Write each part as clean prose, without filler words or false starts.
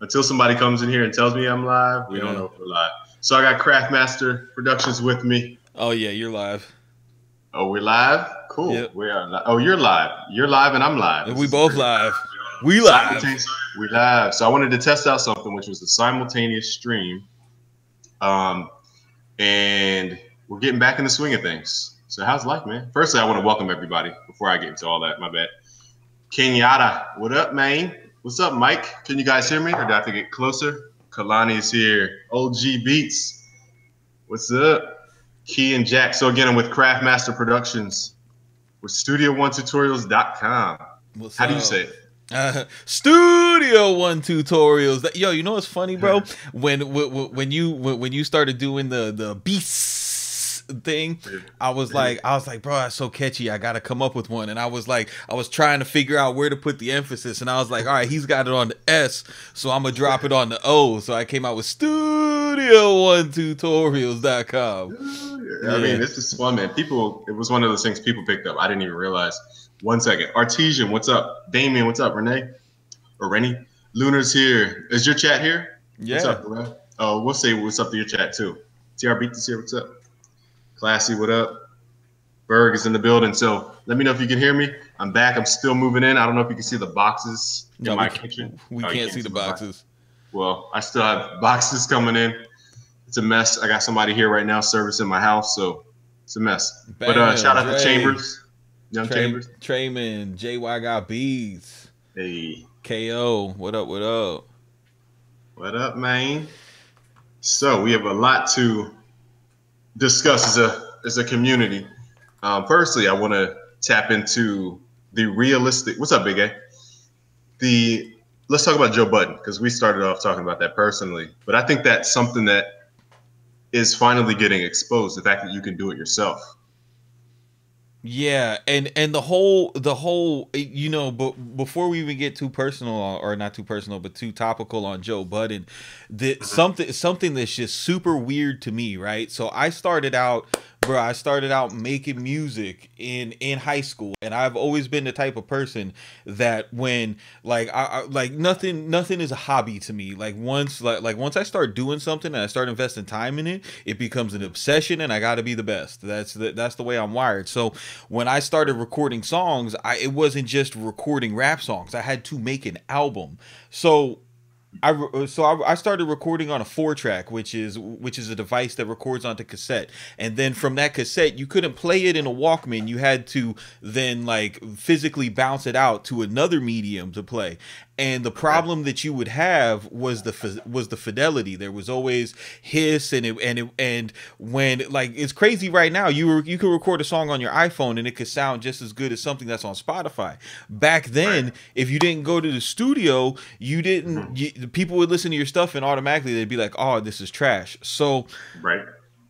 Until somebody comes in here and tells me I'm live, we don't know if we're live. So I got Craftmaster Productions with me. Oh yeah, you're live. Oh, we're live? Cool. Yep. We are live. Oh, you're live. You're live and I'm live. We both live. We live. We live. So I wanted to test out something, which was the simultaneous stream. And we're getting back in the swing of things. So how's life, man? Firstly, I want to welcome everybody before I get into all that. My bad. Kenyatta, what up, man? What's up, Mike? Can you guys hear me, or do I have to get closer? Kalani's here. OG Beats. What's up? Key and Jack. So again, I'm with Craftmaster Productions with Studio1Tutorials.com. How do you say it? Studio One Tutorials. Yo, you know what's funny, bro? When you started doing the beasts thing, I was like, bro, that's so catchy. I gotta come up with one. And I was trying to figure out where to put the emphasis. And I was like, all right, he's got it on the S, so I'm gonna drop it on the O. So I came out with Studio1Tutorials.com. I mean, this is fun, man. It was one of those things people picked up. I didn't even realize. 1 second. Artesian, what's up? Damien, what's up? Renee? Or Rennie? Lunar's here. Is your chat here? Yeah. What's up, bro? Oh, we'll say what's up to your chat, too. TR Beat this here, what's up? Classy, what up? Berg is in the building. So let me know if you can hear me. I'm back. I'm still moving in. I don't know if you can see the boxes in my kitchen. We can't see the boxes. Well, I still have boxes coming in. It's a mess. I got somebody here right now servicing my house, so it's a mess. Bam, but shout out Dre, to Chambers. Young Chambers. Trayman, JY got beats. Hey. KO, what up, what up? What up, man? So we have a lot to discuss as a community. Firstly, I want to tap into the realistic. What's up, Big A? Let's talk about Joe Budden, because we started off talking about that personally. But I think that's something that is finally getting exposed, the fact that you can do it yourself. Yeah, and the whole you know, but before we even get too personal, or not too personal, but too topical on Joe Budden, something that's just super weird to me, right? So I started out making music in high school, and I've always been the type of person that when I nothing is a hobby to me. Like once I start doing something and I start investing time in it, it becomes an obsession, and I got to be the best. That's the way I'm wired. So when I started recording songs, it wasn't just recording rap songs. I had to make an album. So I started recording on a 4-track, which is a device that records onto cassette, and then from that cassette you couldn't play it in a Walkman. You had to then like physically bounce it out to another medium to play. And the problem that you would have was the fidelity. There was always hiss, and when, like, it's crazy right now. You could record a song on your iPhone and it could sound just as good as something that's on Spotify. Back then, if you didn't go to the studio, people would listen to your stuff and automatically they'd be like, "Oh, this is trash." So,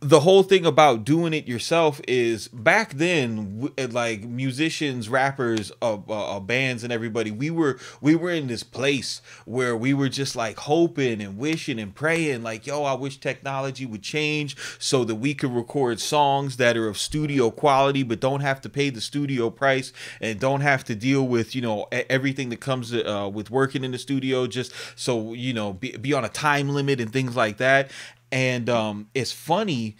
the whole thing about doing it yourself is, back then, like musicians, rappers, bands, and everybody, we were in this place where we were just like hoping and wishing and praying, like, yo, I wish technology would change so that we could record songs that are of studio quality, but don't have to pay the studio price and don't have to deal with, you know, everything that comes with working in the studio, just so, you know, be on a time limit and things like that. And it's funny,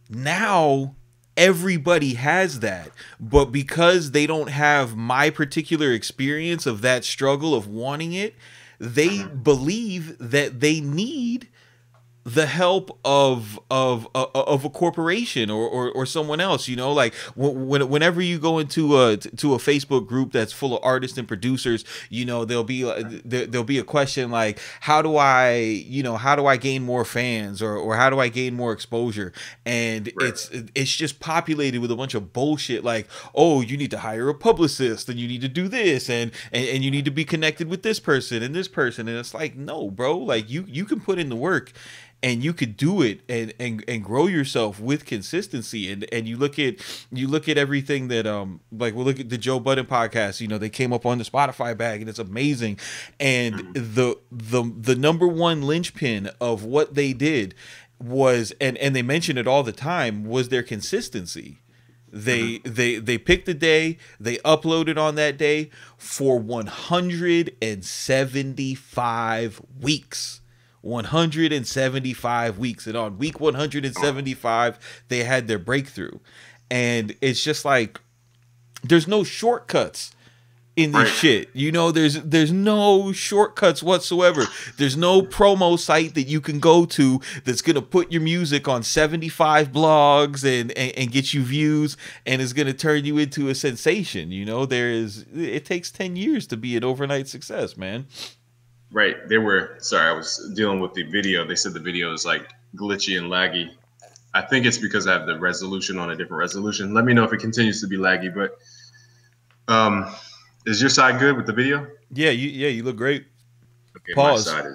now everybody has that, but because they don't have my particular experience of that struggle of wanting it, they believe that they need the help of a corporation or someone else, you know. Like whenever you go into a Facebook group that's full of artists and producers, you know, there'll be a question like, how do I gain more fans, or how do I gain more exposure? And it's just populated with a bunch of bullshit like, oh, you need to hire a publicist, and you need to do this, and you need to be connected with this person and this person. And it's like, no, bro, like you can put in the work and you could do it and grow yourself with consistency. And you look at everything that like, we'll look at the Joe Budden podcast, you know, they came up on the Spotify bag and it's amazing. And the number one linchpin of what they did was, and they mention it all the time, was their consistency. They picked a day, they uploaded on that day for 175 weeks. 175 weeks. And on week 175, they had their breakthrough. And it's just like, there's no shortcuts in this shit. You know, there's no shortcuts whatsoever. There's no promo site that you can go to that's gonna put your music on 75 blogs and get you views and is gonna turn you into a sensation. You know, it takes 10 years to be an overnight success, man. Right. Sorry, I was dealing with the video. They said the video is like glitchy and laggy. I think it's because I have the resolution on a different resolution. Let me know if it continues to be laggy, but is your side good with the video? Yeah, you look great. Okay, Pause. My side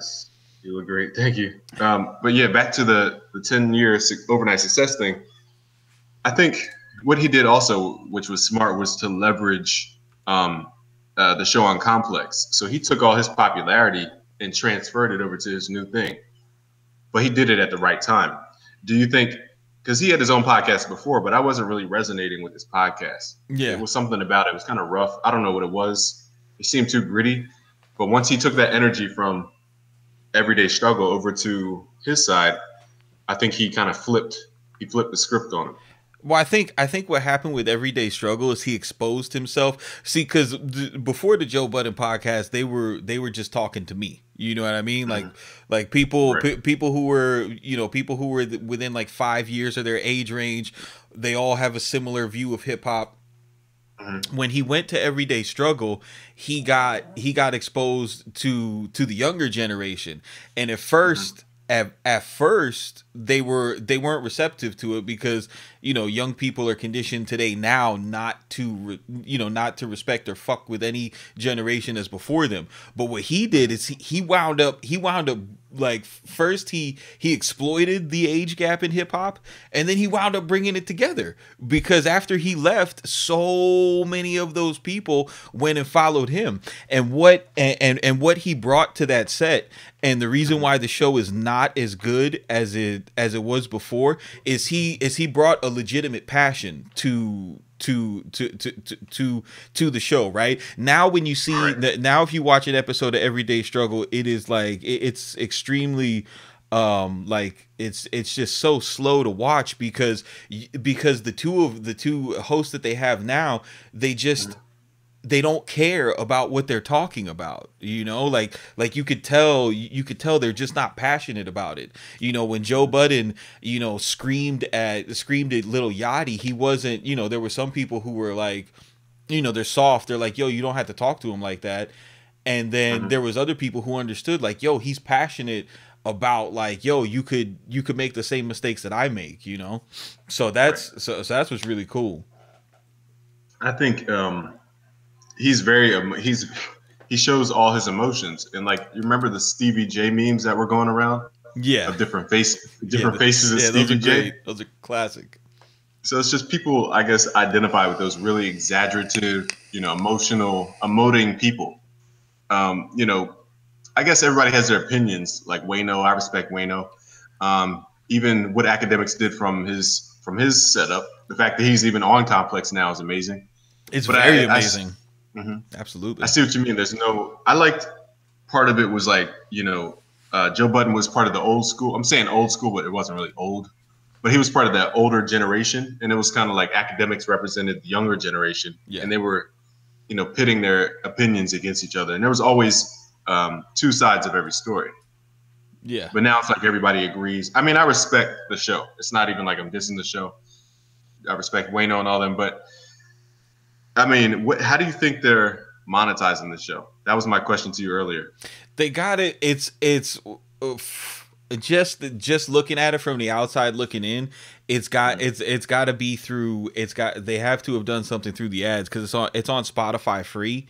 you look great. Thank you. But yeah, back to the 10-year overnight success thing. I think what he did also, which was smart, was to leverage the show on Complex. So he took all his popularity and transferred it over to his new thing. But he did it at the right time. Do you think, because he had his own podcast before, but I wasn't really resonating with his podcast. Yeah. It was something about it. It was kind of rough. I don't know what it was. It seemed too gritty. But once he took that energy from Everyday Struggle over to his side, I think he kind of flipped the script on him. Well, I think what happened with Everyday Struggle is he exposed himself. See, because before the Joe Budden podcast, they were just talking to me. You know what I mean? Like people who were within like 5 years of their age range, they all have a similar view of hip hop. When he went to Everyday Struggle, he got exposed to the younger generation, and at first. At first they weren't receptive to it because young people are conditioned today now not to respect or fuck with any generation as before them. But what he did is he wound up like, first he exploited the age gap in hip hop, and then he wound up bringing it together, because after he left, so many of those people went and followed him. And what he brought to that set, and the reason why the show is not as good as it was before, is he brought a legitimate passion to the show. Right now, when you see now, if you watch an episode of Everyday Struggle, it is like it's extremely like it's just so slow to watch, because the two hosts that they have now, they don't care about what they're talking about. Like you could tell they're just not passionate about it. When Joe Budden, screamed at Lil Yachty, he wasn't, there were some people who were like, they're soft. They're like, yo, you don't have to talk to him like that. And then there was other people who understood, like, yo, he's passionate about, like, yo, you could make the same mistakes that I make, So that's what's really cool. I think he shows all his emotions, and like, you remember the Stevie J memes that were going around? Yeah, of different faces of Stevie J. Those are classic. So it's just people, I guess, identify with those really exaggerative, emotional, emoting people. I guess everybody has their opinions. Like Wayno, I respect Wayno. Even what Academics did from his setup, the fact that he's even on Complex now is amazing. It's very amazing. Absolutely. I see what you mean. I liked part of it was like, Joe Budden was part of the old school. I'm saying old school, but it wasn't really old. But he was part of that older generation, and it was kind of like Academics represented the younger generation, and they were, pitting their opinions against each other. And there was always two sides of every story. Yeah. But now it's like everybody agrees. I mean, I respect the show. It's not even like I'm dissing the show. I respect Wayno and all them, but I mean, how do you think they're monetizing the show? That was my question to you earlier. They got it. It's just looking at it from the outside looking in. It's got to be through. They have to have done something through the ads, because it's on Spotify free.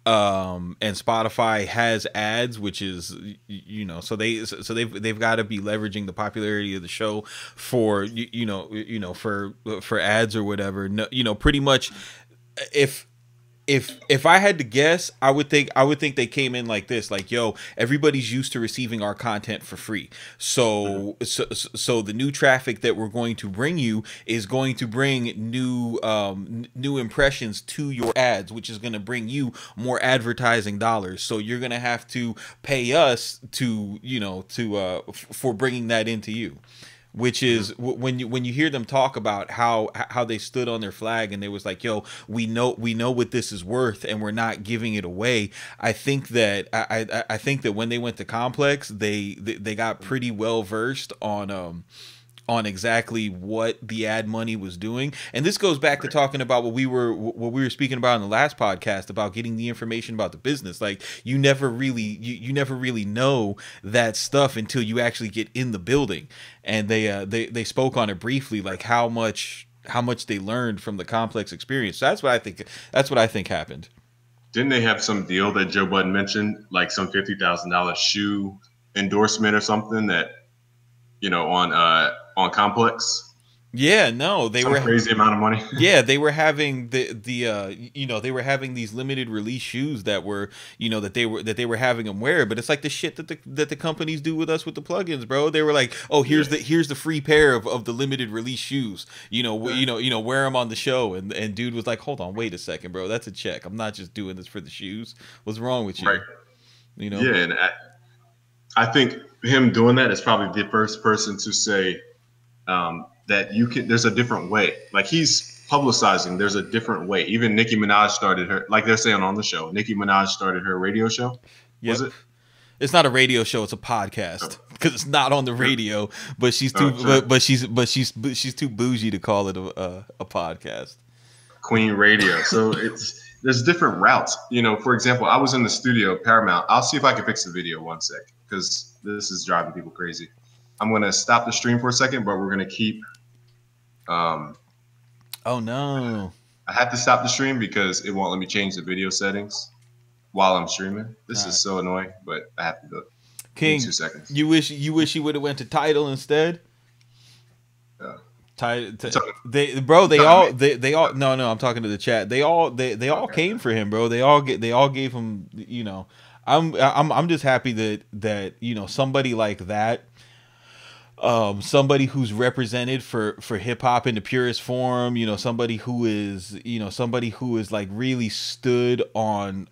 And Spotify has ads, which is, so they've got to be leveraging the popularity of the show for for ads or whatever. No, pretty much, if if I had to guess, I would think they came in like this, like, yo, everybody's used to receiving our content for free. So the new traffic that we're going to bring you is going to bring new impressions to your ads, which is going to bring you more advertising dollars. So you're going to have to pay us to, for bringing that into you. Which is when you hear them talk about how they stood on their flag and they was like, yo, we know what this is worth and we're not giving it away. I think that I think that when they went to Complex, they got pretty well versed on exactly what the ad money was doing. And this goes back to talking about what we were speaking about in the last podcast about getting the information about the business. Like, you never really know that stuff until you actually get in the building. And they spoke on it briefly, like how much they learned from the Complex experience. So that's what I think happened. Didn't they have some deal that Joe Budden mentioned, like some $50,000 shoe endorsement or something that, on Complex? Yeah, no, they Some were crazy amount of money. Yeah, they were having they were having these limited release shoes that were, that they were having them wear, but it's like the shit that the companies do with us with the plugins, bro. They were like, "Oh, here's the free pair of the limited release shoes. Wear them on the show." And dude was like, "Hold on, wait a second, bro. That's a check. I'm not just doing this for the shoes. What's wrong with you?" Right. Yeah, and I think him doing that is probably the first person to say that there's a different way. Like, he's publicizing there's a different way. Even Nicki Minaj started her, like they're saying on the show, Nicki Minaj started her radio show. yep. Was it? It's not a radio show; it's a podcast because it's not on the radio. But she's too, she's too bougie to call it a podcast. Queen Radio. So there's different routes. For example, I was in the studio, Paramount. I'll see if I can fix the video one sec because this is driving people crazy. I'm going to stop the stream for a second, but we're going to keep. Oh no! I have to stop the stream because it won't let me change the video settings while I'm streaming. This is so annoying, but I have to do it. King, 2 seconds. You wish you would have went to Tidal instead. They all no, I'm talking to the chat. They all came for him, bro. They all gave him. I'm just happy that somebody like that. Somebody who's represented for hip hop in the purest form, somebody who is like really stood on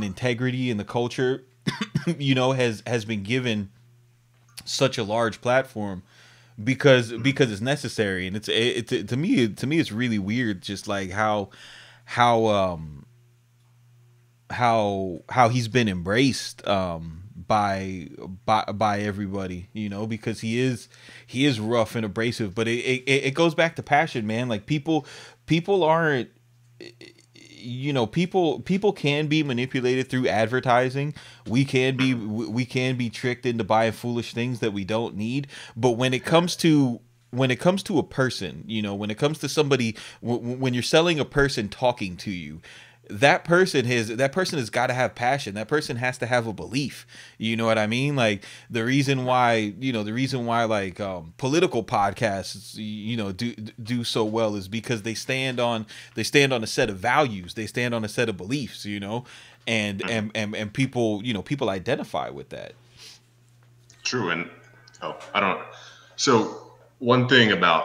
integrity in the culture, has been given such a large platform because it's necessary. And it's to me it's really weird, just like how he's been embraced by everybody, because he is rough and abrasive, but it goes back to passion, man. Like, people aren't, people can be manipulated through advertising. We can be tricked into buying foolish things that we don't need. But when it comes to a person, when it comes to somebody, when you're selling a person talking to you, that person has got to have passion. That person has to have a belief. You know what I mean? Like, the reason why like political podcasts do so well is because they stand on a set of values. They stand on a set of beliefs, and people identify with that. True. And so one thing about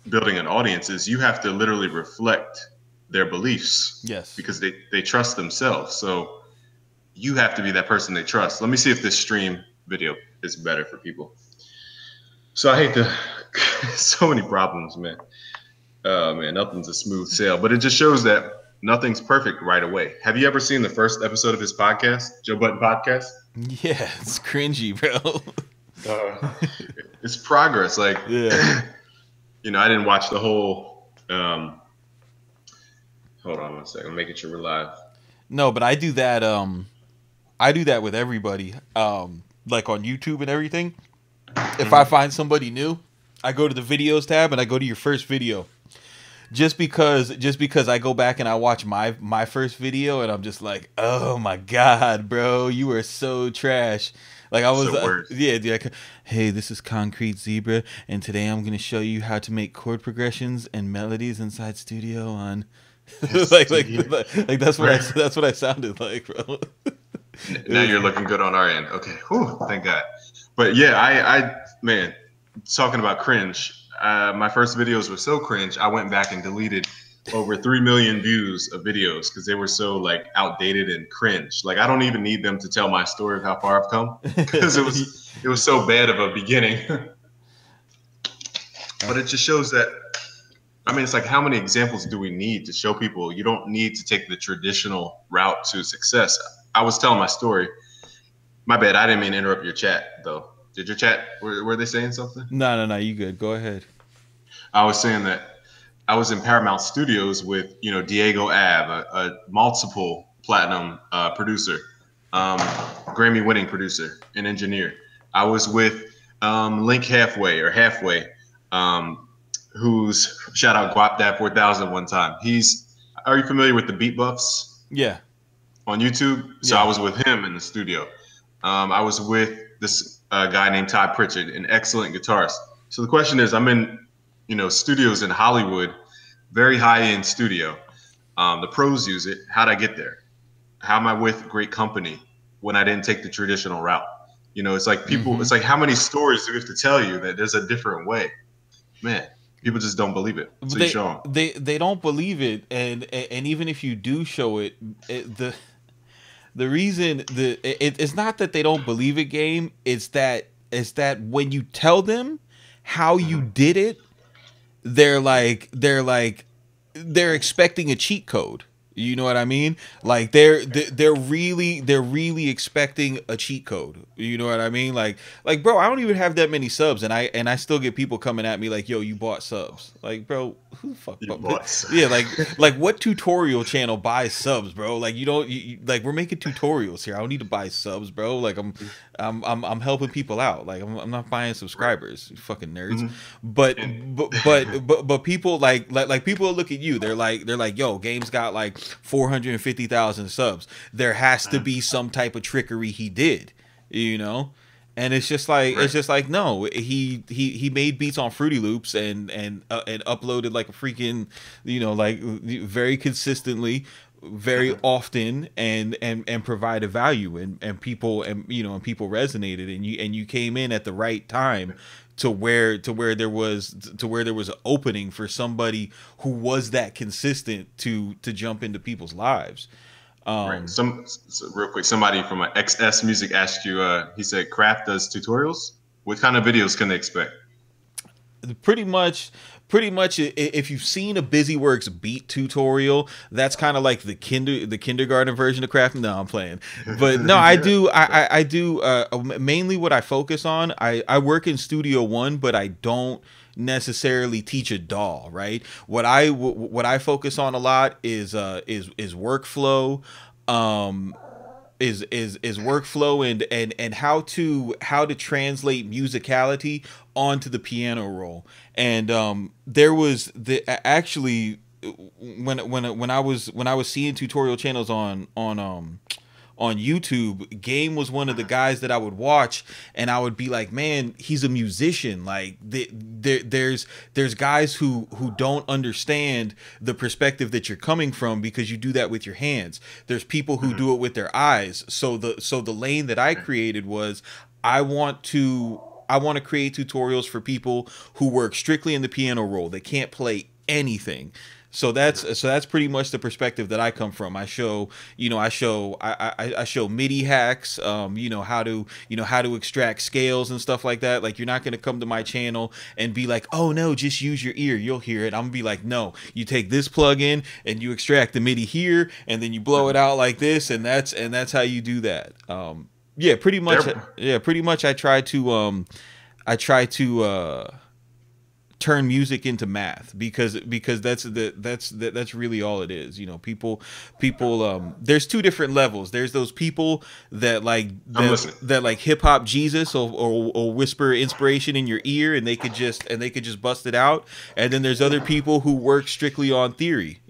building an audience is you have to literally reflect their beliefs. Yes. Because they trust themselves. So you have to be that person they trust. Let me see if this stream video is better for people. So I hate so many problems, man. Man, nothing's a smooth sail, but it just shows that nothing's perfect right away. Have you ever seen the first episode of his podcast, Joe Budden podcast? Yeah, it's cringy, bro. It's progress. Like, yeah. I didn't watch the whole, hold on one second. I'm making sure we're live. No, but I do that with everybody. Like on YouTube and everything. If I find somebody new, I go to the videos tab and I go to your first video. Just because I go back and I watch my first video and I'm just like, oh my God, bro, you are so trash. Like, I was, hey, this is Concrete Zebra, and today I'm going to show you how to make chord progressions and melodies inside Studio on That's what I sounded like, bro. Now you're looking good on our end. Okay, whew, thank God. But yeah, I man, talking about cringe. My first videos were so cringe. I went back and deleted over 3 million views of videos because they were so like outdated and cringe. Like I don't even need them to tell my story of how far I've come because it was so bad of a beginning. But it just shows that. I mean, it's like how many examples do we need to show people you don't need to take the traditional route to success? I was telling my story. My bad. I didn't mean to interrupt your chat, though. Did your chat? Were they saying something? No. You good? Go ahead. I was saying that I was in Paramount Studios with Diego Ab, a multiple platinum producer, Grammy-winning producer and engineer. I was with Link Halfway, who's shout out Guapdad 4000 one time. Are you familiar with the Beat Buffs? Yeah. On YouTube. So yeah. I was with him in the studio. I was with this guy named Todd Pritchard, an excellent guitarist. So the question is, I'm in studios in Hollywood, very high-end studio. The pros use it. How'd I get there? How am I with great company when I didn't take the traditional route? It's like people, It's like how many stories do we have to tell you that there's a different way? Man, people just don't believe it. So you show them. They don't believe it, and even if you do show it, the reason it's not that they don't believe it, game. It's that when you tell them how you did it, they're expecting a cheat code. You know what I mean? Like they're really expecting a cheat code. You know what I mean? Like bro, I don't even have that many subs, and I still get people coming at me like, yo, you bought subs. Like, bro, who the fuck bought subs? Yeah, like what tutorial channel buys subs, bro? Like like we're making tutorials here. I don't need to buy subs, bro. Like I'm helping people out. Like I'm not buying subscribers, you fucking nerds. But people like people look at you. They're like, yo, Game's got like 450,000 subs. There has to be some type of trickery he did, and it's just like no, he made beats on Fruity Loops and uploaded like a freaking like very consistently, very often, and provided value, and people people resonated, and you came in at the right time to where there was an opening for somebody who was that consistent to jump into people's lives. Right. So real quick, somebody from XS Music asked you. He said, "Craft does tutorials. What kind of videos can they expect?" Pretty much, if you've seen a Busyworks beat tutorial, that's kind of like the kindergarten version of crafting. No, I'm playing, but no, I do. I do mainly what I focus on. I work in Studio One, but I don't necessarily teach a DAW, right? What I focus on a lot is workflow. Is workflow and how to translate musicality onto the piano roll. And there was actually when I was seeing tutorial channels on YouTube, Game was one of the guys that I would watch, and I would be like, man, he's a musician. Like there's guys who don't understand the perspective that you're coming from because you do that with your hands. There's people who do it with their eyes. So the lane that I created was I want to create tutorials for people who work strictly in the piano roll. They can't play anything. So that's pretty much the perspective that I come from. I show MIDI hacks, how to extract scales and stuff like that. Like, you're not going to come to my channel and be like, oh no, just use your ear, you'll hear it. I'm gonna be like, no, you take this plug in and you extract the MIDI here, and then you blow it out like this, and that's how you do that. Pretty much I try to turn music into math because that's really all it is. People there's two different levels. There's those people that like hip hop Jesus or whisper inspiration in your ear, and they could just bust it out. And then there's other people who work strictly on theory,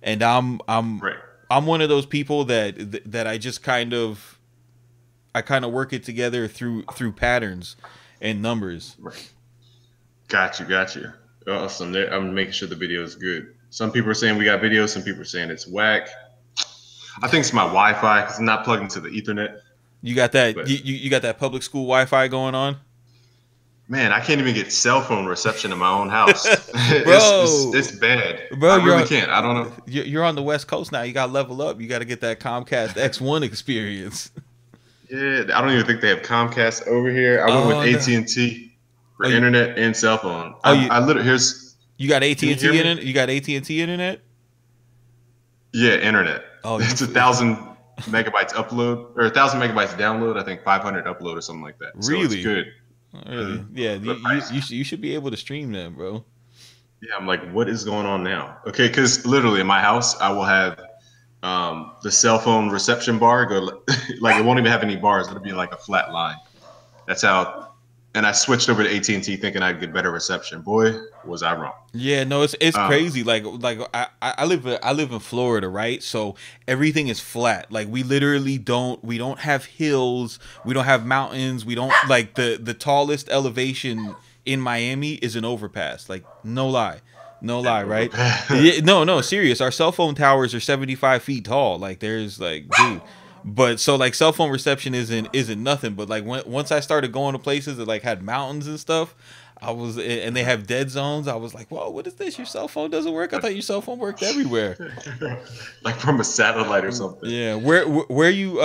and I'm one of those people that I just kind of work it together through patterns and numbers. Right. Got you. Awesome. I'm making sure the video is good. Some people are saying we got video. Some people are saying it's whack. I think it's my Wi-Fi because I'm not plugged into the Ethernet. You got that? But You got that public school Wi-Fi going on? man, I can't even get cell phone reception in my own house. Bro, it's bad. bro, I really can't. I don't know. You're on the West Coast now. You got to level up. You got to get that Comcast X1 experience. Yeah, I don't even think they have Comcast over here. I went with AT&T for internet and cell phone. I literally You got AT&T internet? You got AT&T internet? Yeah, internet. Oh, it's 1,000 megabytes upload or 1,000 megabytes download. I think 500 upload or something like that. Really? So it's good. Really? Yeah, you should be able to stream them, bro. Yeah, I'm like, what is going on now? Okay, because literally in my house, I will have the cell phone reception bar go like it won't even have any bars. It'll be like a flat line. That's how. And I switched over to AT&T thinking I'd get better reception. Boy, was I wrong. Yeah, no, it's crazy. Like I live in Florida, right? So everything is flat. Like we literally don't have hills, we don't have mountains, we don't like the tallest elevation in Miami is an overpass. Like no lie, right? Yeah, no, serious. Our cell phone towers are 75 feet tall. Like there's like, dude. But so like cell phone reception isn't nothing. But like once I started going to places that like had mountains and stuff, and they have dead zones. I was like, whoa, what is this? Your cell phone doesn't work? I thought your cell phone worked everywhere. Like from a satellite or something. Yeah. Where you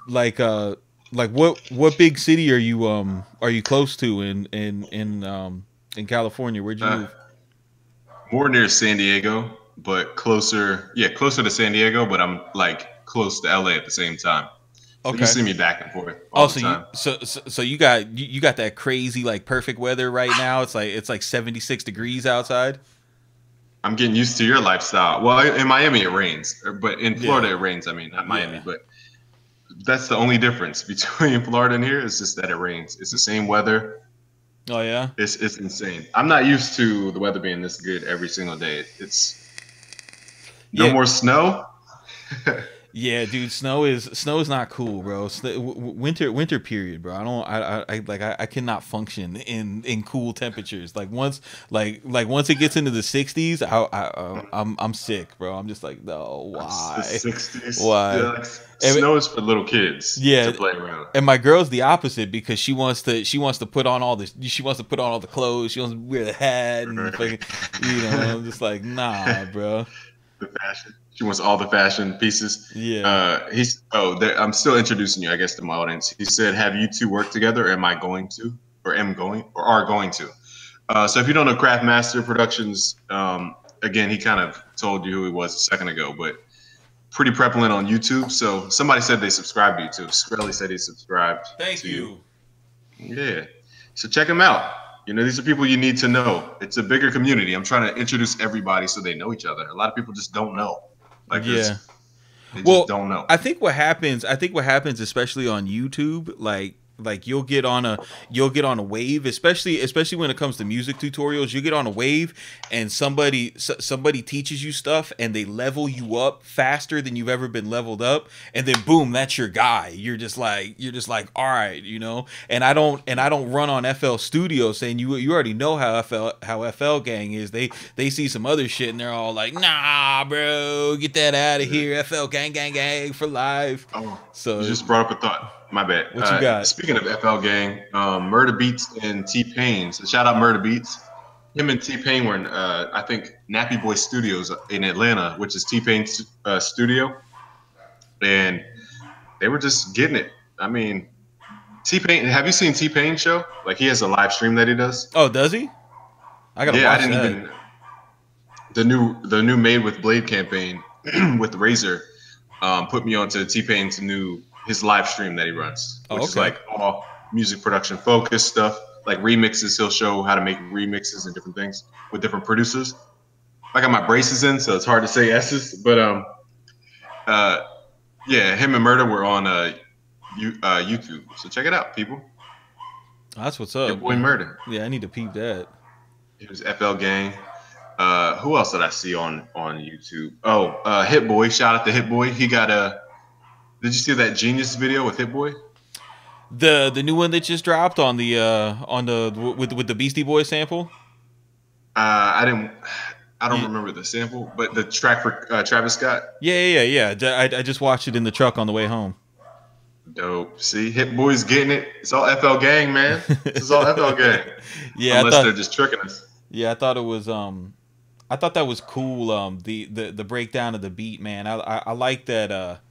like what big city are you close to in California? Where'd you move? More near San Diego, but closer to San Diego, but I'm like close to LA at the same time. So okay. You see me back and forth all the time. So you got that crazy like perfect weather right now. It's like 76 degrees outside. I'm getting used to your lifestyle. Well, in Miami it rains, but in Florida it rains. I mean, not Miami, but that's the only difference between Florida and here is just that it rains. It's the same weather. Oh yeah. It's insane. I'm not used to the weather being this good every single day. It's no more snow. Yeah, dude, snow is not cool, bro. Winter period, bro. I cannot function in cool temperatures. Like once it gets into the 60s, I'm sick, bro. I'm just like, no, why? It's the 60s. Why? Yeah, like, snow is for little kids. To play around. And my girl's the opposite because she wants to put on all this. She wants to put on all the clothes. She wants to wear the hat and fucking, I'm just like, nah, bro. The fashion. She wants all the fashion pieces. Yeah. I'm still introducing you, I guess, to my audience. He said, "Have you two worked together? Or am I going to, or am going, or are going to?" So if you don't know Craftmaster Productions, again, he kind of told you who he was a second ago, but pretty prevalent on YouTube. So somebody said they subscribed to you too. Skrelly said he subscribed. Thank you. Yeah. So check him out. These are people you need to know. It's a bigger community. I'm trying to introduce everybody so they know each other. A lot of people just don't know. Like, they just don't know. I think what happens, especially on YouTube, like you'll get on a wave, especially when it comes to music tutorials. You get on a wave and somebody teaches you stuff and they level you up faster than you've ever been leveled up, and then boom, that's your guy. You're just like all right, and I don't run on FL Studio saying you already know how FL gang is. They see some other shit and they're all like, nah bro, get that out of here. FL gang for life. So you just brought up a thought. My bad. What you got? Speaking of FL Gang, Murder Beats and T-Pain. So shout out Murder Beats. Him and T-Pain were in, I think, Nappy Boy Studios in Atlanta, which is T-Pain's studio. And they were just getting it. I mean, T-Pain, have you seen T-Pain's show? Like, he has a live stream that he does. Oh, does he? I gotta watch that. The new Made with Blade campaign with Razor put me onto T-Pain's his live stream that he runs, which is like all music production focused stuff, like remixes. He'll show how to make remixes and different things with different producers. I got my braces in, so it's hard to say S's, but him and Murder were on YouTube, so check it out, people. That's what's up. Your boy Murder. Yeah, I need to peep that. It was FL Gang. Who else did I see on YouTube? Hit Boy. Shout out to Hit Boy. He got Did you see that Genius video with Hit Boy? The new one that just dropped on the with the Beastie Boys sample? I I don't remember the sample, but the track for Travis Scott. Yeah. I just watched it in the truck on the way home. Dope. See, Hit Boy's getting it. It's all FL Gang, man. This is all FL Gang. Yeah, Unless they're just tricking us. Yeah, I thought it was I thought that was cool. The breakdown of the beat, man. I like that.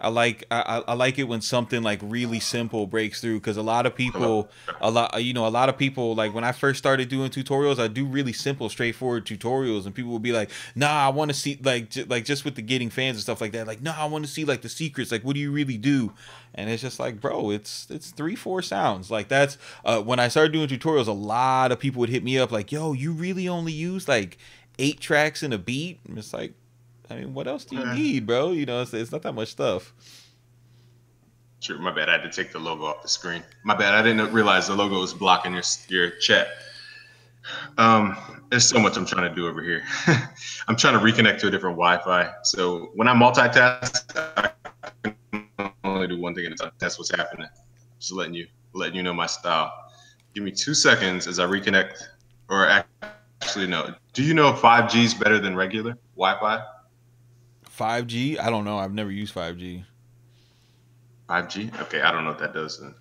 I like it when something like really simple breaks through, because a lot of people, a lot of people, like when I first started doing tutorials, I do really simple, straightforward tutorials, and people will be like, "Nah, I want to see like just with the getting fans and stuff like that. Like, nah, I want to see like the secrets. Like, what do you really do?" And it's just like, bro, it's 3-4 sounds. Like that's when I started doing tutorials, a lot of people would hit me up like, "Yo, you really only use like 8 tracks in a beat?" And it's like, I mean, what else do you need, bro? You know, it's not that much stuff. Sure, my bad. I had to take the logo off the screen. My bad. I didn't realize the logo was blocking your chat. There's so much I'm trying to do over here. I'm trying to reconnect to a different Wi-Fi. So when I multitask, I can only do one thing at a time. That's what's happening. Just letting you know my style. Give me 2 seconds as I reconnect. Or actually, no. Do you know if 5G is better than regular Wi-Fi? 5G? I don't know. I've never used 5G. 5G? Okay, I don't know what that does then.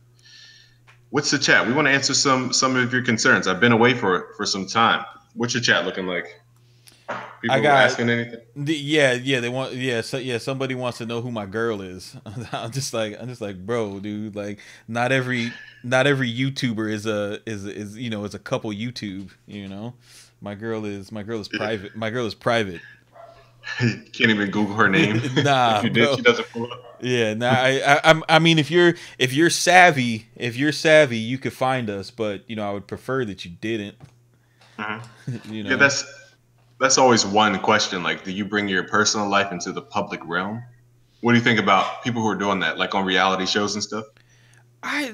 What's the chat? We want to answer some of your concerns. I've been away for some time. What's your chat looking like? People asking anything? They want somebody wants to know who my girl is. I'm just like, bro, dude, like not every YouTuber is a couple YouTube, you know. My girl is private. My girl is private. You can't even Google her name. Nah, if you did, she doesn't pull up. Yeah, nah. I mean, if you're savvy, you could find us. But I would prefer that you didn't. Mm-hmm. Yeah, that's always one question. Like, do you bring your personal life into the public realm? What do you think about people who are doing that, like on reality shows and stuff? I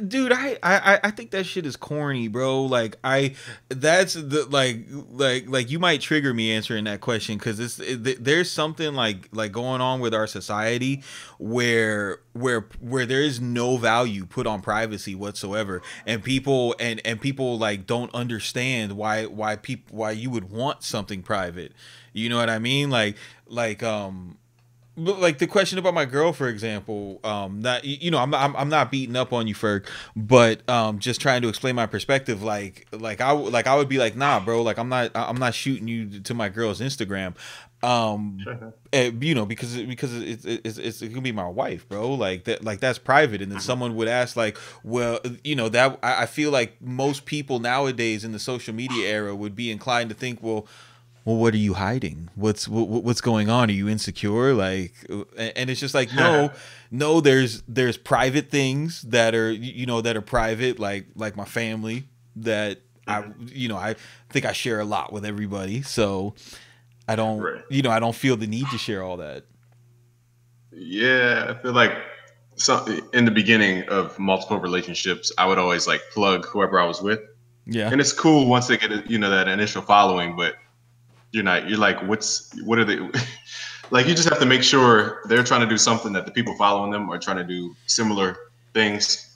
think that shit is corny, bro. Like that's the like you might trigger me answering that question, because there's something like going on with our society where there is no value put on privacy whatsoever, and people like don't understand why you would want something private. You know what I mean? But like the question about my girl, for example, I'm not beating up on you, Ferg, but just trying to explain my perspective. Like I would be like, nah, bro, like I'm not shooting you to my girl's Instagram, because it's gonna be my wife, bro. Like that's private. And then someone would ask, like, well, that I feel like most people nowadays in the social media era would be inclined to think, well, what are you hiding? What's going on? Are you insecure? Like, and it's just like, no, there's private things that are private, like my family, that I think I share a lot with everybody. So I don't, I don't feel the need to share all that. Yeah, I feel like in the beginning of multiple relationships, I would always like plug whoever I was with. Yeah. And it's cool once they get that initial following, but you're like, what are they like? You just have to make sure they're trying to do something that the people following them are trying to do similar things.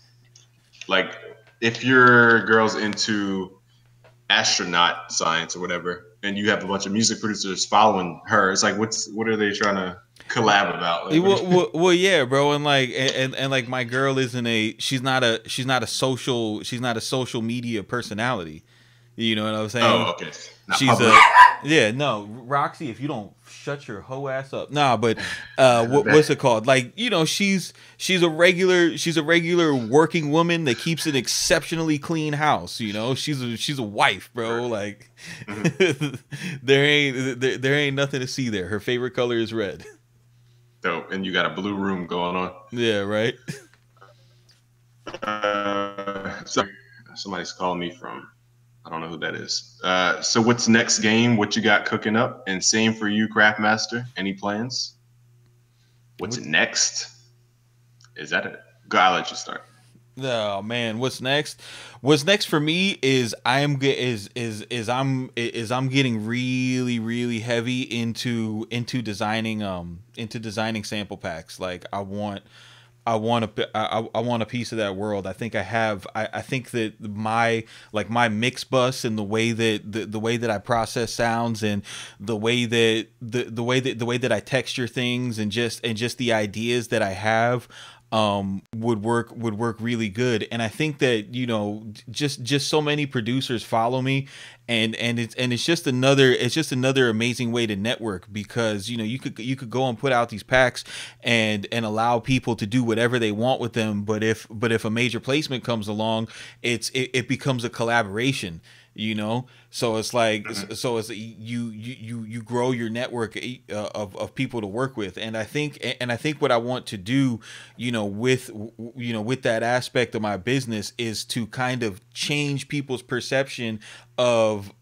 Like if your girl's into astronaut science or whatever, and you have a bunch of music producers following her, it's like, what are they trying to collab about? Like, well, yeah, bro, and like my girl she's not a social media personality. You know what I'm saying? Oh, okay. Roxy, if you don't shut your hoe ass up. Nah, but what's it called? Like, she's a regular working woman that keeps an exceptionally clean house. She's a wife, bro. Like, there ain't nothing to see there. Her favorite color is red. Dope, and you got a blue room going on. Yeah, right. Somebody's calling me from. I don't know who that is. So what's next game? What you got cooking up? And same for you, Craftmaster. Any plans? What's next? Is that it? I'll let you start. Oh man, what's next? What's next for me is I'm getting really, really heavy into designing sample packs. Like I want I want a piece of that world. I think I have. I think that my mix bus and the way that the way that I process sounds and the way that the way that I texture things and just the ideas that I have would work really good. And I think that, you know, just so many producers follow me, and it's just another amazing way to network, because, you know, you could go and put out these packs and allow people to do whatever they want with them, but if a major placement comes along, it becomes a collaboration, you know. So it's like, so it's you grow your network of people to work with. And I think what I want to do, you know, with that aspect of my business, is to kind of change people's perception of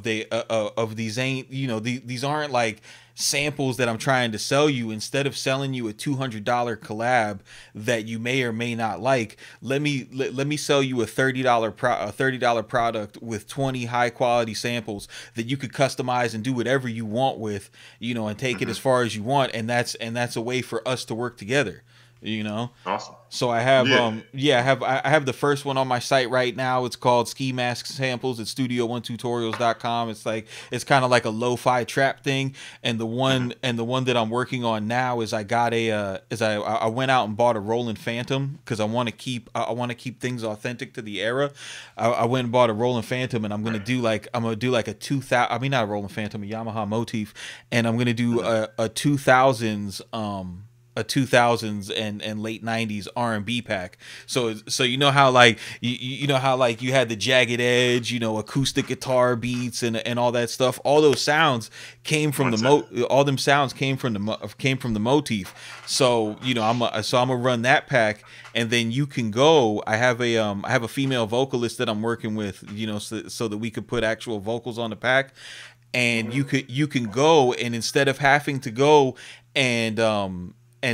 these ain't, you know, these aren't like samples that I'm trying to sell you. Instead of selling you a $200 collab that you may or may not like, let me sell you a $30 product with 20 high quality samples that you could customize and do whatever you want with, you know, and take it as far as you want. And that's a way for us to work together, you know. Awesome. So I have I have the first one on my site right now. It's called Ski Mask Samples. It's studio1tutorials.com. It's kind of like a lo-fi trap thing. And the one that I'm working on now is I went out and bought a Roland Phantom, because I want to keep things authentic to the era. I went and bought a Roland Phantom, and I'm gonna do like a 2000, I mean, not a Roland Phantom, a Yamaha Motif, and I'm gonna do a 2000s and late 90s R&B pack. So you know how like you know how like you had the jagged edge, you know, acoustic guitar beats and all that stuff. All those sounds came from all them sounds came from the Motif. So, you know, I'm gonna run that pack, and then you can go. I have a female vocalist that I'm working with, you know, so that we could put actual vocals on the pack. And you can go, and instead of having to go and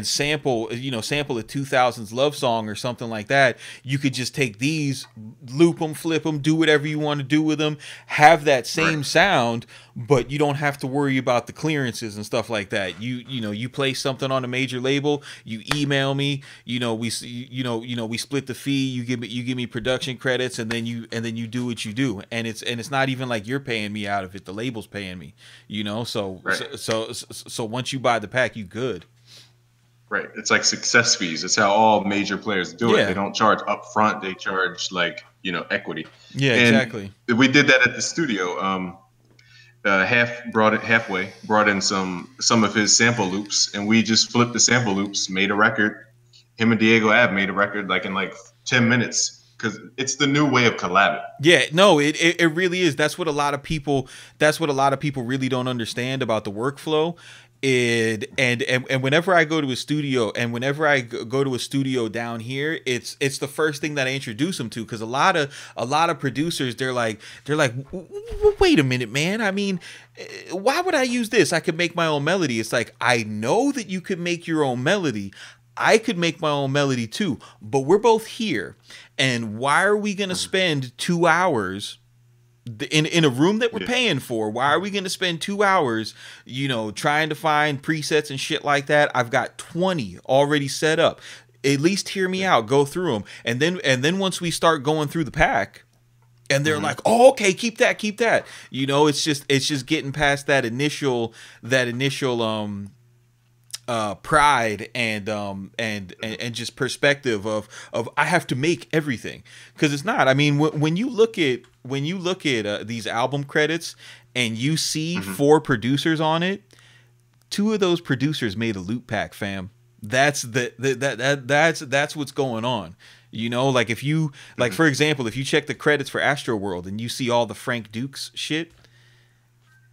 sample a 2000s love song or something like that, you could just take these, loop them, flip them, do whatever you want to do with them, have that same sound, but you don't have to worry about the clearances and stuff like that. You play something on a major label, you email me, we split the fee, you give me production credits, and then you do what you do, and it's not even like you're paying me out of it, the label's paying me, you know. So once you buy the pack, you good. Right. It's like success fees. That's how all major players do it. They don't charge up front. They charge like, equity. Yeah, and exactly. We did that at the studio. Brought in some of his sample loops, and we just flipped the sample loops, made a record. Him and Diego Ave made a record like in 10 minutes, because it's the new way of collabing. Yeah, no, it really is. That's what a lot of people really don't understand about the workflow. And whenever I go to a studio, and whenever I go to a studio down here, it's the first thing that I introduce them to, because a lot of producers, they're like, wait a minute, man. I mean, why would I use this? I could make my own melody. It's like, I know that you could make your own melody. I could make my own melody too, but we're both here. And why are we gonna spend 2 hours in a room that we're paying for? Why are we going to spend 2 hours, trying to find presets and shit like that? I've got 20 already set up. At least hear me out, go through them. And then once we start going through the pack, and they're like, "Oh, okay, keep that." It's just getting past that initial pride and just perspective of I have to make everything, because it's not. I mean, when you look at these album credits and you see 4 producers on it, 2 of those producers made a loop pack, fam. That's what's going on. Like if you for example, if you check the credits for Astro World and you see all the Frank Dukes shit,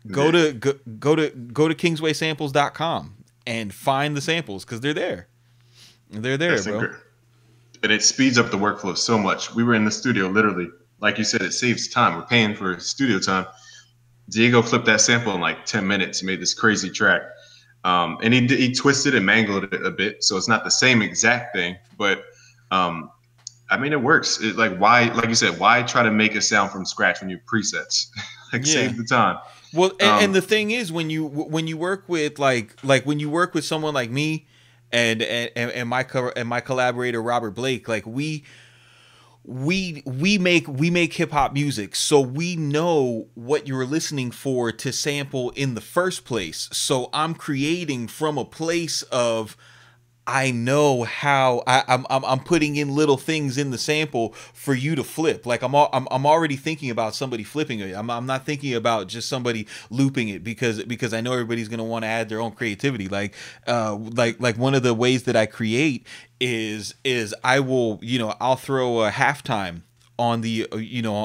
go to kingswaysamples.com and find the samples, because they're there. They're there, bro. And it speeds up the workflow so much. We were in the studio, literally, like you said, it saves time. We're paying for studio time. Diego flipped that sample in 10 minutes. He made this crazy track. And he twisted and mangled it a bit, so it's not the same exact thing. But, I mean, it works. Why, like you said, why try to make a sound from scratch when you presets? Save the time. Well, and the thing is, when you work with when you work with someone like me, and my collaborator Robert Blake, like we make hip hop music, so we know what you're listening for to sample in the first place. So I'm creating from a place of, I know how I'm putting in little things in the sample for you to flip. Like I'm already thinking about somebody flipping it. I'm not thinking about just somebody looping it, because I know everybody's gonna want to add their own creativity. Like one of the ways that I create is I will, I'll throw a halftime on the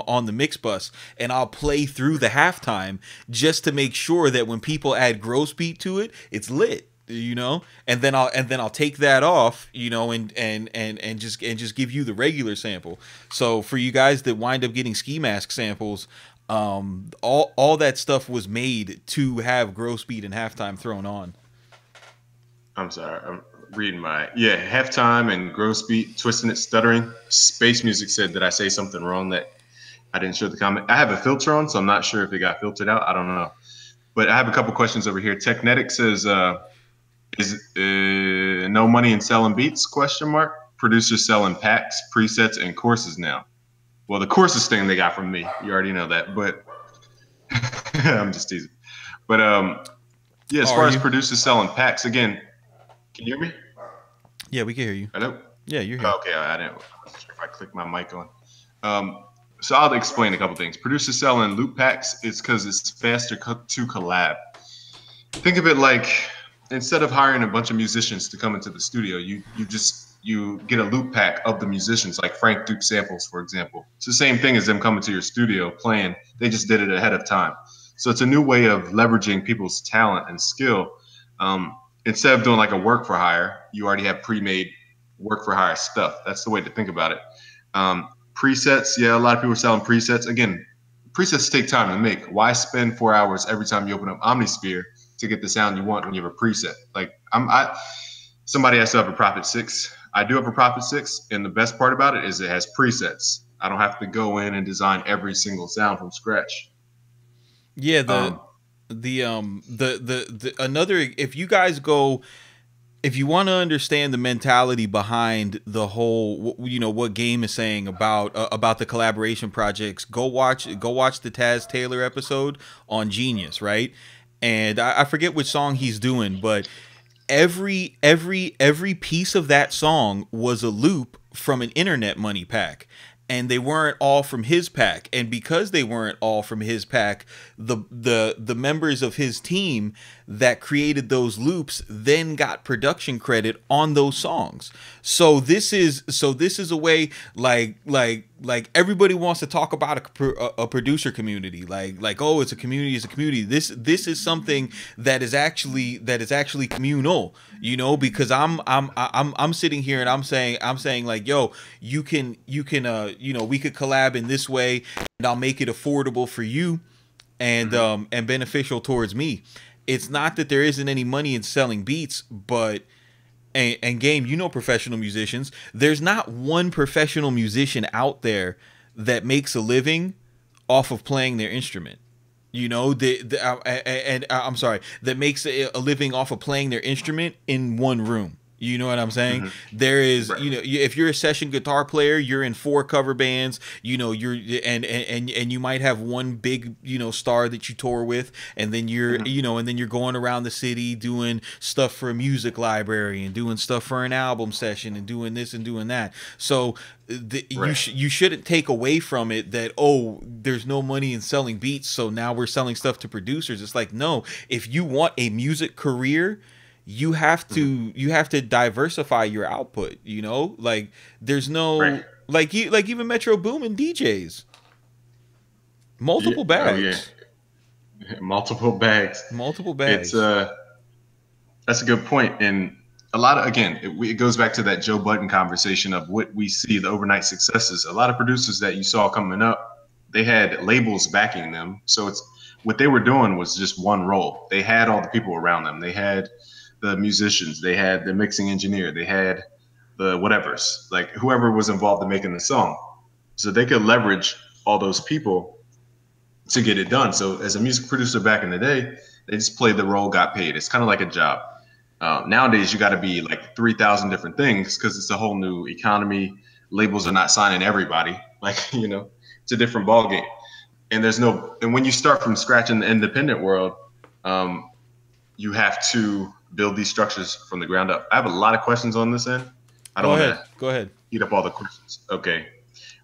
on the mix bus, and I'll play through the halftime just to make sure that when people add gross beat to it, it's lit. And then I'll take that off, and just give you the regular sample. So for you guys that wind up getting Ski Mask samples, all that stuff was made to have gross beat and halftime thrown on. I'm sorry, I'm reading halftime and gross beat, twisting it, stuttering. Space Music said that I say something wrong that I didn't show the comment. I have a filter on, so I'm not sure if it got filtered out. I don't know, but I have a couple questions over here. Technetic says, is no money in selling beats? Question mark. Producers selling packs, presets, and courses now. Well, the courses thing they got from me. You already know that, but I'm just teasing. But yeah, as far as producers selling packs, again, can you hear me? Yeah, we can hear you. Hello. Yeah, you're here. Okay, I wasn't sure if I clicked my mic on. So I'll explain a couple things. Producers selling loop packs, it's because it's faster to collab. Think of it like, instead of hiring a bunch of musicians to come into the studio, you get a loop pack of the musicians, like Frank Duke samples, for example. It's the same thing as them coming to your studio playing. They just did it ahead of time. So it's a new way of leveraging people's talent and skill. Instead of doing like a work for hire, you already have pre-made work for hire stuff. That's the way to think about it. Presets, yeah, a lot of people are selling presets. Again, presets take time to make. Why spend 4 hours every time you open up Omnisphere to get the sound you want when you have a preset? Like somebody has to have a Prophet 6. I do have a Prophet 6, and the best part about it is it has presets. I don't have to go in and design every single sound from scratch. Yeah, another, if you guys go, if you want to understand the mentality behind the whole, what Game is saying about the collaboration projects, go watch the Taz Taylor episode on Genius, right? And I forget which song he's doing, but every piece of that song was a loop from an Internet Money pack. And they weren't all from his pack, and because they weren't all from his pack, the members of his team that created those loops then got production credit on those songs. So this is a way, like everybody wants to talk about a producer community, like oh, it's a community. This is something that is actually communal, because I'm sitting here and I'm saying like, yo, you can we could collab in this way, and I'll make it affordable for you and beneficial towards me. It's not that there isn't any money in selling beats, but and Game, professional musicians, there's not one professional musician out there that makes a living off of playing their instrument. I'm sorry, that makes a living off of playing their instrument in one room. You know what I'm saying? Mm-hmm. There is, right. If you're a session guitar player, you're in 4 cover bands, you're and you might have one big, star that you tour with, and then you're, mm-hmm. And then you're going around the city doing stuff for a music library and doing stuff for an album session and doing this and doing that. So right. you shouldn't take away from it that, oh, there's no money in selling beats, so now we're selling stuff to producers. It's like, no, if you want a music career, you have to diversify your output, like there's no right. like even Metro Boomin DJs, multiple bags. Oh, yeah. Multiple bags. It's that's a good point. And a lot of, again, it goes back to that Joe Budden conversation of what we see, the overnight successes. A lot of producers that you saw coming up, they had labels backing them, so it's what they were doing was just one role. They had all the people around them. They had the musicians, they had the mixing engineer, they had the whatevers, like whoever was involved in making the song. So they could leverage all those people to get it done. So as a music producer back in the day, they just played the role, got paid. It's kind of like a job. Nowadays, you got to be like 3,000 different things because it's a whole new economy. Labels are not signing everybody. Like, it's a different ball game. And when you start from scratch in the independent world, um, you have to build these structures from the ground up. I have a lot of questions on this end. I don't Go want ahead. to Go ahead. eat up all the questions. Okay.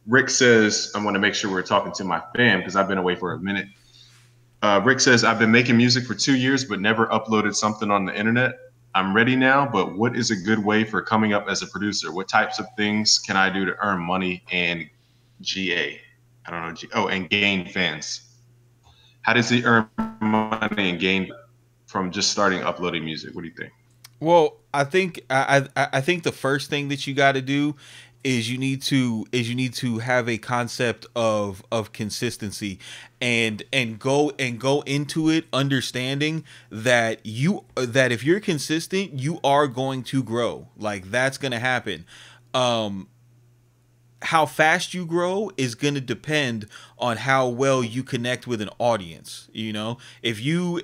Rick says, I want to make sure we're talking to my fam because I've been away for a minute. Rick says, I've been making music for 2 years, but never uploaded something on the internet. I'm ready now, but what is a good way for coming up as a producer? What types of things can I do to earn money and GA? I don't know. And gain fans. How does he earn money and gain from just starting uploading music? What do you think? Well, I think the first thing that you got to do is you need to have a concept of consistency and go into it understanding that if you're consistent, you are going to grow. Like, that's going to happen. How fast you grow is going to depend on how well you connect with an audience. If you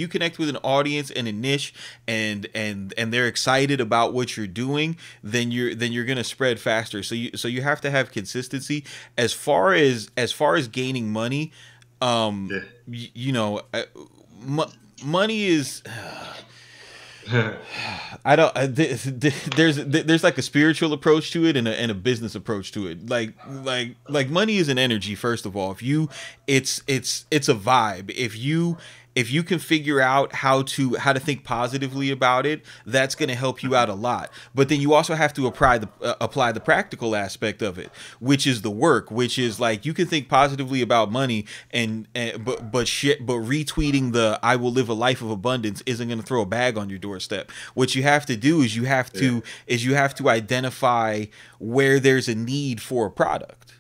connect with an audience and a niche and they're excited about what you're doing, then you're gonna spread faster. So you have to have consistency as far as gaining money. Money is. I don't. There's like a spiritual approach to it and a business approach to it. Like money is an energy. First of all, it's a vibe. If you can figure out how to think positively about it, that's going to help you out a lot. But then you also have to apply the practical aspect of it, which is the work, which is like you can think positively about money but retweeting the "I will live a life of abundance" isn't going to throw a bag on your doorstep. What you have to do is you have to identify where there's a need for a product,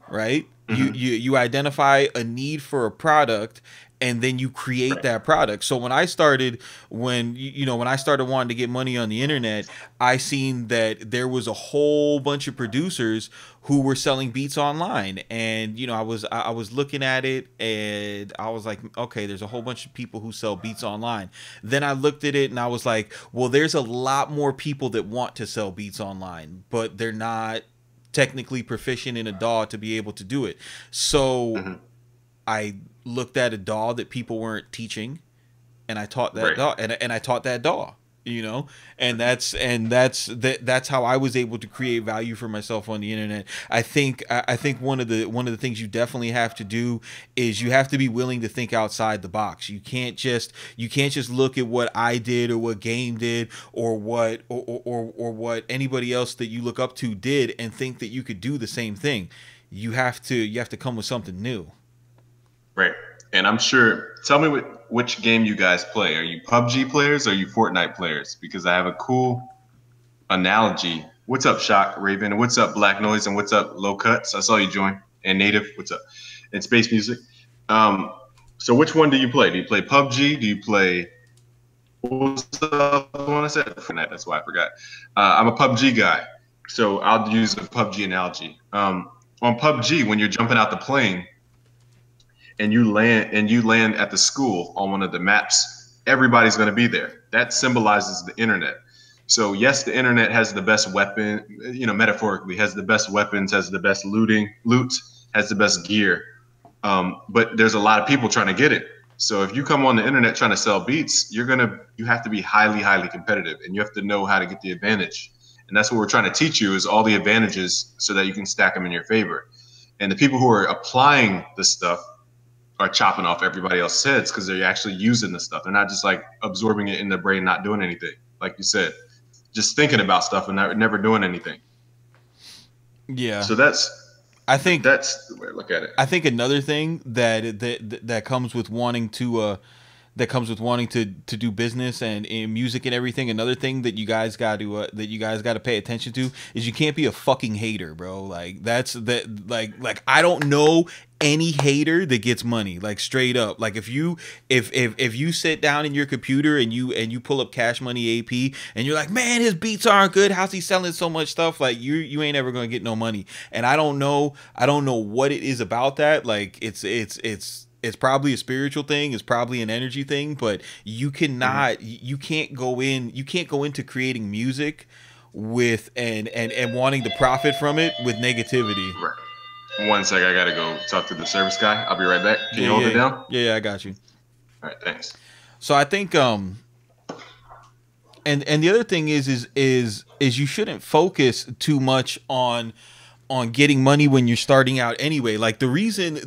right? Mm-hmm. You identify a need for a product, and then you create that product. So when I started wanting to get money on the internet, I seen that there was a whole bunch of producers who were selling beats online, and I was looking at it and I was like, okay, there's a whole bunch of people who sell beats online. Then I looked at it and I was like, well, there's a lot more people that want to sell beats online, but they're not technically proficient in a DAW to be able to do it. So I looked at a DAW that people weren't teaching, and I taught that DAW, and I taught that DAW, and that's how I was able to create value for myself on the internet. I think one of the things you definitely have to do is you have to be willing to think outside the box. You can't just look at what I did or what Game did or what anybody else that you look up to did and think that you could do the same thing. You have to come with something new. Right. And I'm sure, tell me which game you guys play. Are you PUBG players or are you Fortnite players? Because I have a cool analogy. What's up, Shock Raven? And what's up, Black Noise? And what's up, Low Cuts? I saw you join. And Native, what's up? And Space Music. So which one do you play? Do you play PUBG? Do you play, what was the one I said? Fortnite, that's why I forgot. I'm a PUBG guy. So I'll use the PUBG analogy. On PUBG, when you're jumping out the plane, and you land at the school on one of the maps, everybody's going to be there. That symbolizes the internet. So yes, the internet has the best weapon, metaphorically has the best weapons, has the best loot, has the best gear. But there's a lot of people trying to get it. So if you come on the internet trying to sell beats, you have to be highly, highly competitive, and you have to know how to get the advantage. And that's what we're trying to teach you, is all the advantages so that you can stack them in your favor. And the people who are applying the stuff are chopping off everybody else's heads because they're actually using the stuff. They're not just like absorbing it in their brain, not doing anything. Like you said, just thinking about stuff and never doing anything. Yeah. So that's the way I look at it. I think another thing that comes with wanting to do business and in music and everything. Another thing that you guys got to pay attention to is you can't be a fucking hater, bro. Like I don't know any hater that gets money, like straight up. Like if you sit down in your computer and you pull up Cash Money AP and you're like, man, his beats aren't good, how's he selling so much stuff? Like you ain't ever gonna get no money. And I don't know what it is about that. Like it's it's probably a spiritual thing, it's probably an energy thing, but you can't go into creating music with and wanting to profit from it with negativity. Right. One sec, I gotta go talk to the service guy. I'll be right back. Can Yeah, you hold it yeah, down? yeah, I got you. All right, thanks. So I think and the other thing is you shouldn't focus too much on getting money when you're starting out anyway. Like the reason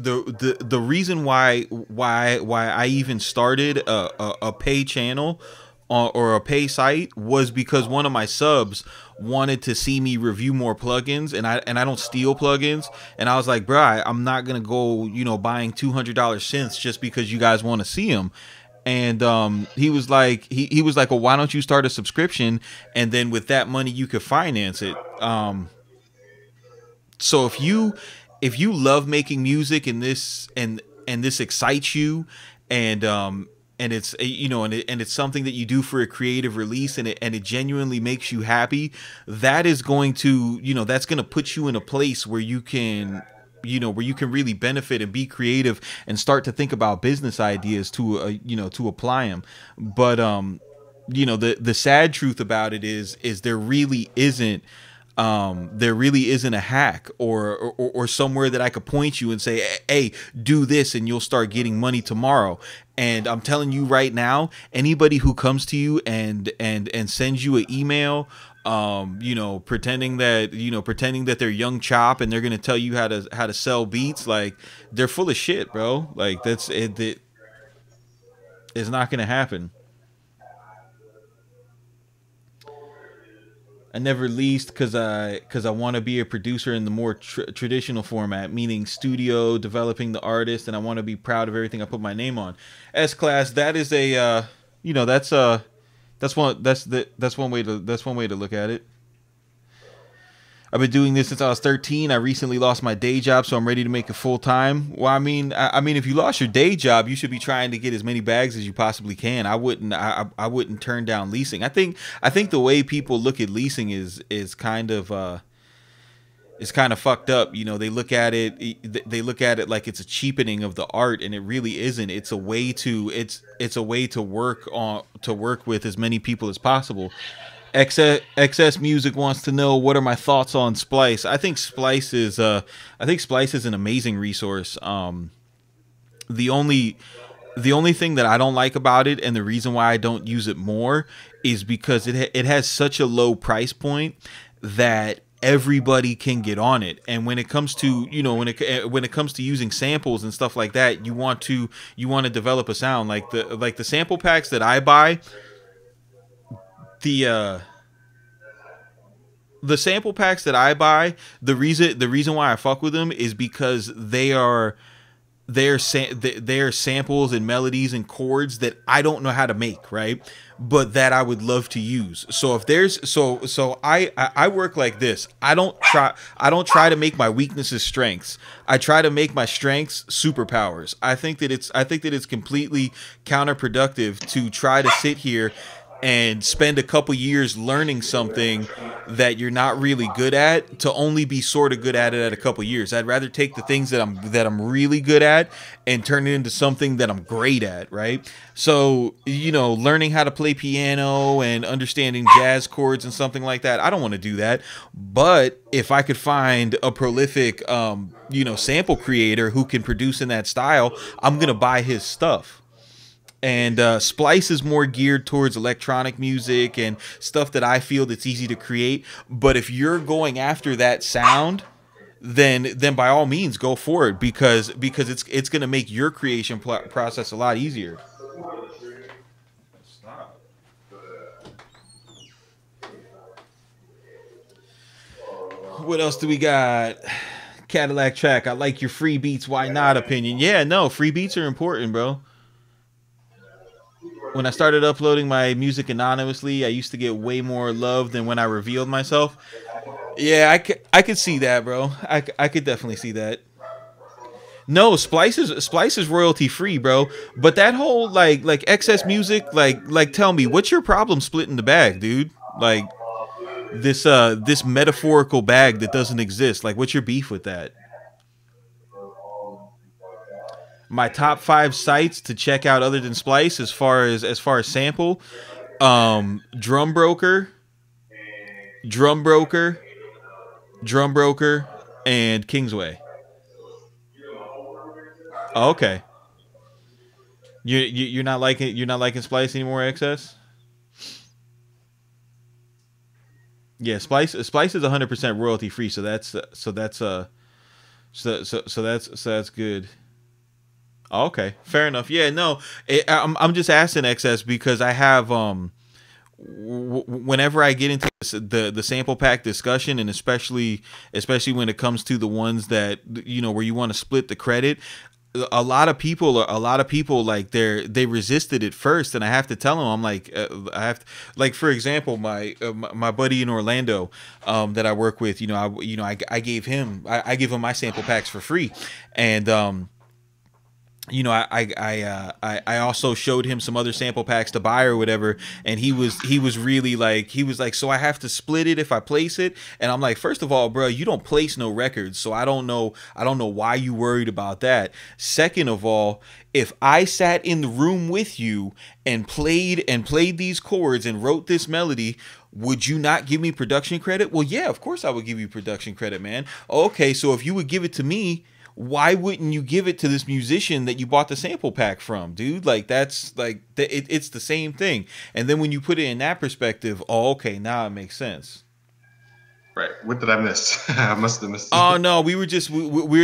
why I even started a pay channel or a pay site was because one of my subs wanted to see me review more plugins, and I don't steal plugins, and I was like, bro, I'm not gonna go buying $200 synths just because you guys want to see them. And he was like, well, why don't you start a subscription, and then with that money you could finance it. So if you love making music and this excites you, and it's and it's something that you do for a creative release, and it genuinely makes you happy, that is going to that's going to put you in a place where you can really benefit and be creative and start to think about business ideas to to apply them. But the sad truth about it is there really isn't a hack or somewhere that I could point you and say, hey, do this and you'll start getting money tomorrow. And I'm telling you right now, anybody who comes to you and sends you an email, pretending that they're Young Chop and they're gonna tell you how to sell beats, like, they're full of shit, bro. Like, that's it. It's not gonna happen. I never leased because I want to be a producer in the more traditional format, meaning studio, developing the artist, and I want to be proud of everything I put my name on. S class, that is a that's one way to look at it. I've been doing this since I was 13. I recently lost my day job, so I'm ready to make it full time. Well, I mean, if you lost your day job, you should be trying to get as many bags as you possibly can. I wouldn't turn down leasing. I think the way people look at leasing is kind of fucked up. They look at it like it's a cheapening of the art, and it really isn't. It's a way to work with as many people as possible. XS Music wants to know, what are my thoughts on Splice? I think Splice is an amazing resource. The only thing that I don't like about it, and the reason why I don't use it more, is because it has such a low price point that everybody can get on it. And when it comes to when it comes to using samples and stuff like that, you want to develop a sound like the sample packs that I buy. The sample packs that I buy, the reason why I fuck with them is because they're samples and melodies and chords that I don't know how to make, right? But that I would love to use. So if there's I work like this. I don't try to make my weaknesses strengths. I try to make my strengths superpowers. I think that it's completely counterproductive to try to sit here and spend a couple years learning something that you're not really good at to only be sort of good at it at a couple years. I'd rather take the things that I'm really good at and turn it into something that I'm great at, right? So, learning how to play piano and understanding jazz chords and something like that, I don't want to do that. But if I could find a prolific sample creator who can produce in that style, I'm going to buy his stuff. And Splice is more geared towards electronic music and stuff that I feel that's easy to create. But if you're going after that sound, then by all means go for it, because it's going to make your creation process a lot easier. What else do we got? Cadillac Track, I like your free beats, why not opinion. Yeah, no, free beats are important, bro. When I started uploading my music anonymously, I used to get way more love than when I revealed myself. Yeah, I could see that, bro. I could definitely see that. No, Splice is royalty free, bro. But that whole like XS Music, like tell me, what's your problem splitting the bag, dude? Like this metaphorical bag that doesn't exist. Like, what's your beef with that? my top 5 sites to check out other than Splice as far as sample, Drum Broker, Drum Broker, Drum Broker, and Kingsway. Oh, okay. You're not liking Splice anymore, XS? Yeah, Splice is 100% royalty free, so that's good. Oh, okay, fair enough. Yeah, no, I'm just asking XS because I have whenever I get into the sample pack discussion, and especially when it comes to the ones that where you want to split the credit, a lot of people like they resisted it first, and I have to tell them, I'm like, I have to, like, for example, my buddy in Orlando that I work with, I gave him I give him my sample packs for free, and I also showed him some other sample packs to buy or whatever, and he was really like, so I have to split it if I place it, and I'm like, first of all, bro, you don't place no records, so I don't know why you worried about that. Second of all, if I sat in the room with you and played these chords and wrote this melody, would you not give me production credit? Well, yeah, of course I would give you production credit, man. Okay, so if you would give it to me, why wouldn't you give it to this musician that you bought the sample pack from, dude? Like, that's like, it's the same thing. And then when you put it in that perspective, oh, okay, now it makes sense. Right. What did I miss? I must have missed. Oh no, we were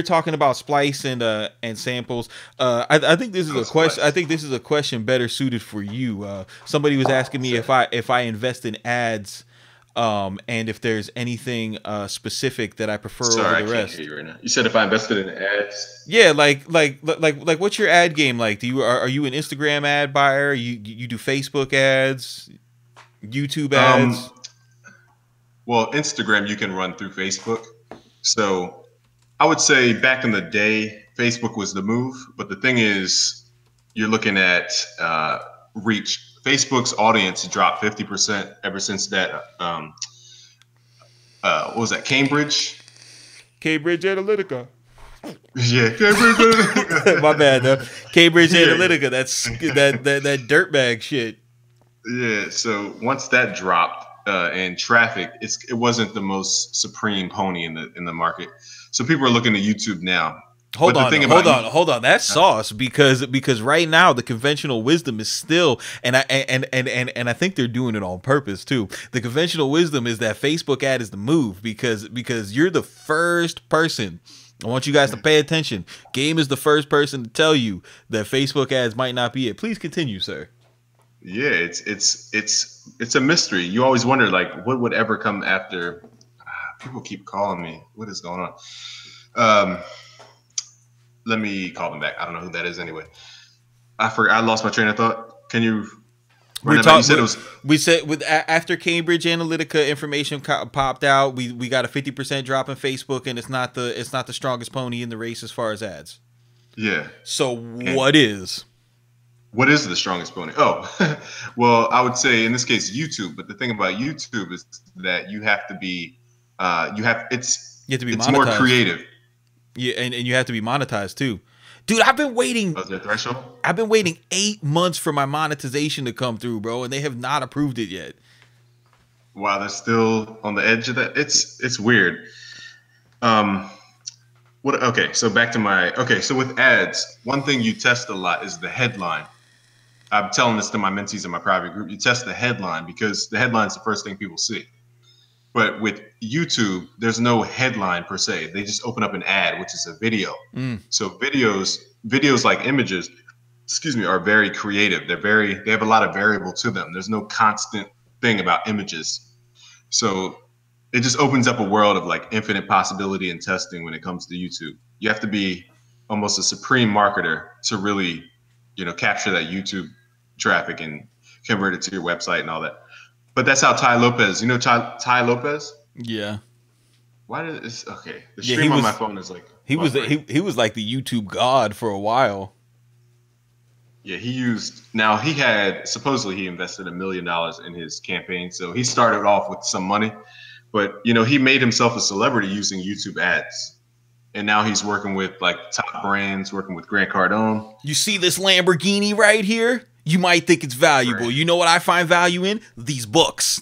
talking about Splice and samples. I think this is a question. I think this is a question better suited for you. Somebody was asking me if I invest in ads. And if there's anything specific that I prefer over the rest. I can't hear you right now. You said if I invested in ads. Yeah, like what's your ad game like? Are you an Instagram ad buyer? You do Facebook ads, YouTube ads? Well, Instagram you can run through Facebook. So I would say back in the day, Facebook was the move. But the thing is, you're looking at reach. Facebook's audience dropped 50% ever since that. What was that? Cambridge Analytica. Yeah, Cambridge Analytica. My bad, though. Cambridge Analytica. That's that dirtbag shit. Yeah. So once that dropped and traffic, it wasn't the most supreme pony in the market. So people are looking to YouTube now. Hold on. That's sauce because right now the conventional wisdom is still, and I think they're doing it on purpose too. The conventional wisdom is that Facebook ad is the move because you're the first person. I want you guys to pay attention. Game is the first person to tell you that Facebook ads might not be it. Please continue, sir. Yeah, it's a mystery. You always wonder, like, what would ever come after. People keep calling me. What is going on? Let me call them back. I don't know who that is anyway. I forgot. I lost my train of thought. Can you? We said with after Cambridge Analytica information popped out, we got a 50% drop in Facebook, and it's not the strongest pony in the race as far as ads. Yeah. So what is the strongest pony? Oh, well, I would say in this case YouTube. But the thing about YouTube is that you have to be it's more creative. Yeah, and you have to be monetized too. Dude, I've been waiting. Oh, is there a threshold? I've been waiting 8 months for my monetization to come through, bro, and they have not approved it yet. Wow, they're still on the edge of that. It's weird. Okay, so so with ads, one thing you test a lot is the headline. I'm telling this to my mentees in my private group. You test the headline because the headline is the first thing people see. But with YouTube, there's no headline per se. They just open up an ad, which is a video. So videos like images, are very creative. They have a lot of variable to them. There's no constant thing about images. So it just opens up a world of like infinite possibility and testing when it comes to YouTube. You have to be almost a supreme marketer to really, capture that YouTube traffic and convert it to your website and all that. But that's how Ty Lopez, Ty Lopez? Yeah. Why did this? Okay, the stream on my phone is like he was like the YouTube god for a while. Yeah, supposedly he invested $1 million in his campaign, so he started off with some money, but he made himself a celebrity using YouTube ads. and now he's working with like top brands, working with Grant Cardone. You see this Lamborghini right here? You might think it's valuable. Right. You know what I find value in? These books.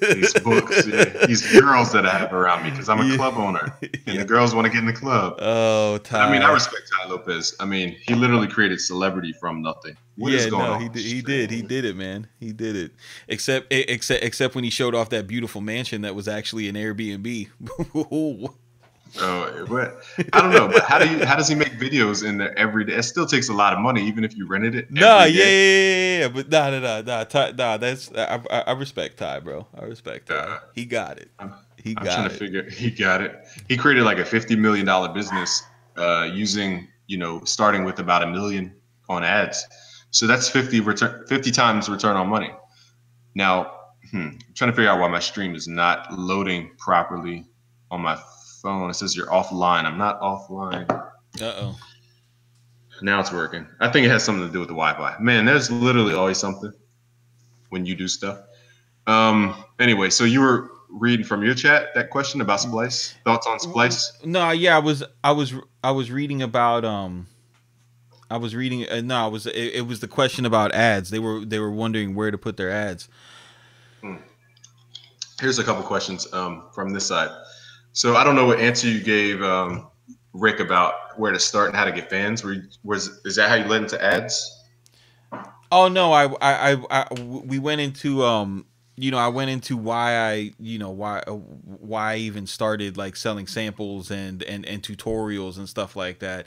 These books, yeah. These girls that I have around me because I'm a club owner, and the girls want to get in the club. Oh, Ty. I mean, I respect Ty Lopez. I mean, he literally created celebrity from nothing. What is going on? He did it, man. He did it. Except when he showed off that beautiful mansion that was actually an Airbnb. Oh, but I don't know. But how does he make videos in there every day? It still takes a lot of money, even if you rented it. Yeah. But nah. That's I respect Ty, bro. I respect Ty. He got it. He got it. He created like a $50 million business using, starting with about $1 million on ads. So that's 50 times return on money. Now, I'm trying to figure out why my stream is not loading properly on my phone. It says you're offline. I'm not offline. Uh-oh. Now it's working. I think it has something to do with the Wi-Fi. Man, there's literally always something when you do stuff. Anyway, so you were reading from your chat that question about Splice. Thoughts on Splice? No, yeah, I was reading about it was the question about ads. They were wondering where to put their ads. Here's a couple questions from this side. So I don't know what answer you gave Rick about where to start and how to get fans. Is that how you led into ads? Oh no, we went into I went into why I even started like selling samples and tutorials and stuff like that.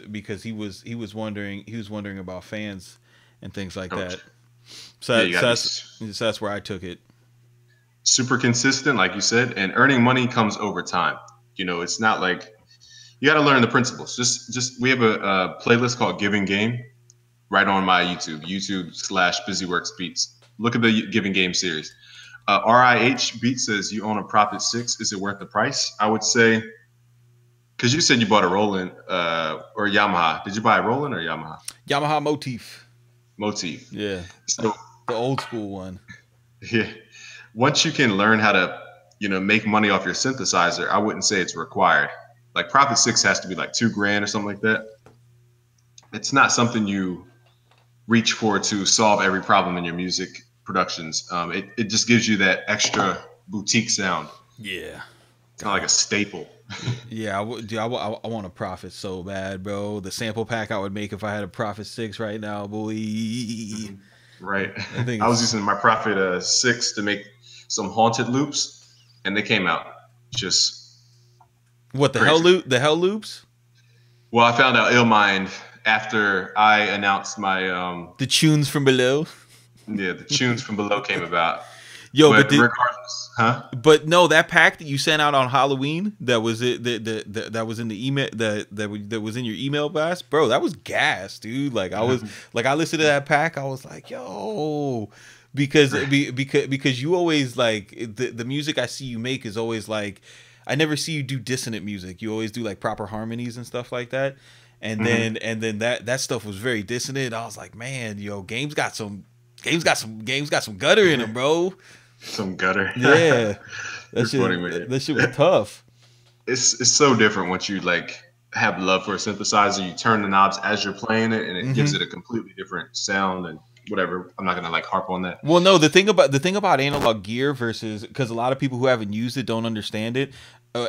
Because he was wondering about fans and things like that. So that's where I took it. Super consistent, like you said, and earning money comes over time. It's not like you got to learn the principles. Just we have a playlist called Giving Game right on my YouTube/Busyworks Beats. Look at the Giving Game series. RIH Beat says you own a Prophet 6. Is it worth the price? I would say, because you said you bought a Roland or Yamaha. Did you buy a Roland or Yamaha? Yamaha Motif. Yeah. So the old school one. Yeah. Once you can learn how to, make money off your synthesizer, I wouldn't say it's required. Like Prophet 6 has to be like $2,000 or something like that. It's not something you reach for to solve every problem in your music productions. It just gives you that extra boutique sound. Yeah. Kind of like a staple. Yeah, I want a Prophet so bad, bro. The sample pack I would make if I had a Prophet 6 right now, boy. Right. I was using my Prophet 6 to make some haunted loops, and they came out just what the crazy. The hell loops? Well, I found out Illmind after I announced my the tunes from below. Yeah, the tunes from below came about. Yo, but regardless, huh? But no, that pack that you sent out on Halloween, that was it. That was in the email. That was in your email blast, bro. That was gas, dude. Like I was, I listened to that pack. I was like, yo, because you always like the music I see you make is always like, I never see you do dissonant music. You always do like proper harmonies and stuff like that. And then that stuff was very dissonant. I was like, man, yo, Game's got some gutter in him, bro. Some gutter. Yeah. That shit was tough. It's so different once you like have love for a synthesizer. You turn the knobs as you're playing it, and it gives it a completely different sound and whatever. I'm not gonna like harp on that. Well, no, the thing about analog gear versus, because a lot of people who haven't used it don't understand it.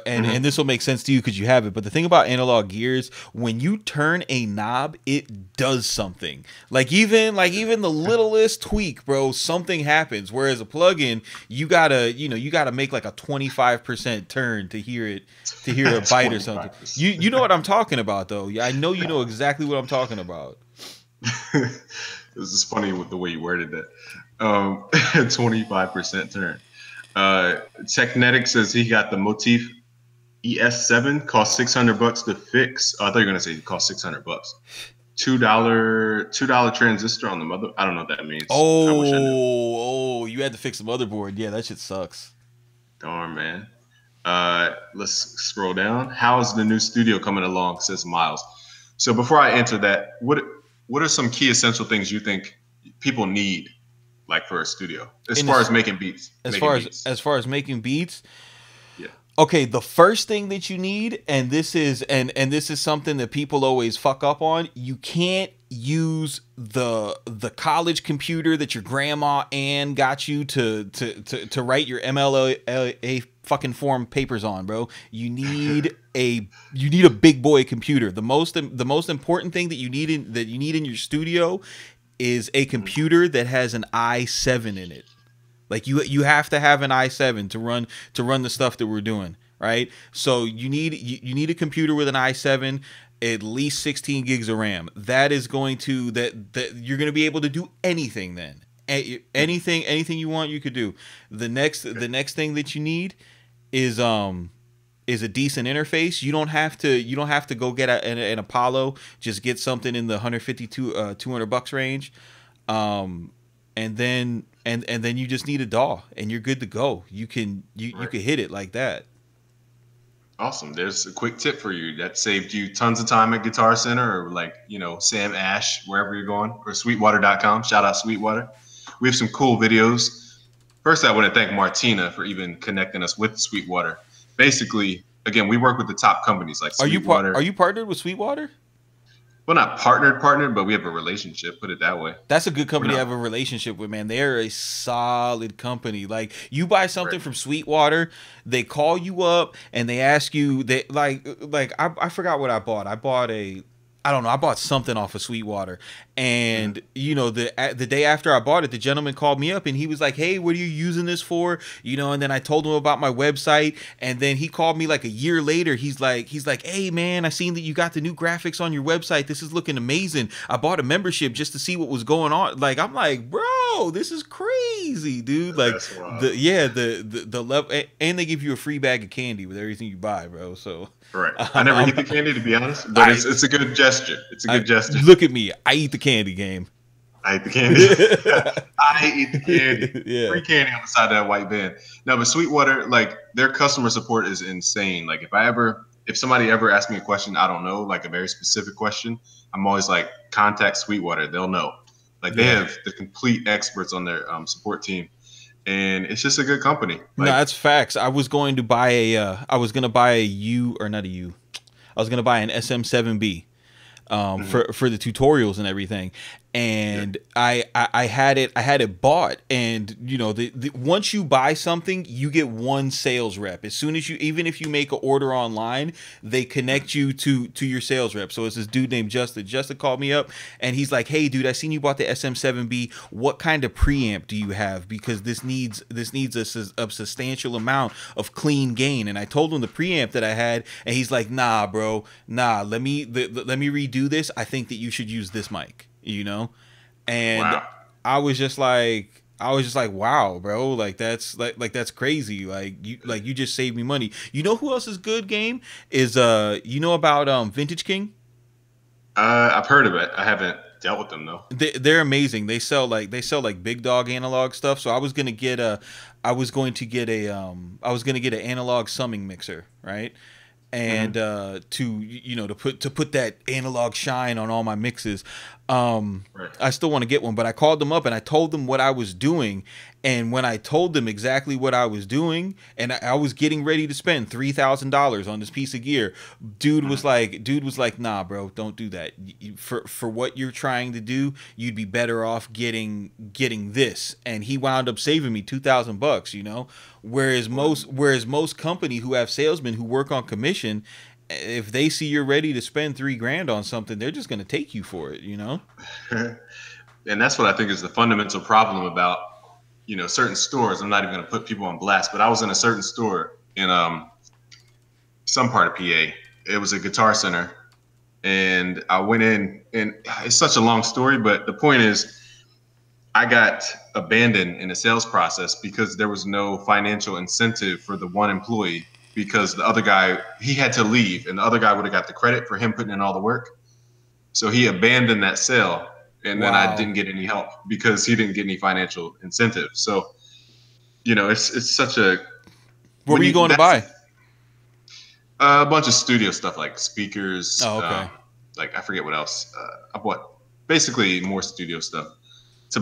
And this will make sense to you because you have it. But the thing about analog gears, when you turn a knob, it does something. Like even the littlest tweak, bro, something happens. Whereas a plugin, you gotta make like a 25% turn to hear a bite or something. You know what I'm talking about, though. Yeah, I know you know exactly what I'm talking about. It was just funny with the way you worded that. 25% turn. Technetic says he got the Motif ES7, cost $600 to fix. Oh, I thought you were gonna say it cost $600. $2 transistor on the mother. I don't know what that means. You had to fix the motherboard. Yeah, that shit sucks. Darn, man. Let's scroll down. How's the new studio coming along? Says Miles. So before I answer that, what are some key essential things you think people need, like for a studio, as far as making beats? As far as making beats, yeah. Okay, the first thing that you need, and this is this is something that people always fuck up on, you can't use the college computer that your grandma Ann got you to write your MLA fucking form papers on, bro. You need a big boy computer. The most important thing that you need in your studio is a computer that has an i7 in it. Like you have to have an i7 to run the stuff that we're doing, right? So you need a computer with an i7, at least 16 gigs of RAM. That is going to that you're going to be able to do anything then. Anything you want, you could do. The next thing that you need is a decent interface. You don't have to go get an Apollo. Just get something in the 150 to $200 range. And then you just need a DAW and you're good to go. You can hit it like that. Awesome. There's a quick tip for you that saved you tons of time at Guitar Center or like, Sam Ash, wherever you're going, or sweetwater.com. Shout out Sweetwater. We have some cool videos. First, I want to thank Martina for even connecting us with Sweetwater. Basically, again, we work with the top companies like Sweetwater. Are you partnered with Sweetwater? Well, not partnered, but we have a relationship, put it that way. That's a good company to have a relationship with, man. They're a solid company. Like, you buy something from Sweetwater, they call you up and they ask you, I forgot what I bought. I bought something off of Sweetwater. And, the day after I bought it, the gentleman called me up and he was like, hey, what are you using this for? And then I told him about my website. And then he called me like a year later. He's like, hey, man, I seen that you got the new graphics on your website. This is looking amazing. I bought a membership just to see what was going on. Like, I'm like, bro, this is crazy, dude. Like, the level, and they give you a free bag of candy with everything you buy, bro. So. Right. I never eat the candy, to be honest, but it's a good gesture. It's a good gesture. Look at me. I eat the candy game. I eat the candy. I eat the candy. Yeah. Free candy on the side of that white van. No, but Sweetwater, like, their customer support is insane. Like, if somebody ever asks me a question I don't know, like a very specific question, I'm always like, contact Sweetwater. They'll know. Like, they have the complete experts on their support team. And it's just a good company. Like, no, that's facts. I was going to buy an SM7B for the tutorials and everything. And I had it bought, and once you buy something, you get one sales rep. As soon as even if you make an order online, they connect you to your sales rep. So it's this dude named Justin. Justin called me up and he's like, hey dude, I seen you bought the SM7B. What kind of preamp do you have? Because this needs a substantial amount of clean gain. And I told him the preamp that I had, and he's like, nah bro, let me redo this. I think that you should use this mic. And wow. I was just like, wow, bro, like that's crazy. Like you just saved me money. You know who else is good game is about Vintage King? I've heard of it. I haven't dealt with them though. They're amazing. They sell like big dog analog stuff. So I was going to get an analog summing mixer, right? And to put that analog shine on all my mixes. I still want to get one, but I called them up and I told them what I was doing. And when I told them exactly what I was doing, and I was getting ready to spend $3,000 on this piece of gear, dude was like, nah, bro, don't do that. For what you're trying to do, you'd be better off getting this. And he wound up saving me $2,000, Whereas most company who have salesmen who work on commission, if they see you're ready to spend $3,000 on something, they're just going to take you for it, And that's what I think is the fundamental problem about, certain stores. I'm not even going to put people on blast, but I was in a certain store in some part of PA. It was a Guitar Center, and I went in, and it's such a long story, but the point is, I got abandoned in the sales process because there was no financial incentive for the one employee, because the other guy, he had to leave, and the other guy would have got the credit for him putting in all the work. So he abandoned that sale, and then I didn't get any help because he didn't get any financial incentive. So, it's such a... What were you going to buy? A bunch of studio stuff like speakers. Oh, okay. Like, I forget what else. I bought basically more studio stuff to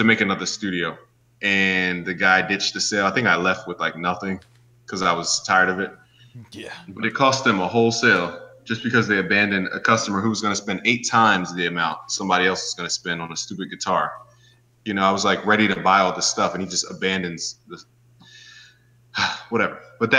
make another studio. And the guy ditched the sale. I think I left with like nothing. because I was tired of it. Yeah. But it cost them a wholesale just because they abandoned a customer who was going to spend 8 times the amount somebody else is going to spend on a stupid guitar. You know, I was like ready to buy all this stuff, and he just abandons the whatever. But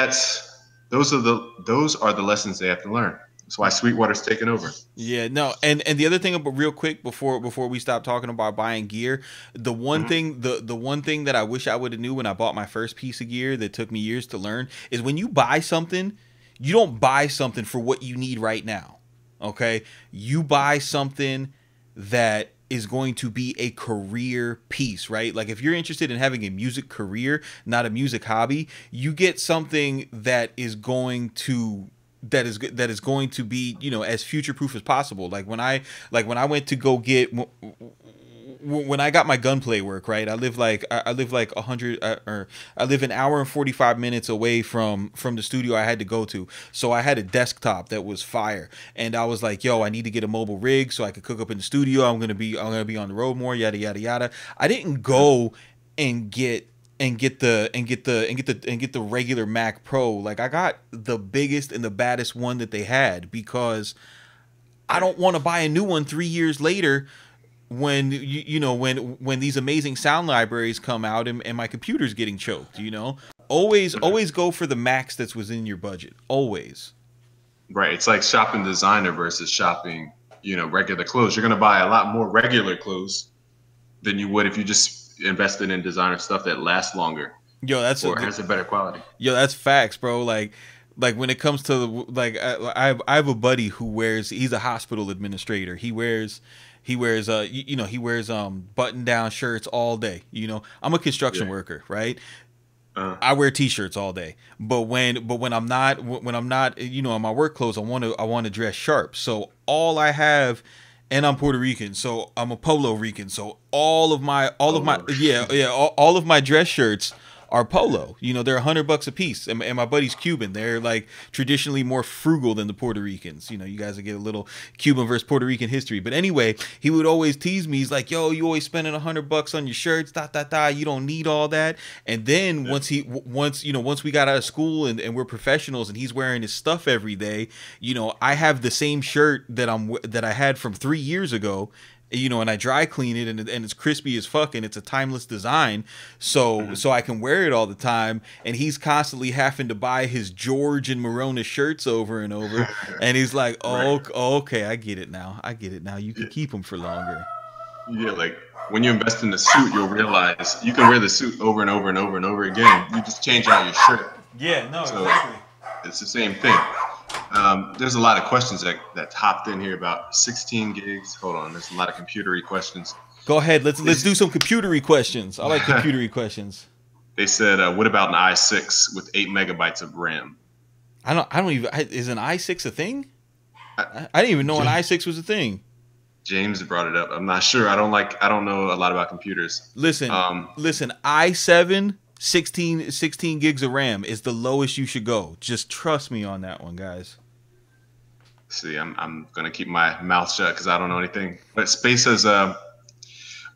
those are the lessons they have to learn. That's why Sweetwater's taking over. Yeah, no, and the other thing about real quick before we stop talking about buying gear, the one thing the one thing that I wish I would have knew when I bought my first piece of gear that took me years to learn is when you buy something, you don't buy something for what you need right now. Okay? You buy something that is going to be a career piece, right? Like if you're interested in having a music career, not a music hobby, you get something that is going to going to be, you know, as future proof as possible. Like when I went to go get when I got my gunplay work, right? I live like 100 or I live an hour and 45 minutes away from the studio I had to go to. So I had a desktop that was fire, and I was like, yo, I need to get a mobile rig so I could cook up in the studio. I'm gonna be on the road more, yada yada yada. I didn't go and get the regular Mac Pro. Like I got the biggest and the baddest one that they had because I don't want to buy a new one 3 years later when when these amazing sound libraries come out and my computer's getting choked. You know, always go for the max that's within your budget. Always. Right. It's like shopping designer versus shopping, you know, regular clothes. You're gonna buy a lot more regular clothes than you would if you just invested in designer stuff that lasts longer. Yo, has a better quality. Yo, that's facts, bro. Like when it comes to I have a buddy who he's a hospital administrator. He wears button down shirts all day. You know, I'm a construction worker, right? I wear t-shirts all day, but when I'm not, you know, in my work clothes, I want to dress sharp. So all I have. And I'm Puerto Rican, so I'm a Polo Rican. So all of my dress shirts are Polo. You know, they're $100 a piece. And my buddy's Cuban. They're like traditionally more frugal than the Puerto Ricans. You know, you guys will get a little Cuban versus Puerto Rican history. But anyway, he would always tease me. He's like, yo, you always spending $100 on your shirts, you don't need all that. And then once we got out of school and we're professionals and he's wearing his stuff every day, you know, I have the same shirt that I had from 3 years ago. You know, and I dry clean it, and it's crispy as fuck, and it's a timeless design, so I can wear it all the time. And he's constantly having to buy his George and Morona shirts over and over, and he's like, "Oh, okay, I get it now. You can keep them for longer." Yeah, like when you invest in a suit, you'll realize you can wear the suit over and over and over and over again. You just change out your shirt. Yeah, no, exactly. It's the same thing. There's a lot of questions that hopped in here about 16 gigs. Hold on, there's a lot of computery questions. Go ahead, let's do some computery questions. I like computery questions. They said, what about an i6 with 8 megabytes of RAM? I don't even. Is an i6 a thing? I didn't even know an i6 was a thing. James brought it up. I'm not sure. I don't know a lot about computers. Listen, i7. 16 gigs of RAM is the lowest you should go. Just trust me on that one, guys. See, I'm gonna keep my mouth shut because I don't know anything. But Space says,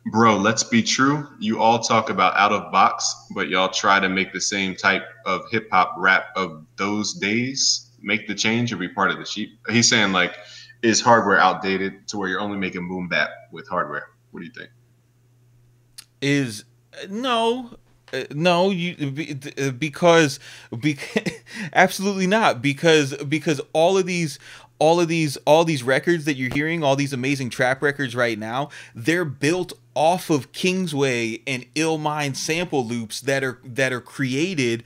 bro, let's be true. You all talk about out of box, but y'all try to make the same type of hip hop rap of those days. Make the change or be part of the sheep. He's saying like, is hardware outdated to where you're only making boom bap with hardware? What do you think? No, because absolutely not, because all these records that you're hearing, all these amazing trap records right now, they're built off of Kingsway and Illmind sample loops that are created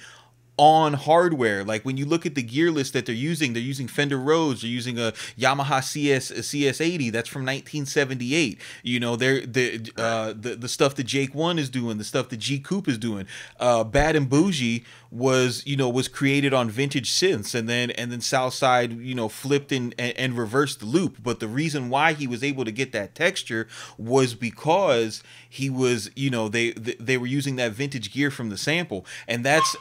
on hardware. Like when you look at the gear list that they're using Fender Rhodes, they're using a Yamaha CS80 that's from 1978. You know, they're the stuff that Jake One is doing, the stuff that G Coop is doing. Bad and Bougie was created on vintage synths, and then Southside, you know, flipped and reversed the loop. But the reason why he was able to get that texture was because he was, you know, they were using that vintage gear from the sample, and that's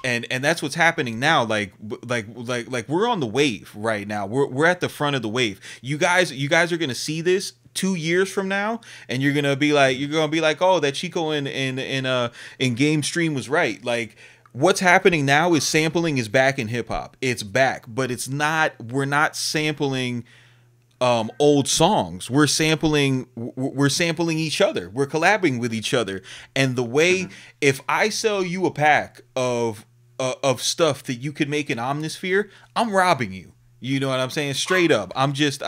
what's happening now. Like we're on the wave right now. We're at the front of the wave. You guys are gonna see this 2 years from now, and you're gonna be like, oh, that Chico in Game Stream was right. Like what's happening now is sampling is back in hip hop. It's back, but it's not. We're not sampling old songs. We're sampling each other. We're collabing with each other. And the way, if I sell you a pack of stuff that you could make an Omnisphere, I'm robbing you. You know what I'm saying? Straight up. I'm just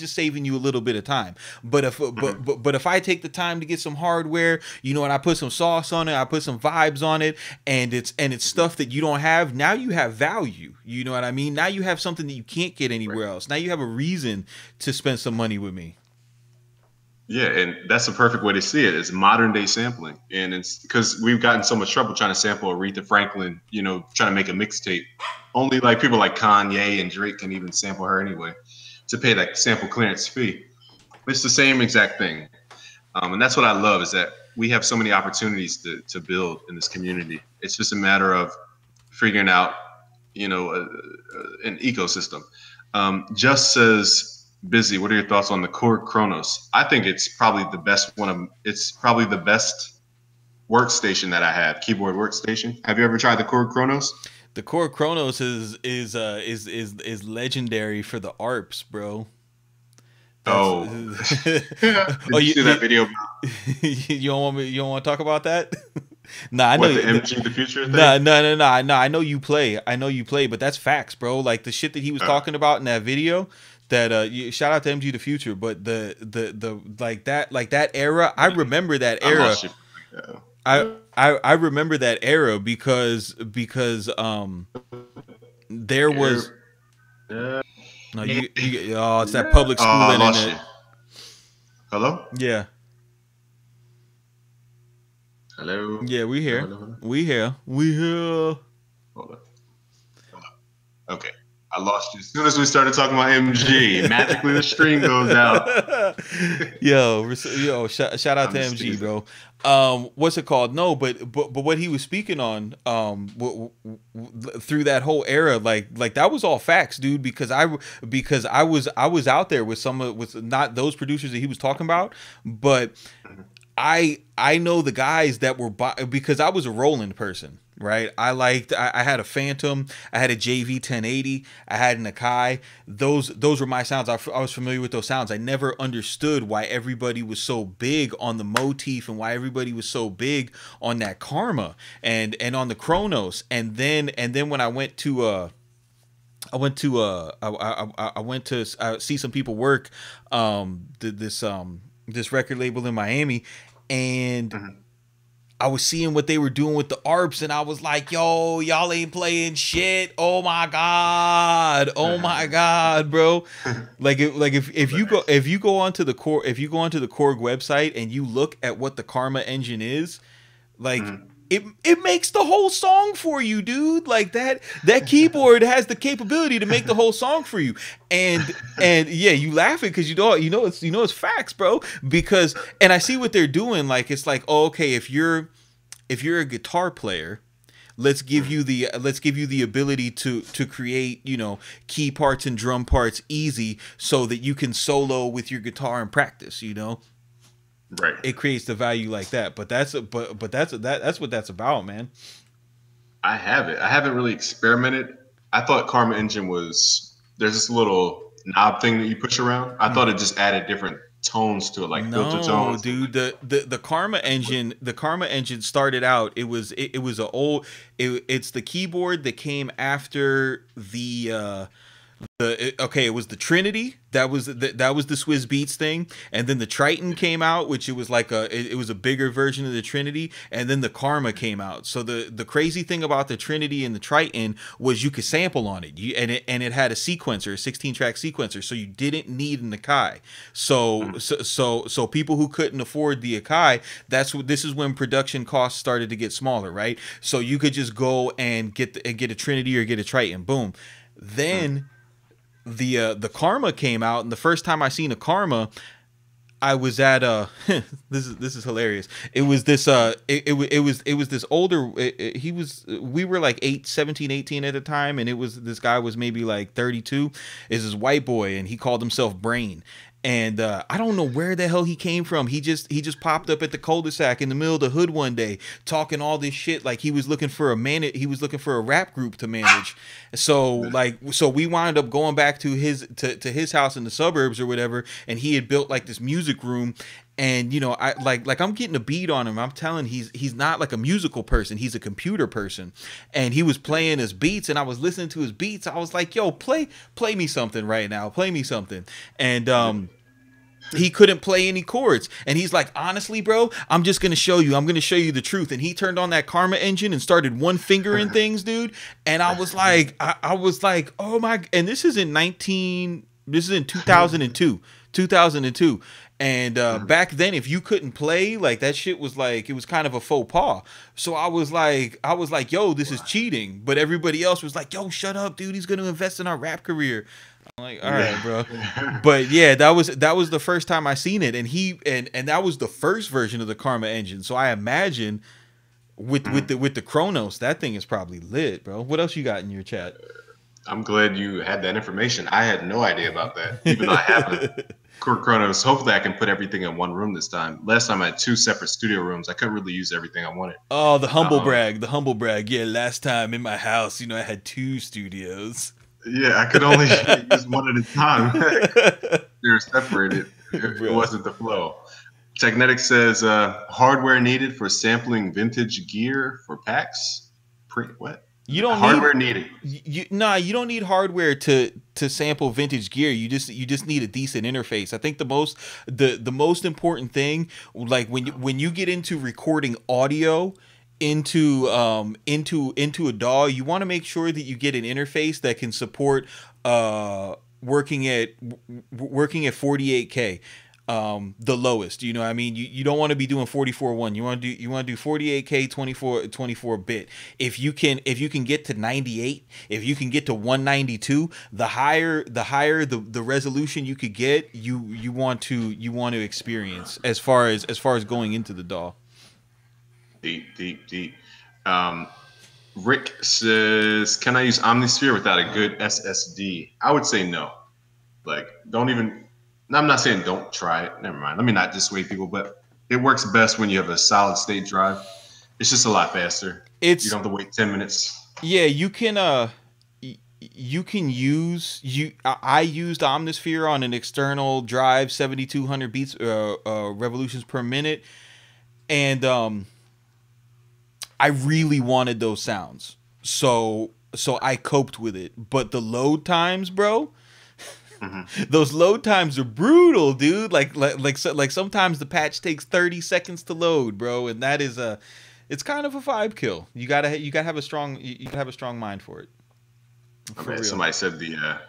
saving you a little bit of time. But if I take the time to get some hardware, you know, and I put some sauce on it, I put some vibes on it, and it's stuff that you don't have, now you have value. You know what I mean? Now you have something that you can't get anywhere else. Now you have a reason to spend some money with me. Yeah, and that's a perfect way to see it. It's modern day sampling. And it's because we've gotten so much trouble trying to sample Aretha Franklin, you know, trying to make a mixtape. Only like people like Kanye and Drake can even sample her anyway to pay that sample clearance fee. It's the same exact thing. And that's what I love, is that we have so many opportunities to build in this community. It's just a matter of figuring out, you know, an ecosystem. Just says, Busy, what are your thoughts on the Chord Chronos? I think it's probably the best it's probably the best workstation that I have, keyboard workstation. Have you ever tried the Chord Chronos? The Chord Chronos is legendary for the ARPs, bro. Oh, Did you see that video? You don't want to talk about that? Nah, I know the MG the future thing? No. I know you play, but that's facts, bro. Like the shit that he was talking about in that video. That shout out to MG the Future, but the like that era, I remember that era. I remember that era because there was no you it's that public school internet. Hello? Yeah. Hello? Yeah, we here. Hello? We here. Hold on. Okay. I lost you as soon as we started talking about MG. Magically, the string goes out. yo, shout out to MG, bro. What's it called? No, but what he was speaking on, through that whole era, like that was all facts, dude. Because I was out there with with not those producers that he was talking about, but I know the guys that were because I was a Roland person. Right, I had a Phantom, I had a JV 1080, I had an Akai. Those were my sounds. I was familiar with those sounds. I never understood why everybody was so big on the motif and why everybody was so big on that Karma and on the Chronos. And then when I went to see some people work this record label in Miami, and I was seeing what they were doing with the ARPs, and I was like, "Yo, y'all ain't playing shit! Oh my god, bro!" If you go onto the Korg website and you look at what the Karma engine is, like it makes the whole song for you, dude. Like that keyboard has the capability to make the whole song for you. And yeah, you laughing because you know it's facts, bro. Because I see what they're doing. Like it's like, oh, okay, if you're a guitar player, let's give you the ability to create, you know, key parts and drum parts easy so that you can solo with your guitar and practice, you know. Right. It creates the value like that. But that's what that's about, man. I haven't really experimented. I thought Karma Engine there's this little knob thing that you push around. I thought it just added different tones to it, like filter tones. No, dude, the Karma engine started out, it's the keyboard that came after it was the Trinity, that was the Swizz Beatz thing, and then the Triton came out, which it was like it was a bigger version of the Trinity, and then the Karma came out. So the crazy thing about the Trinity and the Triton was you could sample on it, and it had a sequencer, a 16-track sequencer, so you didn't need an Akai. So people who couldn't afford the Akai, this is when production costs started to get smaller, right? So you could just go and get a Trinity or get a Triton, boom. Then the Karma came out, and the first time I seen a Karma, I was at this is hilarious. It was this it was this older, we were like 17, 18 at the time, and this guy was maybe like 32. Is this white boy, and he called himself Brain. And I don't know where the hell he came from. He just popped up at the cul-de-sac in the middle of the hood one day, talking all this shit like he was looking for a rap group to manage. So we wound up going back to his house in the suburbs or whatever, and he had built like this music room. And you know, I like I'm getting a beat on him. I'm telling he's not like a musical person. He's a computer person. And he was playing his beats, and I was listening to his beats. I was like, "Yo, play me something right now. Play me something." And he couldn't play any chords. And he's like, "Honestly, bro, I'm just gonna show you. I'm gonna show you the truth." And he turned on that Karma engine and started one fingering things, dude. And I was like, I was like, "Oh my!" And this is in 2002. 2002. And back then, if you couldn't play, like that shit was like, it was kind of a faux pas. So I was like, "Yo, this is cheating." But everybody else was like, "Yo, shut up, dude. He's gonna invest in our rap career." I'm like, "All right, bro." But yeah, that was the first time I seen it, and and that was the first version of the Karma engine. So I imagine with the Chronos, that thing is probably lit, bro. What else you got in your chat? I'm glad you had that information. I had no idea about that, even though I have Chronos. Hopefully, I can put everything in one room this time. Last time I had 2 separate studio rooms. I couldn't really use everything I wanted. Oh, the humble brag. Yeah, last time in my house, you know, I had 2 studios. Yeah, I could only use one at a time. They were separated. It wasn't the flow. Technetic says hardware needed for sampling vintage gear for packs. What? You don't hardware needed. You don't need hardware to sample vintage gear. You just need a decent interface. I think the most important thing, like when you get into recording audio into a DAW, you want to make sure that you get an interface that can support working at 48K. The lowest, you know what I mean? You don't want to be doing 44.1. You want to do 48K 24 bit. If you can get to 98, if you can get to 192, the higher the resolution you could get, you want to experience as far as going into the DAW. Deep. Rick says, "Can I use Omnisphere without a good SSD?" I would say no. Like, don't even. I'm not saying don't try it. Never mind. Let me not dissuade people, but it works best when you have a solid state drive. It's just a lot faster. You don't have to wait 10 minutes. Yeah, you can use I used Omnisphere on an external drive, 7200 beats revolutions per minute, and I really wanted those sounds. So I coped with it. But the load times, bro, those load times are brutal, dude. Like sometimes the patch takes 30 seconds to load, bro, and that is it's kind of a vibe kill. You gotta have a strong mind for it. Okay, somebody said the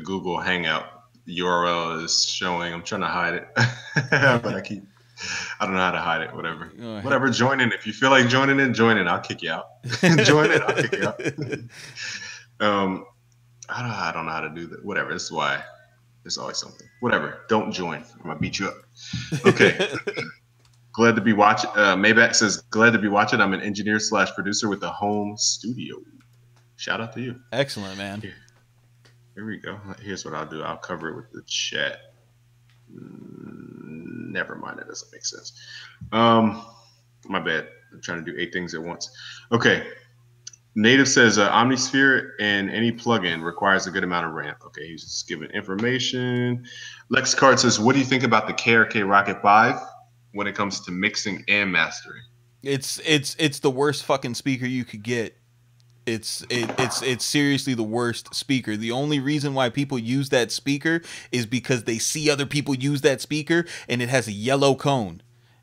Google Hangout URL is showing. I'm trying to hide it, but I don't know how to hide it. Whatever. Join in if you feel like joining in. Join in. I'll kick you out. Join in. I'll kick you out. I don't know how to do that. Whatever. This is why. There's always something. Whatever. Don't join. I'm gonna beat you up. Okay. Glad to be watching. Maybach says, "Glad to be watching. I'm an engineer / producer with a home studio." Shout out to you. Excellent, man. Here we go. Here's what I'll do. I'll cover it with the chat. Never mind. That doesn't make sense. My bad. I'm trying to do 8 things at once. Okay. Native says Omnisphere and any plugin requires a good amount of RAM. Okay, he's just giving information. LexCard says, "What do you think about the KRK Rocket 5 when it comes to mixing and mastering?" It's the worst fucking speaker you could get. It's seriously the worst speaker. The only reason why people use that speaker is because they see other people use that speaker and it has a yellow cone.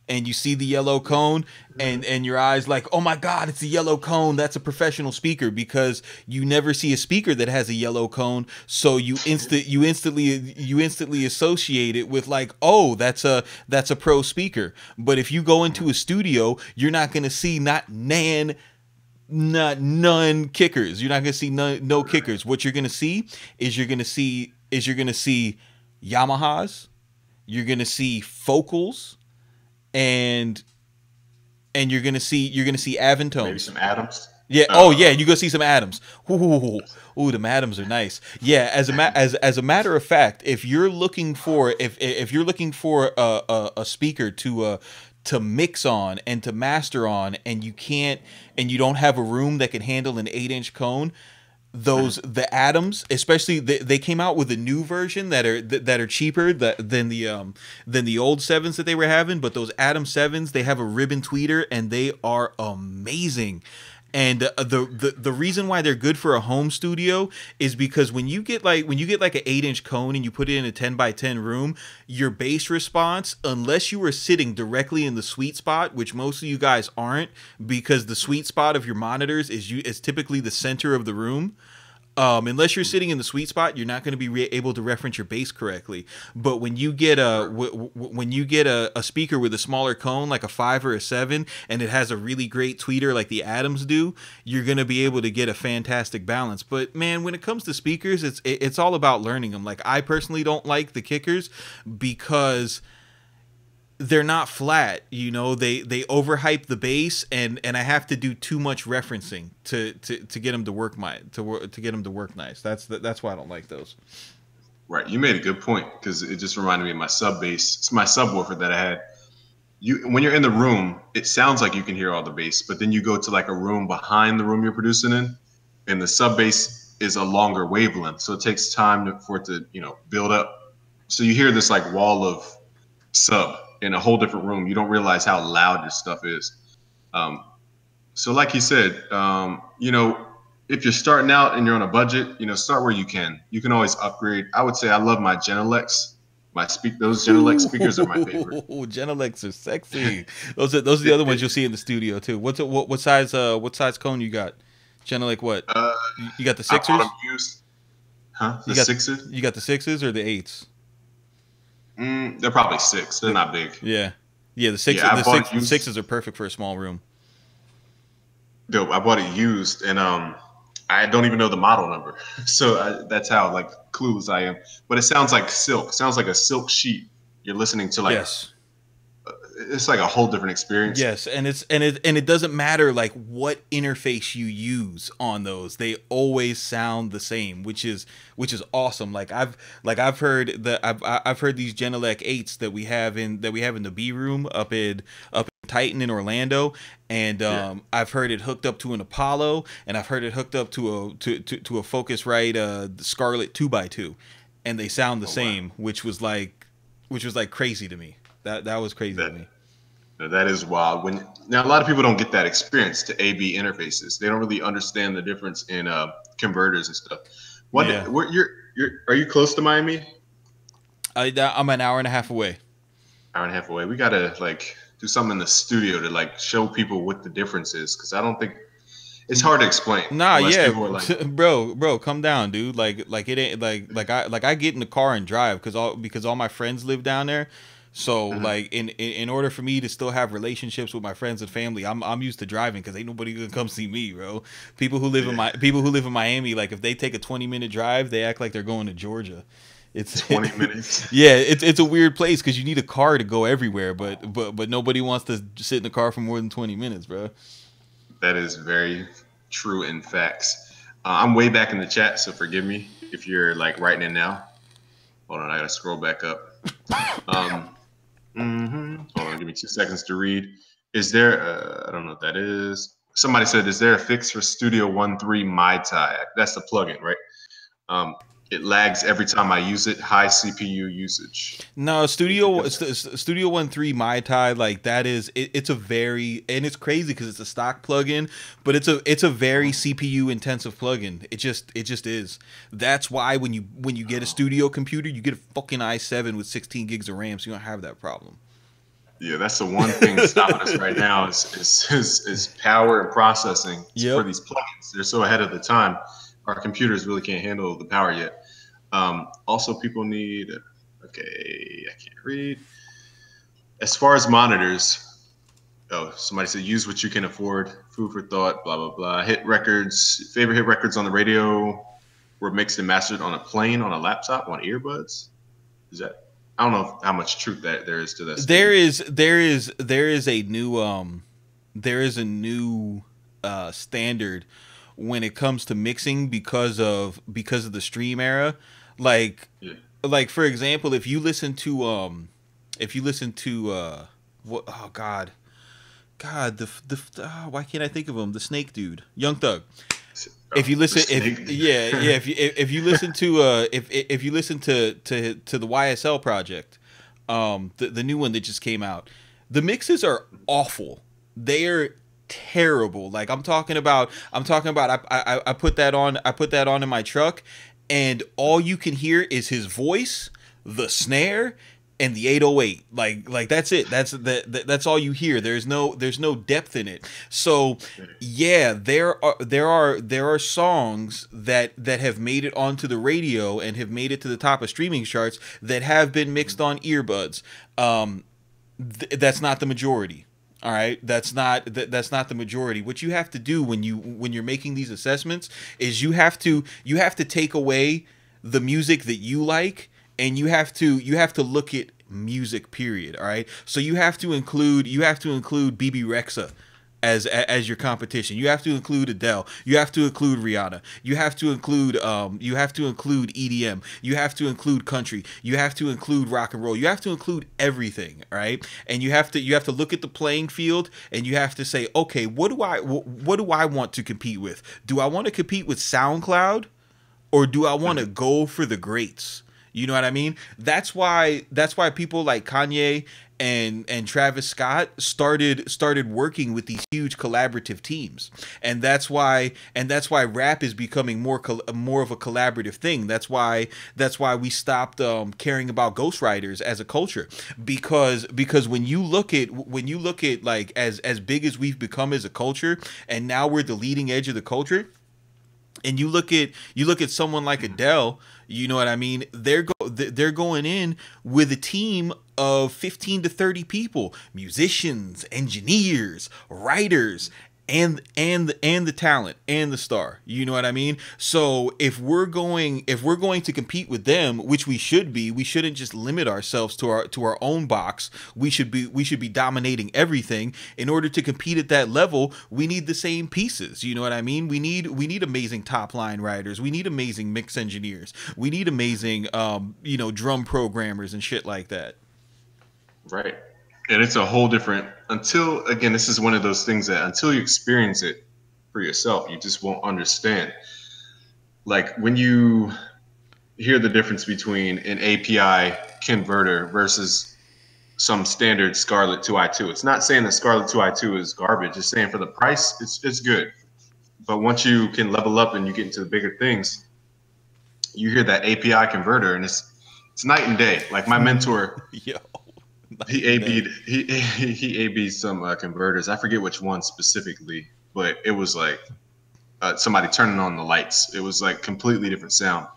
And you see the yellow cone and your eyes like, "Oh my God, it's a yellow cone. That's a professional speaker," because you never see a speaker that has a yellow cone. So you instantly associate it with like, "Oh, that's a pro speaker." But if you go into a studio, you're not going to see none kickers. You're not going to see no kickers. What you're going to see is you're going to see Yamahas. You're going to see Focals. And you're gonna see Avantones. Maybe some Adams. Yeah. Oh yeah. You go see some Adams. Ooh, the Adams are nice. Yeah. As a matter of fact, if you're looking for if you're looking for a speaker to mix on and to master on, and you don't have a room that can handle an 8-inch cone, the Adams, especially they came out with a new version that are cheaper than the old sevens that they were having. But those Adam sevens, they have a ribbon tweeter and they are amazing. And the reason why they're good for a home studio is because when you get like an 8-inch cone and you put it in a 10 by 10 room, your bass response, unless you are sitting directly in the sweet spot, which most of you guys aren't, because the sweet spot of your monitors is typically the center of the room. Unless you're sitting in the sweet spot, you're not going to be able to reference your bass correctly. But when you get a speaker with a smaller cone, like a 5 or a 7, and it has a really great tweeter like the Adams do, you're going to be able to get a fantastic balance. But man, when it comes to speakers, it's all about learning them. Like, I personally don't like the kickers because they're not flat, you know. They overhype the bass, and I have to do too much referencing to get them to work to get them to work nice. That's why I don't like those. Right, you made a good point, because it just reminded me of my sub bass. It's my subwoofer that I had. When you're in the room, it sounds like you can hear all the bass, but then you go to like a room behind the room you're producing in, and the sub bass is a longer wavelength, so it takes time for it to build up. So you hear this like wall of sub in a whole different room. You don't realize how loud your stuff is. So like you said, if you're starting out and you're on a budget, start where you can. You can always upgrade. I would say I love my Genelecs. Those Genelec speakers are my favorite. Genelecs are sexy. Those are the other ones you'll see in the studio too. What size cone you got? Genelec what? You got the Sixers? I bought them used. Huh? The Sixers? You got the 6s or the 8s? They're probably 6. They're not big. Yeah. The 6s are perfect for a small room. Dope. I bought it used, and I don't even know the model number, so that's how like clueless I am. But it sounds like silk. It sounds like a silk sheet. You're listening to like. Yes. It's like a whole different experience. Yes, and it doesn't matter like what interface you use on those; they always sound the same, which is awesome. I've heard these Genelec 8s that we have in the B room up in Titan in Orlando, and I've heard it hooked up to an Apollo, and I've heard it hooked up to a Focusrite Scarlett 2x2, and they sound the same, wow. which was like crazy to me. That was crazy to me. That is wild. Now a lot of people don't get that experience to AB interfaces. They don't really understand the difference in converters and stuff. Are you close to Miami? I'm an hour and a half away. Hour and a half away. We gotta like do something in the studio to like show people what the difference is, because I don't think it's hard to explain. Nah, yeah, like, bro, come down, dude. Like it ain't like I get in the car and drive because all my friends live down there. So like in order for me to still have relationships with my friends and family, I'm used to driving, because ain't nobody gonna come see me, bro. People who live in Miami, like if they take a 20-minute drive, they act like they're going to Georgia. It's 20 minutes. Yeah, it's a weird place because you need a car to go everywhere, but nobody wants to sit in the car for more than 20 minutes, bro. That is very true in facts. I'm way back in the chat, so forgive me if you're like writing it now. Hold on, I gotta scroll back up. Hold on, give me 2 seconds to read. Is there, I don't know what that is. Somebody said, is there a fix for Studio 1.3 Mai Tai? That's the plugin, right? It lags every time I use it. High CPU usage. No, Studio 1.3 Mai Tai, like that is it's a very, and it's crazy because it's a stock plugin, but it's a very CPU intensive plugin. It just is. That's why when you get a studio computer, you get a fucking i7 with 16 gigs of RAM, so you don't have that problem. Yeah, that's the one thing stopping us right now is power and processing for these plugins. They're so ahead of the time. Our computers really can't handle the power yet. Also, people need, okay, I can't read. As far as monitors, somebody said use what you can afford, food for thought, blah, blah, blah. Hit records, favorite hit records on the radio were mixed and mastered on a plane, on a laptop, on earbuds. Is that, I don't know how much truth that there is to that. There is a new standard when it comes to mixing because of the stream era. Like for example, if you listen to what, oh God, why can't I think of him? The Snake dude, Young Thug. If you listen, if you listen to if you listen to the YSL project, the new one that just came out, the mixes are awful. They're terrible. Like I'm talking about. I put that on in my truck, and all you can hear is his voice, the snare, and the 808. Like that's it. That's all you hear. There's no depth in it. So yeah, there are songs that have made it onto the radio and have made it to the top of streaming charts that have been mixed on earbuds. That's not the majority. All right, that's not the majority. What you have to do when you're making these assessments is you have to take away the music that you like, and you have to look at music, period. All right, so you have to include BB Rexa as your competition. You have to include Adele. You have to include Rihanna. You have to include EDM. You have to include country. You have to include rock and roll. You have to include everything, right? And you have to look at the playing field, and you have to say, okay, what do I want to compete with? Do I want to compete with SoundCloud, or do I want to go for the greats? You know what I mean? That's why people like Kanye and Travis Scott started working with these huge collaborative teams, and that's why rap is becoming more of a collaborative thing. That's why we stopped caring about ghostwriters as a culture, because when you look at like as big as we've become as a culture, and now we're the leading edge of the culture. And you look at someone like Adele, you know what I mean? They're going in with a team of 15 to 30 people, musicians, engineers, writers, and the talent and the star. You know what I mean? So if we're going to compete with them, which we shouldn't just limit ourselves to our own box. We should be dominating everything. In order to compete at that level, we need the same pieces. You know what I mean? We need amazing top line writers. We need amazing mix engineers. We need amazing drum programmers and shit like that. Right. And it's a whole different, this is one of those things that until you experience it for yourself, you just won't understand. Like when you hear the difference between an API converter versus some standard Scarlett 2i2. It's not saying that Scarlett 2i2 is garbage. It's saying for the price, it's good. But once you can level up and you get into the bigger things, you hear that API converter, and it's night and day. Like my mentor, Yo. He AB'd some converters. I forget which one specifically, but it was like somebody turning on the lights. It was like completely different sound,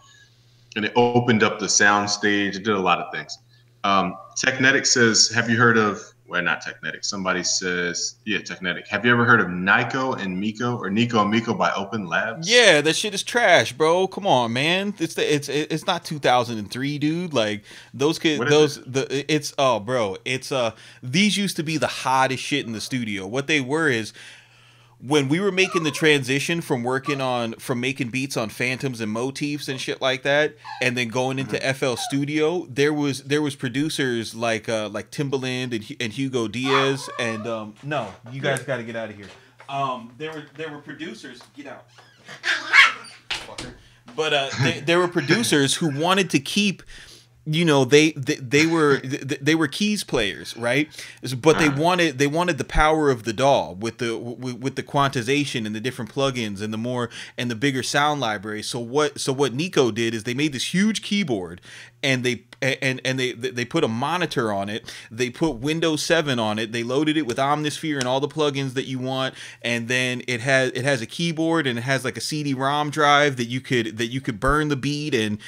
and it opened up the sound stage. It did a lot of things. Technetic says, have you heard of? Well, not Technetic. Somebody says, yeah, Technetic. Have you ever heard of Nico and Miko, or Nico and Miko by Open Labs? Yeah, that shit is trash, bro. Come on, man. It's not 2003, dude. Like those kids, these used to be the hottest shit in the studio. What they were is, when we were making the transition from making beats on phantoms and motifs and shit like that, and then going into FL Studio, there was producers like Timbaland and Hugo Diaz, and no, you guys got to get out of here. There were producers, get out, but there were producers who wanted to keep. You know, they were keys players, right? But they wanted the power of the DAW with the quantization and the different plugins and the bigger sound library. So what Nico did is they made this huge keyboard, and they put a monitor on it. They put Windows 7 on it. They loaded it with Omnisphere and all the plugins that you want, and then it has a keyboard, and it has like a CD-ROM drive that you could burn the beat and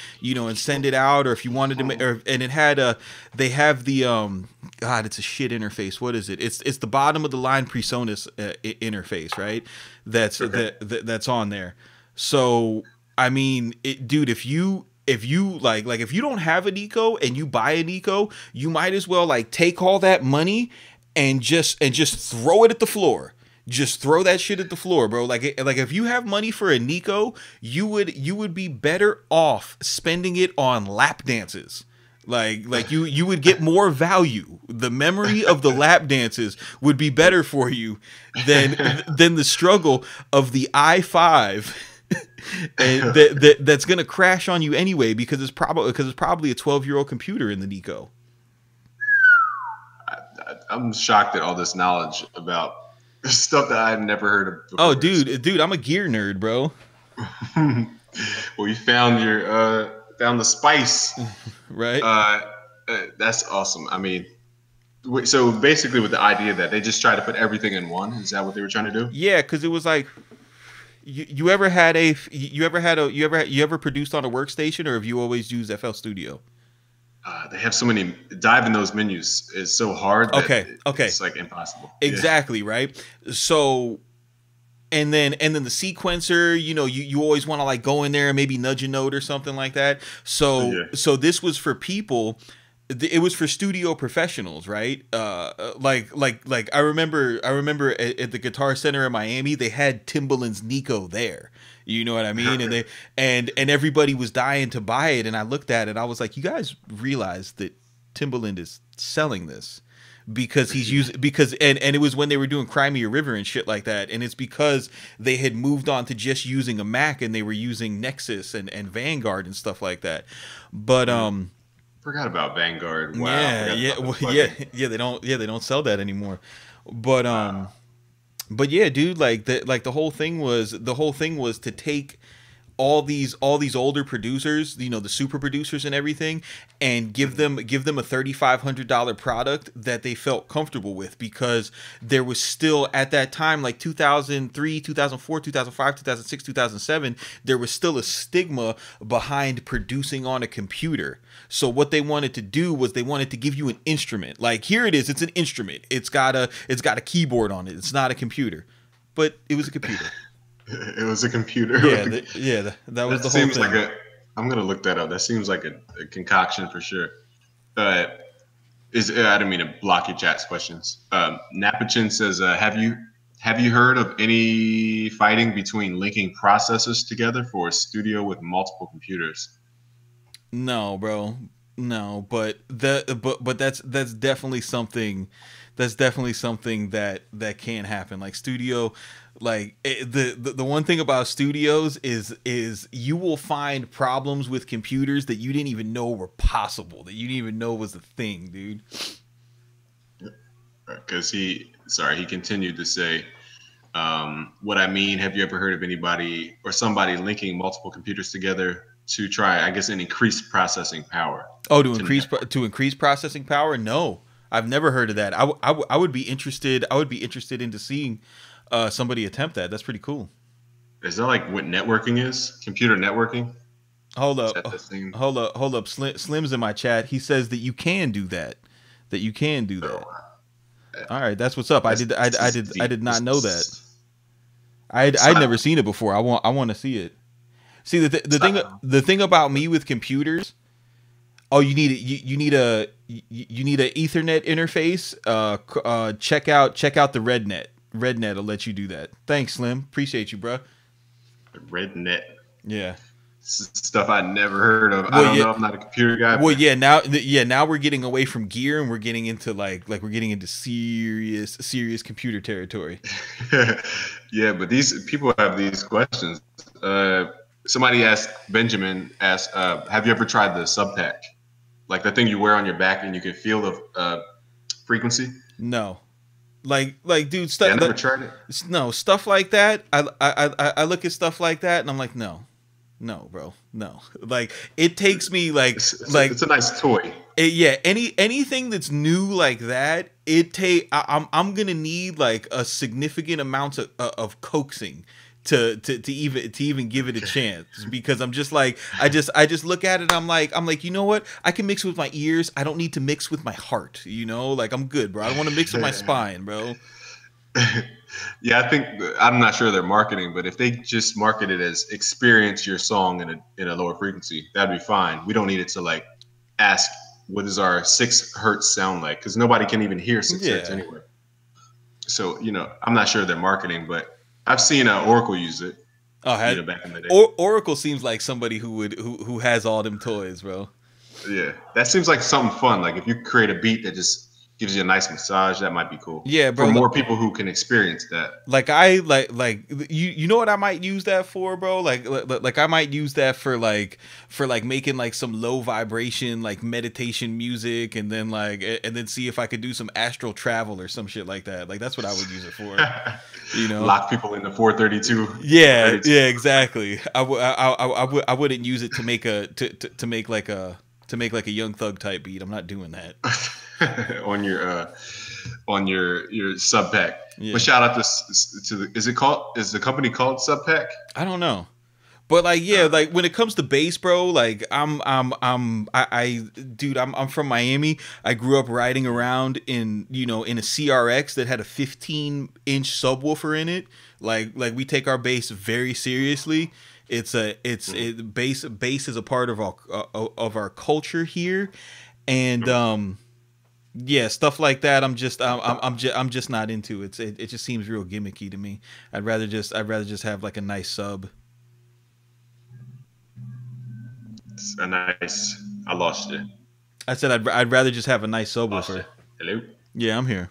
send it out, or if you wanted to. And it had they have the God, it's a shit interface. What is it? It's the bottom of the line PreSonus interface, right? That's on there. So I mean, dude, if you like if you don't have a Nico and you buy a Nico, you might as well like take all that money and just throw it at the floor. Just throw that shit at the floor, bro. Like if you have money for a Nico, you would be better off spending it on lap dances. Like you would get more value. The memory of the lap dances would be better for you than the struggle of the i5 and that's gonna crash on you anyway because it's probably a 12-year-old computer in the Nico. I'm shocked at all this knowledge about stuff that I've never heard of before. Oh, dude, I'm a gear nerd, bro. Well, you found the spice, right? That's awesome. I mean, so basically, with the idea that they just try to put everything in one, is that what they were trying to do? Yeah, because it was like, you ever produced on a workstation, or have you always used FL Studio? They have so many. Dive in those menus is so hard. Okay. It's like impossible. Exactly, right. So, and then the sequencer, you always want to like go in there and maybe nudge a note or something like that. So this was for people. It was for studio professionals, right? Like I remember at the Guitar Center in Miami, they had Timbaland's Nico there. You know what I mean? And and everybody was dying to buy it. And I looked at it, I was like, you guys realize that Timbaland is selling this because he's using and it was when they were doing Cry Me a River and shit like that. And it's because they had moved on to just using a Mac and they were using Nexus and Vanguard and stuff like that. But forgot about Vanguard. Wow. They don't sell that anymore. But yeah, dude, the whole thing was to take all these older producers, the super producers and everything, and give them a $3,500 product that they felt comfortable with, because there was still at that time, like 2003, 2004, 2005, 2006, 2007, there was still a stigma behind producing on a computer. So what they wanted to do was they wanted to give you an instrument. Like, here it is, it's an instrument. It's got a keyboard on it. It's not a computer, but it was a computer. It was a computer. That was the whole thing. Like I'm gonna look that up. That seems like a concoction for sure. I didn't mean to block your chat's questions. Napachin says, have you heard of any fighting between linking processors together for a studio with multiple computers? No, bro. No, but that's definitely something. That's definitely something that can happen. Like studio, like the one thing about studios is you will find problems with computers that you didn't even know were possible, that you didn't even know was a thing, dude. Because he continued to say, what I mean, have you ever heard of anybody or somebody linking multiple computers together to try, I guess, an increased processing power? Oh, to increase processing power? No. I've never heard of that. I would be interested. I would be interested into seeing somebody attempt that. That's pretty cool. Is that like what networking is? Computer networking? Hold up. Slim's in my chat. He says that you can do that. All right, that's what's up. I did not know that. I'd never seen it before. I want to see it. See, the thing about me with computers. Oh, you need a Ethernet interface. Check out the RedNet. RedNet will let you do that. Thanks, Slim. Appreciate you, bro. The RedNet. Yeah. Stuff I never heard of. I don't know. I'm not a computer guy. Well, now we're getting away from gear and we're getting into like we're getting into serious computer territory. Yeah, but these people have these questions. Somebody Benjamin asked, have you ever tried the Subpack? Like the thing you wear on your back and you can feel the frequency? No. Like dude, stuff. I never tried it. No, stuff like that. I look at stuff like that and I'm like, no, bro, no. Like it takes me it's a nice toy. Anything that's new like that, I'm gonna need like a significant amount of coaxing to even give it a chance, because I'm just like I just look at it, I'm like, you know what, I can mix with my ears, I don't need to mix with my heart, like I'm good, bro. I don't want to mix with my spine, bro. Yeah, I'm not sure they're marketing, but if they just market it as experience your song in a lower frequency, that'd be fine. We don't need it to like ask what does our 6 hertz sound like, because nobody can even hear 6 hertz anyway. So I'm not sure their marketing, but I've seen Oracle use it. Oh, Back in the day. Oracle seems like somebody who has all them toys, bro. Yeah, that seems like something fun. Like if you create a beat that just gives you a nice massage, that might be cool. Yeah, for bro. more people who can experience that. Like you know what I might use that for, bro? Like I might use that for making like some low vibration like meditation music, and then see if I could do some astral travel or some shit like that. Like that's what I would use it for. Lock people in the 432. Yeah, yeah, exactly. I wouldn't use it to make to make like a Young Thug type beat. I'm not doing that. on your sub pack. Yeah. But shout out to the, is the company called Sub Pack? I don't know. But like, yeah, like when it comes to bass, bro, like I'm from Miami. I grew up riding around in a CRX that had a 15-inch subwoofer in it. Like we take our bass very seriously. Bass is a part of our culture here, and yeah, stuff like that. I'm just not into it. It just seems real gimmicky to me. I'd rather just have like a nice sub. I lost you. I said I'd rather just have a nice subwoofer. Hello? Yeah, I'm here.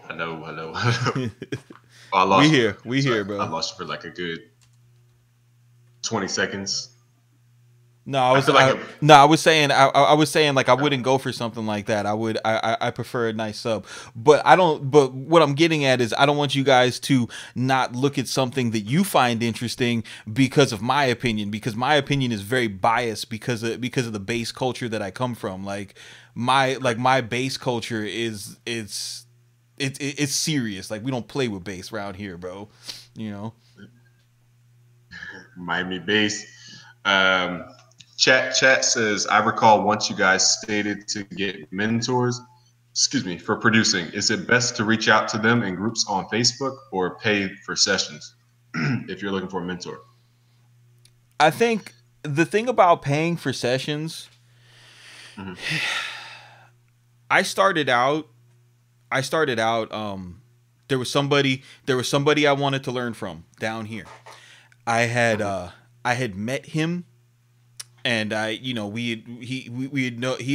Hello. I lost we here, bro. I lost you for like a good 20 seconds. No, I was saying like I wouldn't go for something like that. I prefer a nice sub. But what I'm getting at is I don't want you guys to not look at something that you find interesting because of my opinion, because my opinion is very biased because of the bass culture that I come from. Like my bass culture is it's serious. Like we don't play with bass around here, bro. Miami bass. Chat says, I recall once you guys stated to get mentors, for producing. Is it best to reach out to them in groups on Facebook or pay for sessions if you're looking for a mentor? I think the thing about paying for sessions, I started out, there was somebody I wanted to learn from down here. I had met him. And he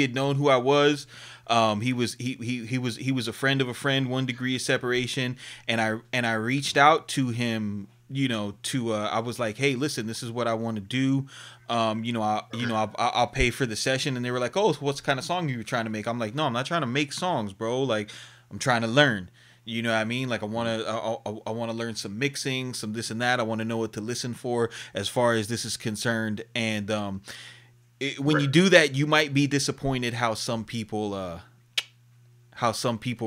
had known who I was. He was a friend of a friend, 1 degree of separation. And I reached out to him, I was like, hey, listen, this is what I want to do. I'll pay for the session. And they were like, oh, so what kind of song are you trying to make? I'm like, no, I'm not trying to make songs, bro. Like I'm trying to learn. You know what I mean? Like I want to learn some mixing, some this and that. I want to know what to listen for as far as this is concerned. And when you do that, you might be disappointed how some people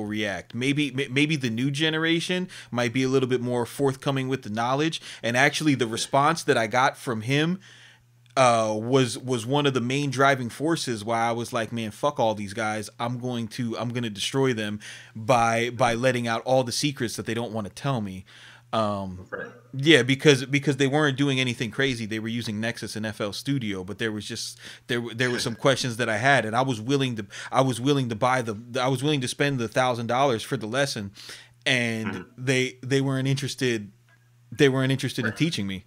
react. Maybe the new generation might be a little bit more forthcoming with the knowledge. And actually, the response that I got from him was one of the main driving forces why I was like, man, fuck all these guys. I'm going to destroy them by letting out all the secrets that they don't want to tell me. Right. Yeah, because they weren't doing anything crazy. They were using Nexus and FL Studio, but there were some questions that I had, and I was willing to spend the $1,000 for the lesson, and they weren't interested. They weren't interested in teaching me.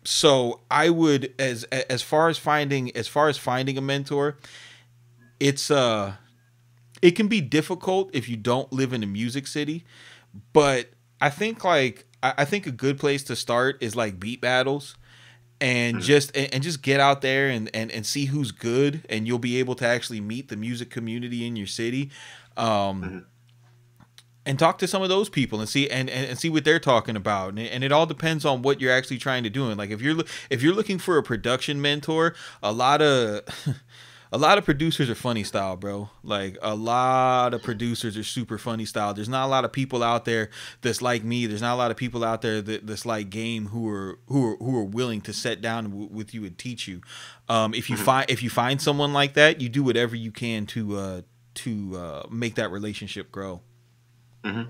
So I would, as far as finding a mentor, it can be difficult if you don't live in a music city, but I think a good place to start is like beat battles, and just get out there and see who's good, and you'll be able to actually meet the music community in your city. And talk to some of those people and see what they're talking about, and it all depends on what you're actually trying to do. And like if you're looking for a production mentor, a lot of producers are funny style, bro. Like a lot of producers are super funny style. There's not a lot of people out there that's like me. There's not a lot of people out there that's like Game who are willing to sit down with you and teach you. If you find someone like that, you do whatever you can to make that relationship grow. And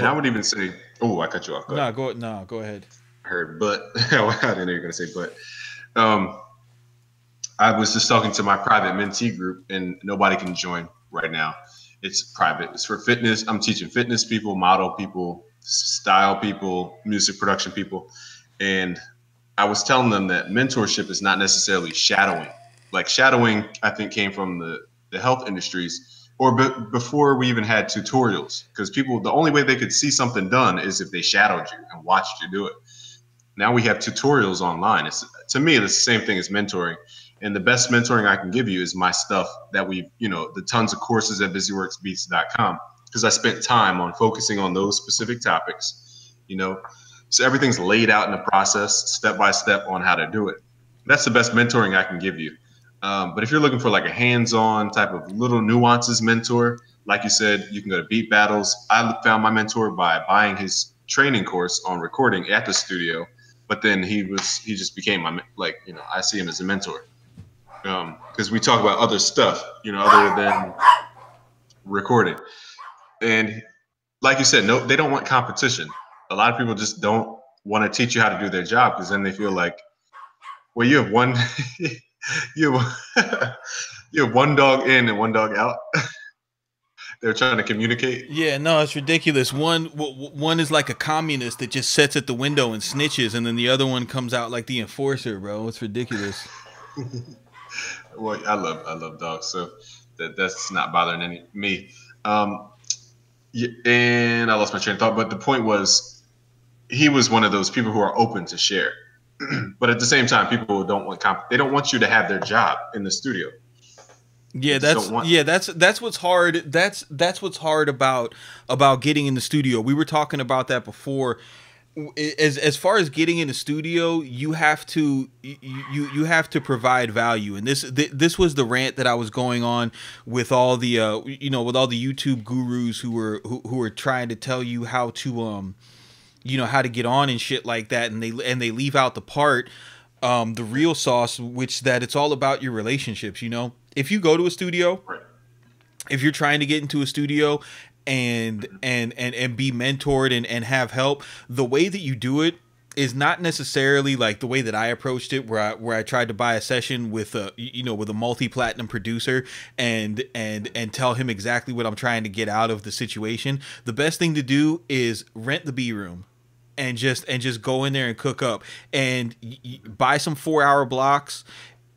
I would even say, I cut you off. Go ahead. I heard, but I didn't know you were gonna say, but I was just talking to my private mentee group, and nobody can join right now. It's private. It's for fitness. I'm teaching fitness people, model people, style people, music production people. And I was telling them that mentorship is not necessarily shadowing. Like shadowing, I think came from the health industries or before we even had tutorials, because people, the only way they could see something done is if they shadowed you and watched you do it. Now we have tutorials online. It's, to me, it's the same thing as mentoring. And the best mentoring I can give you is my stuff that we, the tons of courses at busyworksbeats.com, because I spent time on focusing on those specific topics, So everything's laid out in the process, step by step on how to do it. That's the best mentoring I can give you. But if you're looking for like a hands-on type of little nuances mentor, like you said, you can go to Beat Battles. I found my mentor by buying his training course on recording at the studio, but then he just became my, I see him as a mentor. Because we talk about other stuff, other than recording. And like you said, no, they don't want competition. A lot of people just don't want to teach you how to do their job, because then they feel like, well, you have one, you have one dog in and one dog out. They're trying to communicate. Yeah, no, it's ridiculous. One is like a communist that just sits at the window and snitches, and then the other one comes out like the enforcer, bro. It's ridiculous. Well, I love dogs, so that's not bothering me. And I lost my train of thought, but the point was, he was one of those people who are open to share, but at the same time, people don't want they don't want you to have their job in the studio. Yeah, that's what's hard. That's what's hard about getting in the studio. We were talking about that before. As far as getting in the studio, you have to provide value, and this was the rant that I was going on with all the with all the YouTube gurus who were trying to tell you how to how to get on and shit like that, and they leave out the part, the real sauce, which that it's all about your relationships. If you go to a studio, if you're trying to get into a studio and be mentored and have help, the way that you do it is not necessarily like the way that I approached it, where I tried to buy a session with a multi-platinum producer and tell him exactly what I'm trying to get out of the situation. The best thing to do is rent the B room and just go in there and cook up and buy some 4-hour blocks.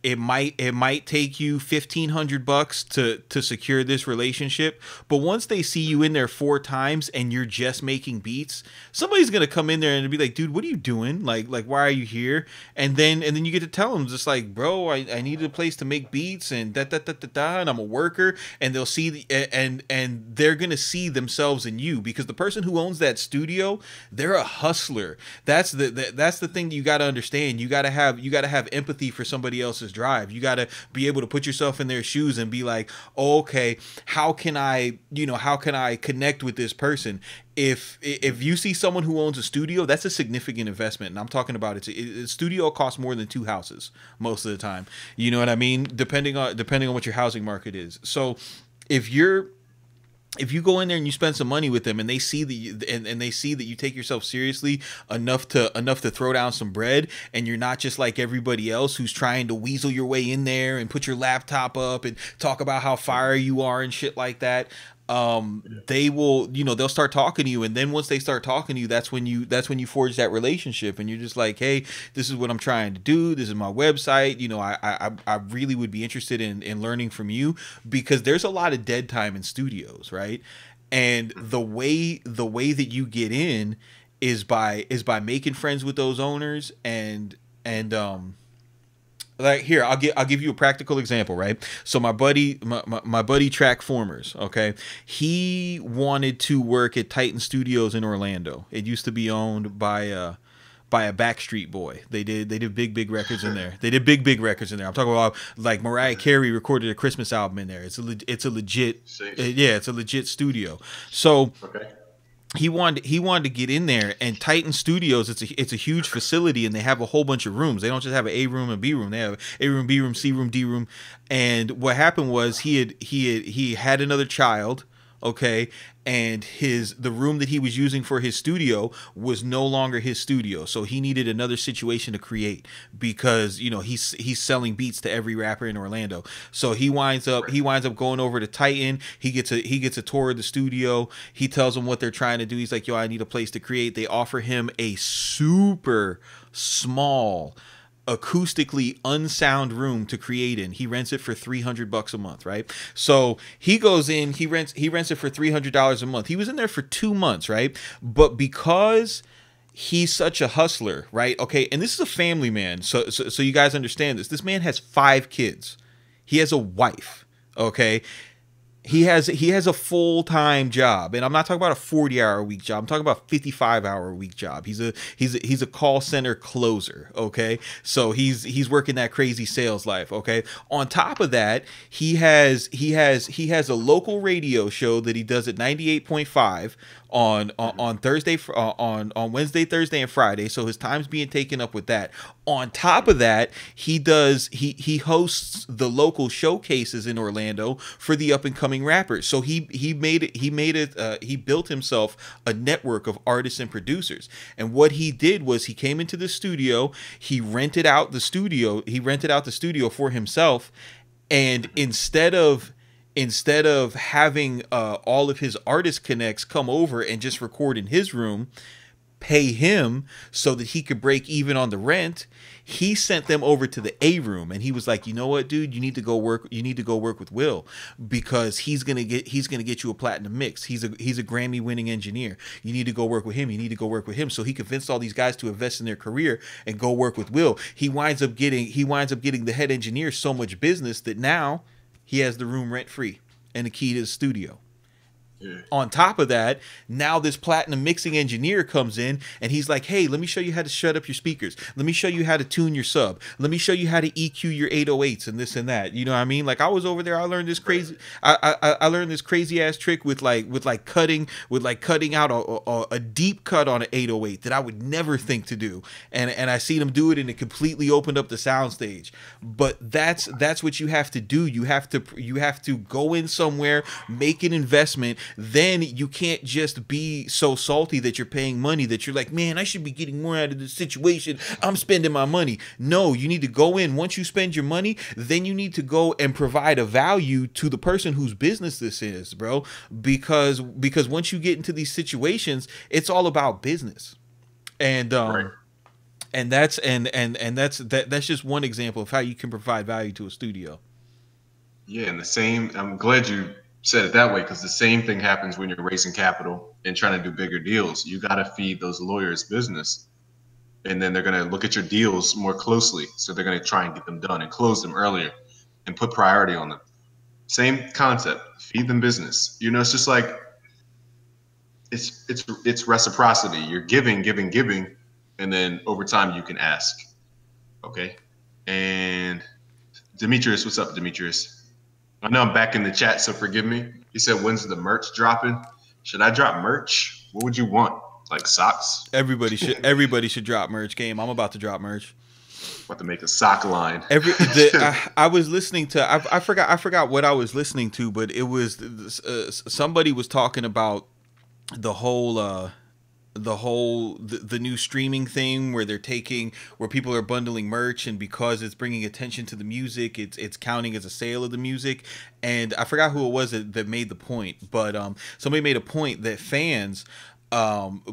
It might take you $1,500 to secure this relationship, but once they see you in there 4 times and you're just making beats, somebody's gonna come in there and be like, "Dude, what are you doing? Like why are you here?" And then you get to tell them just like, "Bro, I needed a place to make beats and and I'm a worker." And they'll see and they're gonna see themselves in you, because the person who owns that studio, they're a hustler. That's the thing that you got to understand. You got to have empathy for somebody else's drive. You got to be able to put yourself in their shoes and be like, oh, okay, how can I connect with this person? If you see someone who owns a studio, that's a significant investment, and I'm talking about a studio costs more than 2 houses most of the time. You know what I mean? Depending on what your housing market is. So if you go in there and you spend some money with them, and they see that they see that you take yourself seriously enough to throw down some bread, and you're not just like everybody else who's trying to weasel your way in there and put your laptop up and talk about how fire you are and shit like that, they will, they'll start talking to you. And then once they start talking to you, that's when you forge that relationship, and you're just like, hey, this is what I'm trying to do. This is my website. I really would be interested in learning from you, because there's a lot of dead time in studios, right? And the way that you get in is by making friends with those owners and like, here, I'll give you a practical example, right? So my buddy Track Formers, okay, he wanted to work at Titan Studios in Orlando. It used to be owned by a Backstreet Boy. They did big records in there. Big records in there. I'm talking about like Mariah Carey recorded a Christmas album in there. It's a legit studio. So okay. He wanted to get in there, and Titan Studios, it's a huge facility, and they have a whole bunch of rooms. They don't just have an A room and B room. They have A room, B room, C room, D room. And what happened was he had another child. okay, and the room that he was using for his studio was no longer his studio, so he needed another situation to create because he's selling beats to every rapper in Orlando. So he winds up going over to Titan. He gets a tour of the studio. He tells them what they're trying to do. He's like, yo, I need a place to create. They offer him a super small, acoustically unsound room to create in. He rents it for $300 a month, right? So he goes in, he rents it for $300 a month. He was in there for 2 months, right? But because he's such a hustler, right? Okay, and this is a family man, so you guys understand this. This man has 5 kids. He has a wife, okay? He has a full-time job, and I'm not talking about a 40-hour-a-week job. I'm talking about a 55-hour-a-week job. He's a call center closer, okay? So he's working that crazy sales life, okay? On top of that, he has a local radio show that he does at 98.5 on Thursday, on Wednesday, Thursday, and Friday. So his time's being taken up with that. On top of that, he hosts the local showcases in Orlando for the up and coming rappers. So he built himself a network of artists and producers. And what he did was he came into the studio, he rented out the studio for himself, and instead of having all of his artist connects come over and just record in his room, pay him so that he could break even on the rent, he sent them over to the A room, and he was like, you know what, dude, you need to go work with Will, because he's gonna get you a platinum mix. He's a Grammy winning engineer. You need to go work with him. So he convinced all these guys to invest in their career and go work with Will. He winds up getting the head engineer so much business that now he has the room rent free and the key to the studio. Yeah. On top of that, now this platinum mixing engineer comes in and he's like, hey, let me show you how to shut up your speakers. Let me show you how to tune your sub. Let me show you how to EQ your 808s and this and that. You know what I mean? Like, I was over there, I learned this crazy I learned this crazy ass trick with cutting out a deep cut on an 808 that I would never think to do. And I seen him do it, and it completely opened up the sound stage. But that's what you have to do. You have to go in somewhere, make an investment. Then you can't just be so salty that you're paying money that you're like, man, I should be getting more out of this situation. I'm spending my money. No, you need to go in. Once you spend your money, then you need to go and provide a value to the person whose business this is, bro. Because once you get into these situations, it's all about business. And right. And that's just one example of how you can provide value to a studio. Yeah, and I'm glad you said it that way, because the same thing happens when you're raising capital and trying to do bigger deals. You got to feed those lawyers business, and then they're going to look at your deals more closely. So they're going to try and get them done and close them earlier and put priority on them. Same concept, feed them business. It's just like, it's reciprocity. You're giving, and then over time you can ask. Okay. And Demetrius, what's up, Demetrius? I know I'm back in the chat, so forgive me. He said, when's the merch dropping? Should I drop merch? What would you want? Like socks? Everybody should drop merch. Game. I'm about to drop merch. About to make a sock line. I was listening to, I forgot what I was listening to, but it was somebody was talking about the new streaming thing where people are bundling merch, and because it's bringing attention to the music, it's counting as a sale of the music. And I forgot who it was that made the point, but somebody made a point that fans,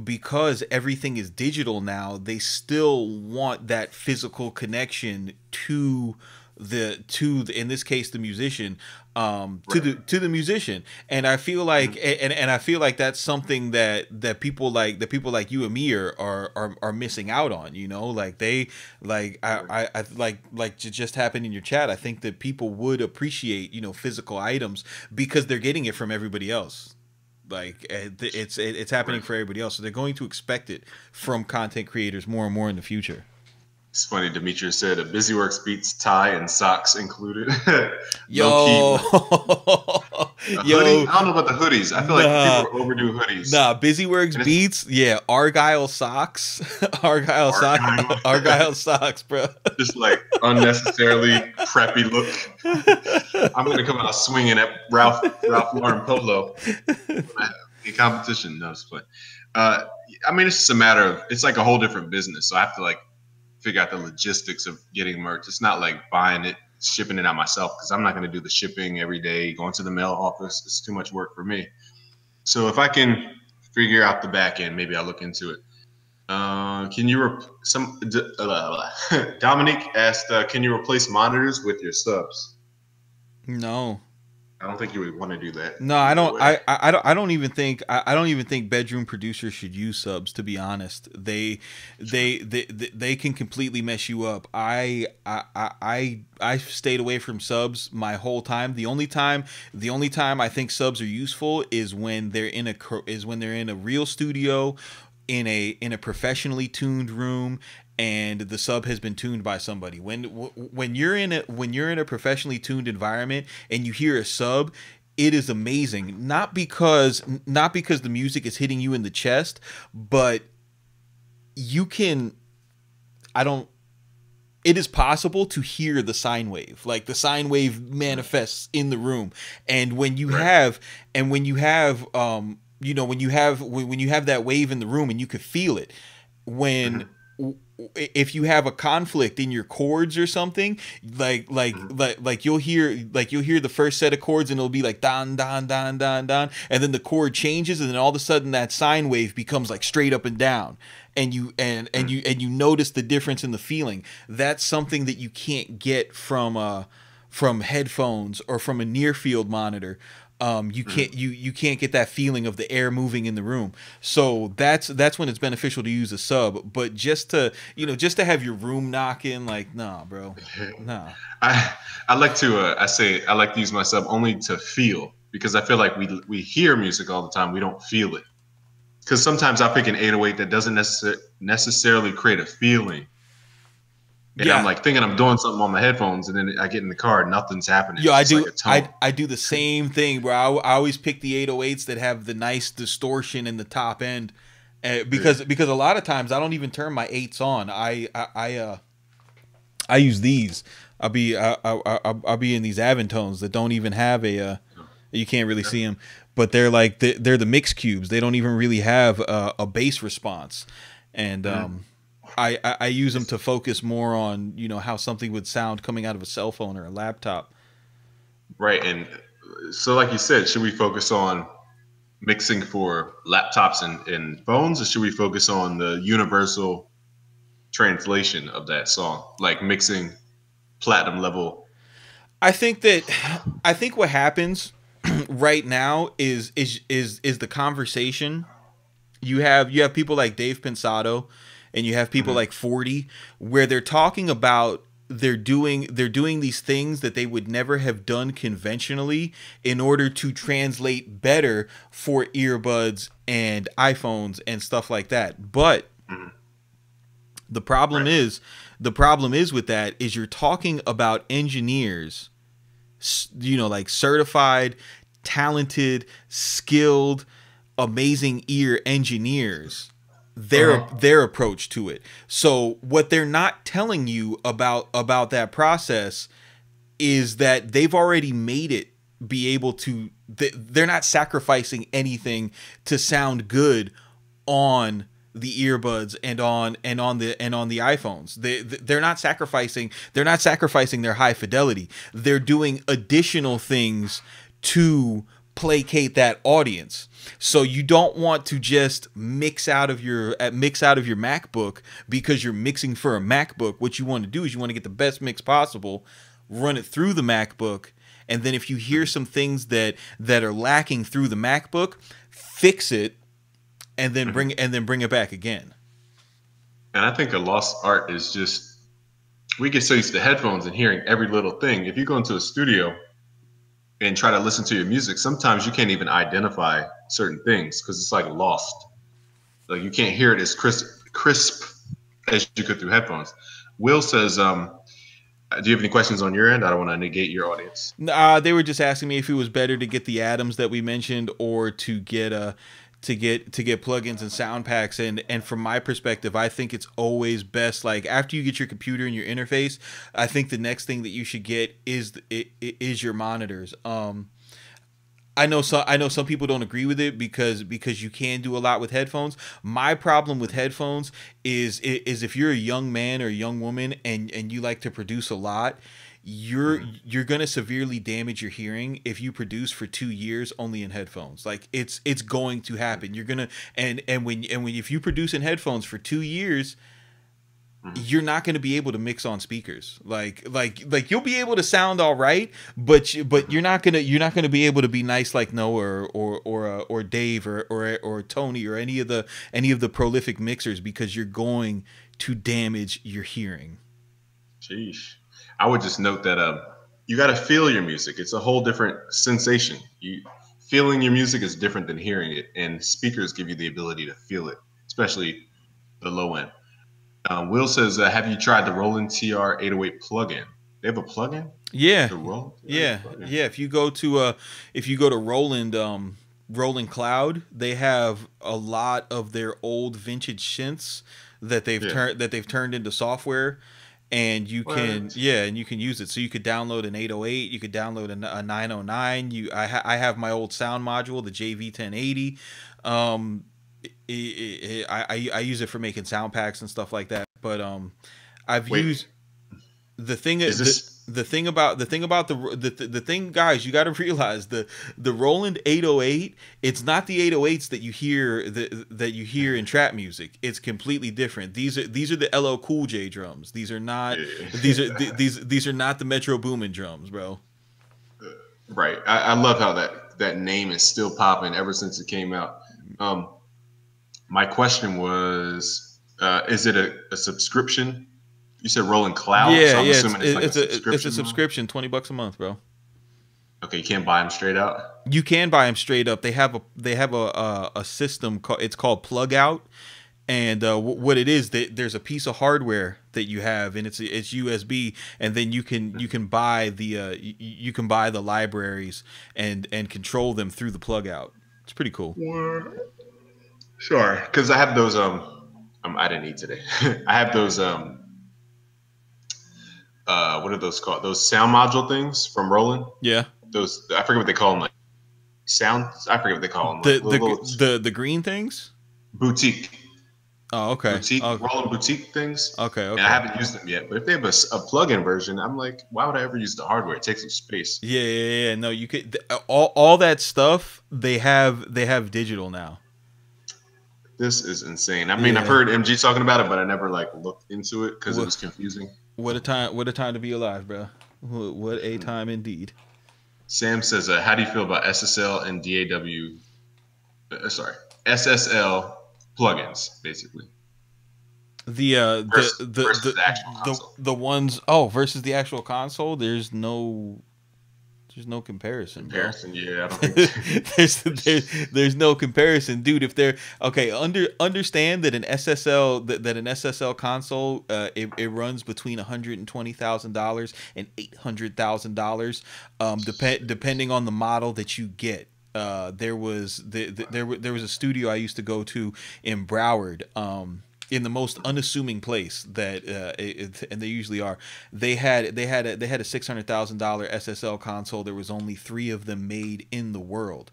because everything is digital now, they still want that physical connection to in this case the musician, to the musician. And I feel like and I feel like that's something that people like you and me are missing out on, like they I like just happened in your chat. I think that people would appreciate physical items because they're getting it from everybody else. Like it's happening for everybody else, so they're going to expect it from content creators more and more in the future. It's funny. Demetrius said a Busyworks beats tie and socks included. Low key, Yo, a hoodie. yo, I don't know about the hoodies. I feel like people nah, overdo hoodies. nah. Busyworks And it's beats, yeah. Argyle socks, Argyle socks, argyle, Argyle socks, bro. just like unnecessarily preppy look. I'm gonna come out swinging at Ralph Lauren polo in competition. No, it's fun. I mean, it's just a matter of it's like a whole different business. So I have to like figure out the logistics of getting merch. It's not like buying it, shipping it out myself because I'm not going to do the shipping every day, going to the mail office. It's too much work for me. So if I can figure out the back end, maybe I'll look into it. Can you Dominique asked, can you replace monitors with your subs? No. I don't think you would want to do that. No, I don't. I don't even think. I don't even think bedroom producers should use subs. To be honest, they can completely mess you up. I've stayed away from subs my whole time. The only time I think subs are useful is when they're in a real studio, in a professionally tuned room, and the sub has been tuned by somebody. When you're in a professionally tuned environment and you hear a sub, it is amazing. Not because the music is hitting you in the chest, but you can it is possible to hear the sine wave. Like the sine wave manifests in the room. And when you have when you have that wave in the room and you could feel it, if you have a conflict in your chords or something, like you'll hear the first set of chords and it'll be like don don don don don, and then the chord changes and then all of a sudden that sine wave becomes like straight up and down, and you notice the difference in the feeling. That's something that you can't get from headphones or from a near field monitor. You can't get that feeling of the air moving in the room. So that's when it's beneficial to use a sub. But just to have your room knocking, like, nah, bro, nah. I like to use my sub only to feel, because I feel like we hear music all the time, we don't feel it. Because sometimes I pick an 808 that doesn't necessarily create a feeling. And I'm like thinking I'm doing something on my headphones, and then I get in the car, nothing's happening. Yo, Like I do the same thing, bro. I always pick the 808s that have the nice distortion in the top end, because a lot of times I don't even turn my 8s on. I use these. I'll be in these Avantones that don't even have you can't really see them, but they're the mix cubes. They don't even really have a bass response, and I use them to focus more on, how something would sound coming out of a cell phone or a laptop. Right. And so like you said, should we focus on mixing for laptops and phones, or should we focus on the universal translation of that song, like mixing platinum level? I think what happens right now is the conversation. You have people like Dave Pensado, and you have people like 40, where they're talking about they're doing these things that they would never have done conventionally in order to translate better for earbuds and iPhones and stuff like that. But the problem is with that is you're talking about engineers, like certified, talented, skilled, amazing ear engineers. Their approach to it. So what they're not telling you about that process is that they've already made it be able to. They're not sacrificing anything to sound good on the earbuds and on the iPhones. They're not sacrificing their high fidelity. They're doing additional things to placate that audience. So you don't want to just mix out of your MacBook because you're mixing for a MacBook. What you want to do is you want to get the best mix possible, run it through the MacBook, and then if you hear some things that are lacking through the MacBook, fix it, and then bring it back again. And I think a lost art is just, we get so used to headphones and hearing every little thing. If you go into a studio and try to listen to your music, sometimes you can't even identify certain things because it's like lost. Like you can't hear it as crisp as you could through headphones. Will says, do you have any questions on your end? I don't want to negate your audience. They were just asking me if it was better to get the atoms that we mentioned or to get plugins and sound packs. And from my perspective, I think it's always best, like, after you get your computer and your interface, I think the next thing that you should get is your monitors. I know some people don't agree with it because you can do a lot with headphones. My problem with headphones is if you're a young man or a young woman and you like to produce a lot, you're gonna severely damage your hearing if you produce for 2 years only in headphones. Like, it's going to happen. You're gonna and when if you produce in headphones for 2 years, you're not going to be able to mix on speakers. Like you'll be able to sound all right, but you're not going to be able to be nice like Noah or Dave or Tony or any of the prolific mixers, because you're going to damage your hearing. Sheesh. I would just note that you got to feel your music. It's a whole different sensation. Feeling your music is different than hearing it, and speakers give you the ability to feel it, especially the low end. Will says, have you tried the Roland TR 808 plugin? They have a plugin? Yeah. The Roland? Yeah. If you go to Roland Cloud, they have a lot of their old vintage synths that they've turned into software, and you can use it. So you could download an 808, you could download a 909. I have my old sound module, the JV1080. I use it for making sound packs and stuff like that. But used the thing about the thing, guys, you got to realize the Roland 808. It's not the 808s that you hear in trap music. It's completely different. These are the LL Cool J drums. These are not these are not the Metro Boomin drums, bro. Right. I love how that name is still popping ever since it came out. My question was, is it a subscription? You said Roland Cloud? Yeah, so I'm yeah. assuming It's a subscription, $20 a month, bro. Okay, you can't buy them straight out? You can buy them straight up. They have a system it's called Plug Out, and what it is, there's a piece of hardware that you have, and it's USB, and then you can buy the libraries and control them through the Plug Out. It's pretty cool. Sure, because I have those. I didn't eat today. I have those. What are those called? Those sound module things from Roland. Yeah. Those, I forget what they call them. Like sounds. I forget what they call them. The green things. Boutique. Oh, okay. Roland boutique things. Okay. And I haven't used them yet, but if they have a plug-in version, I'm like, why would I ever use the hardware? It takes up space. Yeah. No, you could. All that stuff they have digital now. This is insane. I mean, I've heard MG talking about it, but I never looked into it because it was confusing. What a time to be alive, bro. What a time indeed. Sam says, how do you feel about SSL and SSL plugins, basically? Versus the actual console. The ones versus the actual console. There's no comparison. Yeah, I don't think there's no comparison, dude. If they're understand that an SSL console it runs between $120,000 and $800,000, depending on the model that you get. There was a studio I used to go to in Broward. In the most unassuming place that and they usually are, they had a $600,000 SSL console. There was only 3 of them made in the world.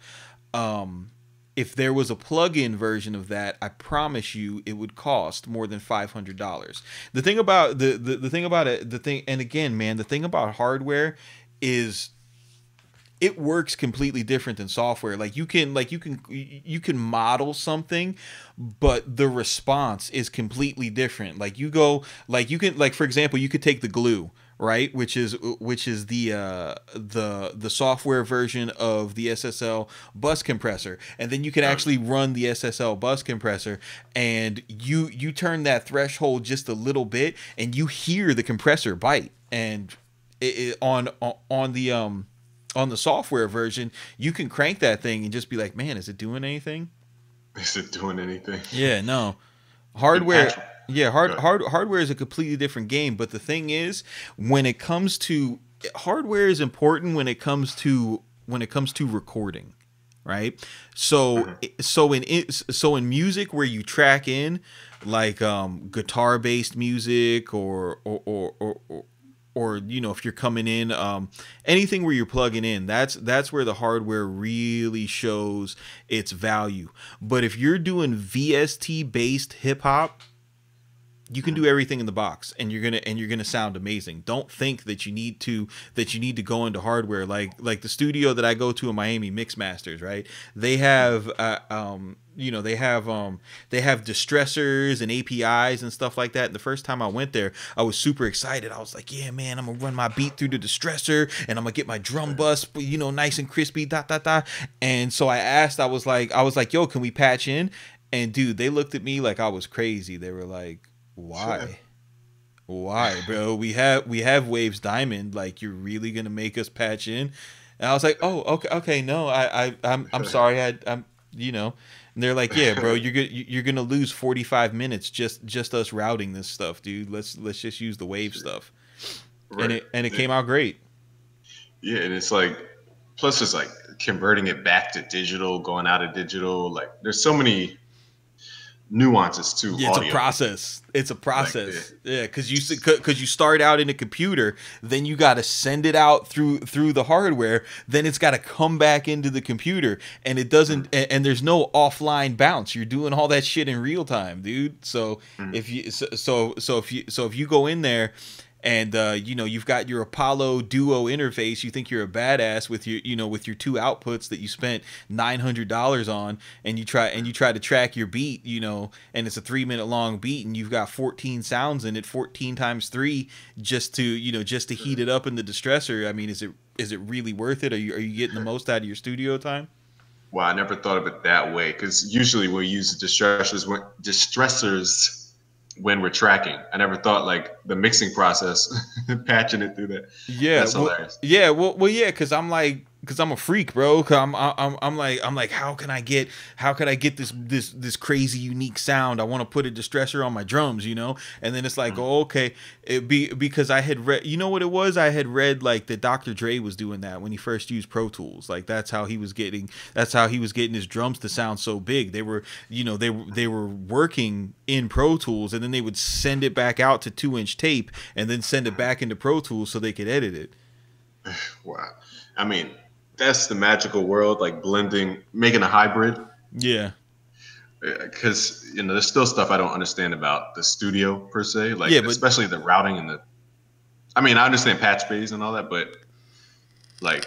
If there was a plug-in version of that, I promise you it would cost more than $500. The thing about and again, man, the thing about hardware is it works completely different than software. You can model something, but the response is completely different. For example, you could take the glue, right, which is the software version of the SSL bus compressor, and then you can actually run the SSL bus compressor, and you turn that threshold just a little bit, and you hear the compressor bite, and on the software version, you can crank that thing and just be like, man, is it doing anything? Is it doing anything? Yeah, no. Hardware. Yeah, hardware is a completely different game. But the thing is, when it comes to hardware, is important when it comes to recording, right? So in music where you track in like guitar based music or you know, if you're coming in anything where you're plugging in, that's where the hardware really shows its value. But if you're doing VST based hip hop, you can do everything in the box and you're gonna sound amazing. Don't think that you need to go into hardware like the studio that I go to in Miami, Mixmasters, right? They have you know, they have distressors and APIs and stuff like that. And the first time I went there, I was super excited. I was like, yeah, man, I'm gonna run my beat through the distressor and I'm gonna get my drum bus, you know, nice and crispy, dot dot dot. And so I was like, yo, can we patch in? And dude, they looked at me like I was crazy. They were like, why, bro? We have Waves Diamond. Like, you're really gonna make us patch in? And I was like, oh, okay, no, I'm sorry, I'm, you know. And they're like, yeah, bro, you're gonna lose 45 minutes just us routing this stuff, dude. Let's just use the Wave stuff, right. And it came out great. Yeah, and it's like, plus it's like converting it back to digital, going out of digital. Like, there's so many nuances to audio. It's a process. Like, yeah, because you start out in a computer, then you got to send it out through the hardware, then it's got to come back into the computer, and it doesn't and there's no offline bounce. You're doing all that shit in real time, dude. So if you go in there and you know, you've got your Apollo Duo interface, you think you're a badass with your, you know, with your two outputs that you spent $900 on, and you try to track your beat, you know, and it's a 3-minute long beat, and you've got 14 sounds in it, 14 times 3, just to heat it up in the distressor. I mean, is it really worth it? Are you getting the most out of your studio time? Well, I never thought of it that way, because usually we use distressors when we're tracking. I never thought like the mixing process, patching it through that. Yeah, that's hilarious. Yeah, well, yeah, because I'm a freak, bro. I'm like, how can I get this crazy unique sound? I want to put a distressor on my drums, you know. And then it's like, oh, okay, because I had read, you know what it was? I had read like that Dr. Dre was doing that when he first used Pro Tools. Like, that's how he was getting his drums to sound so big. They were, you know, they were working in Pro Tools, and then they would send it back out to 2-inch tape and then send it back into Pro Tools so they could edit it. Wow. I mean, that's the magical world, like blending, making a hybrid. Yeah. Because, you know, there's still stuff I don't understand about the studio per se, like, yeah, especially the routing and I mean, I understand patch bays and all that, but like,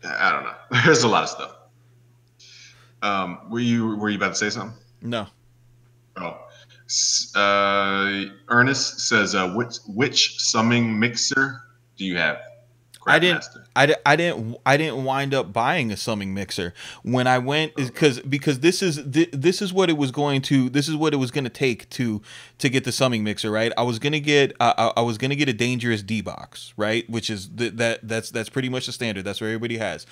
I don't know. There's a lot of stuff. Were you about to say something? No. Oh. Ernest says, which summing mixer do you have? I didn't wind up buying a summing mixer when I went, because this is what it was going to take to get the summing mixer, right? I was gonna get a Dangerous D box, right, which is that's pretty much the standard. That's what everybody has.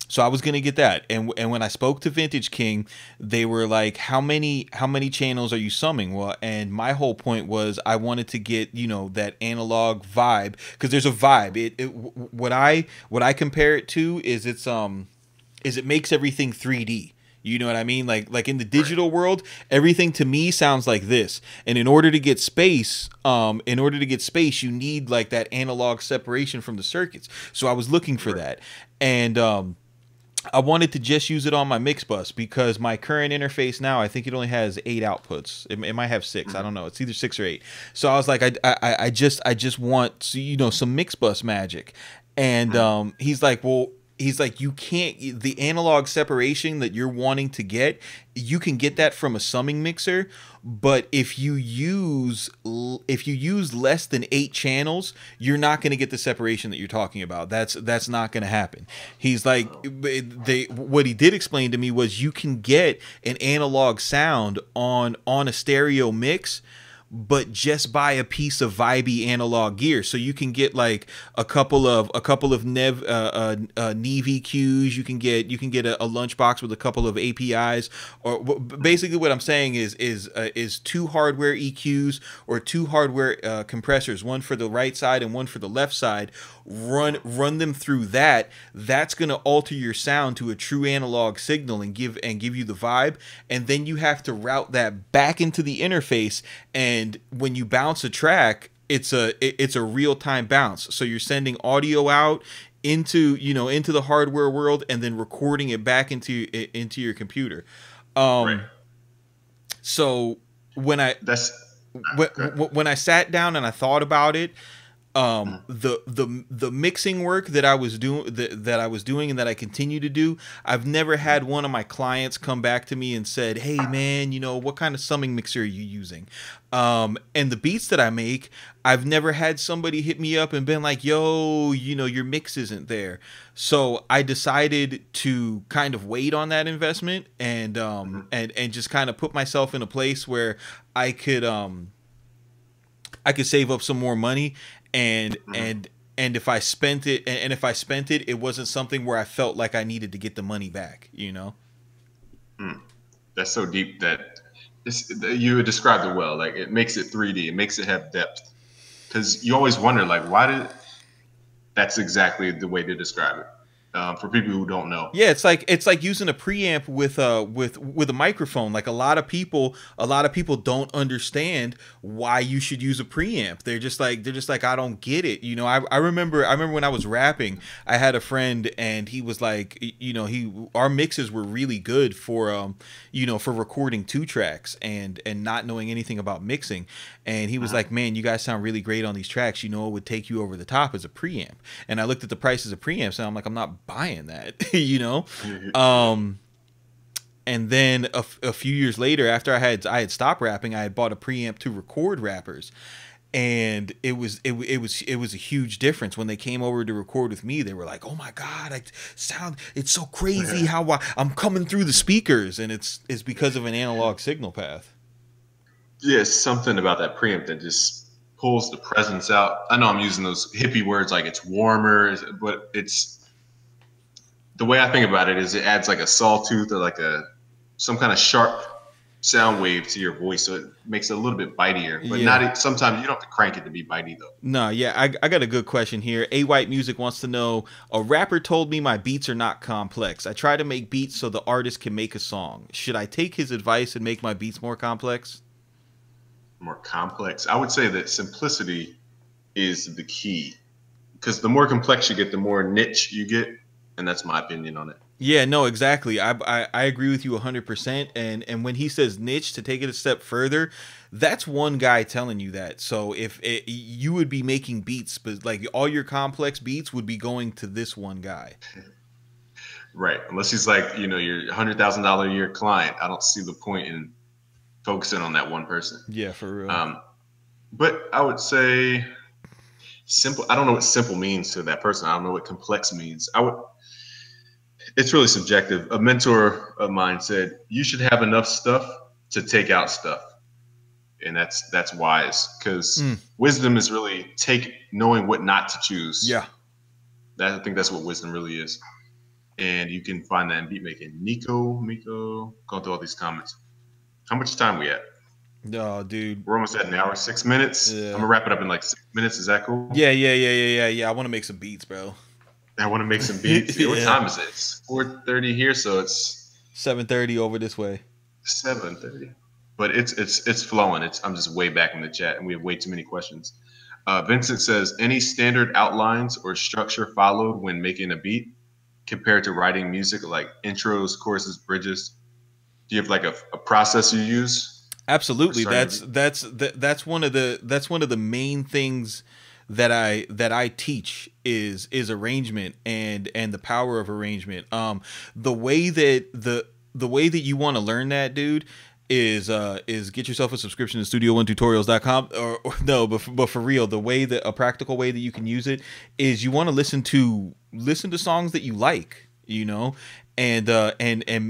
So I was gonna get that, and when I spoke to Vintage King, they were like, "How many channels are you summing?" Well, and my whole point was I wanted to get, you know, that analog vibe, because there's a vibe. What I compare it to is it makes everything 3D. You know what I mean? Like in the digital world, everything to me sounds like this. And in order to get space, you need like that analog separation from the circuits. So I was looking for that, and I wanted to just use it on my mix bus, because my current interface now, I think it only has 8 outputs. It might have 6. I don't know. It's either 6 or 8. So I was like, I just want, you know, some mix bus magic. And he's like, well, you can't, the analog separation that you're wanting to get, you can get that from a summing mixer, but if you use less than 8 channels, you're not going to get the separation that you're talking about. That's not going to happen. He's like, what he did explain to me was you can get an analog sound on a stereo mix, but just buy a piece of vibey analog gear. So you can get like a couple of Neve EQs. You can get a lunchbox with a couple of APIs, or basically what I'm saying is two hardware EQs or two hardware compressors, one for the right side and one for the left side. Run them through that. That's going to alter your sound to a true analog signal and give you the vibe. And then you have to route that back into the interface. And when you bounce a track, it's a real-time bounce. So you're sending audio out into the hardware world and then recording it back into your computer. Right. So when I sat down and I thought about it, the mixing work that I was doing and that I continue to do, I've never had one of my clients come back to me and said, "Hey man, what kind of summing mixer are you using?" And the beats that I make, I've never had somebody hit me up and been like, "Yo, your mix isn't there." So I decided to kind of wait on that investment and just kind of put myself in a place where I could save up some more money. And if I spent it, it wasn't something where I felt like I needed to get the money back, That's so deep that you described it well. Like, it makes it 3D. It makes it have depth. Because you always wonder, like, that's exactly the way to describe it. For people who don't know. Yeah, it's like using a preamp with a microphone. Like, a lot of people don't understand why you should use a preamp. They're just like I don't get it. I remember when I was rapping, I had a friend and he was like, our mixes were really good for for recording 2 tracks and not knowing anything about mixing. And he was like, "Man, you guys sound really great on these tracks. It would take you over the top as a preamp." And I looked at the prices of preamps and I'm like, I'm not buying that, And then a few years later, after I had stopped rapping, I had bought a preamp to record rappers. And it was a huge difference when they came over to record with me. They were like, "Oh my God, it's so crazy how I'm coming through the speakers." And it's because of an analog signal path. Yeah, it's something about that preamp that just pulls the presence out. I know I'm using those hippie words like it's warmer, but it's the way I think about it is it adds like a sawtooth or like some kind of sharp sound wave to your voice, so it makes it a little bit bitier. But sometimes you don't have to crank it to be bitey though. No, yeah, I got a good question here. A White Music wants to know: a rapper told me my beats are not complex. I try to make beats so the artist can make a song. Should I take his advice and make my beats more complex? More complex. I would say that simplicity is the key, because the more complex you get, the more niche you get, and that's my opinion on it. Yeah, no, exactly. I agree with you 100%. And when he says niche, to take it a step further, that's one guy telling you that. So if you would be making beats, but like all your complex beats would be going to this one guy. Right. Unless he's like, your $100,000 a year client, I don't see the point in focusing on that one person. Yeah, for real. But I would say simple. I don't know what simple means to that person. I don't know what complex means. It's really subjective. A mentor of mine said, "You should have enough stuff to take out stuff." And that's wise, because wisdom is really knowing what not to choose. Yeah. I think that's what wisdom really is. And you can find that in beat making. Miko, going through all these comments. How much time we at? Oh, dude. We're almost at an hour, 6 minutes. Yeah. I'm going to wrap it up in like 6 minutes. Is that cool? Yeah. I want to make some beats, bro. I want to make some beats. Yeah. What time is it? It's 4:30 here, so it's 7:30 over this way. 7:30. But it's flowing. I'm just way back in the chat, and we have way too many questions. Vincent says, "Any standard outlines or structure followed when making a beat compared to writing music, like intros, choruses, bridges? Do you have like a process you use?" Absolutely. That's one of the main things that I teach is arrangement and the power of arrangement. The way that you want to learn that, dude, is get yourself a subscription to studio1tutorials.com but for real, a practical way that you can use it is you want to listen to songs that you like. you know, and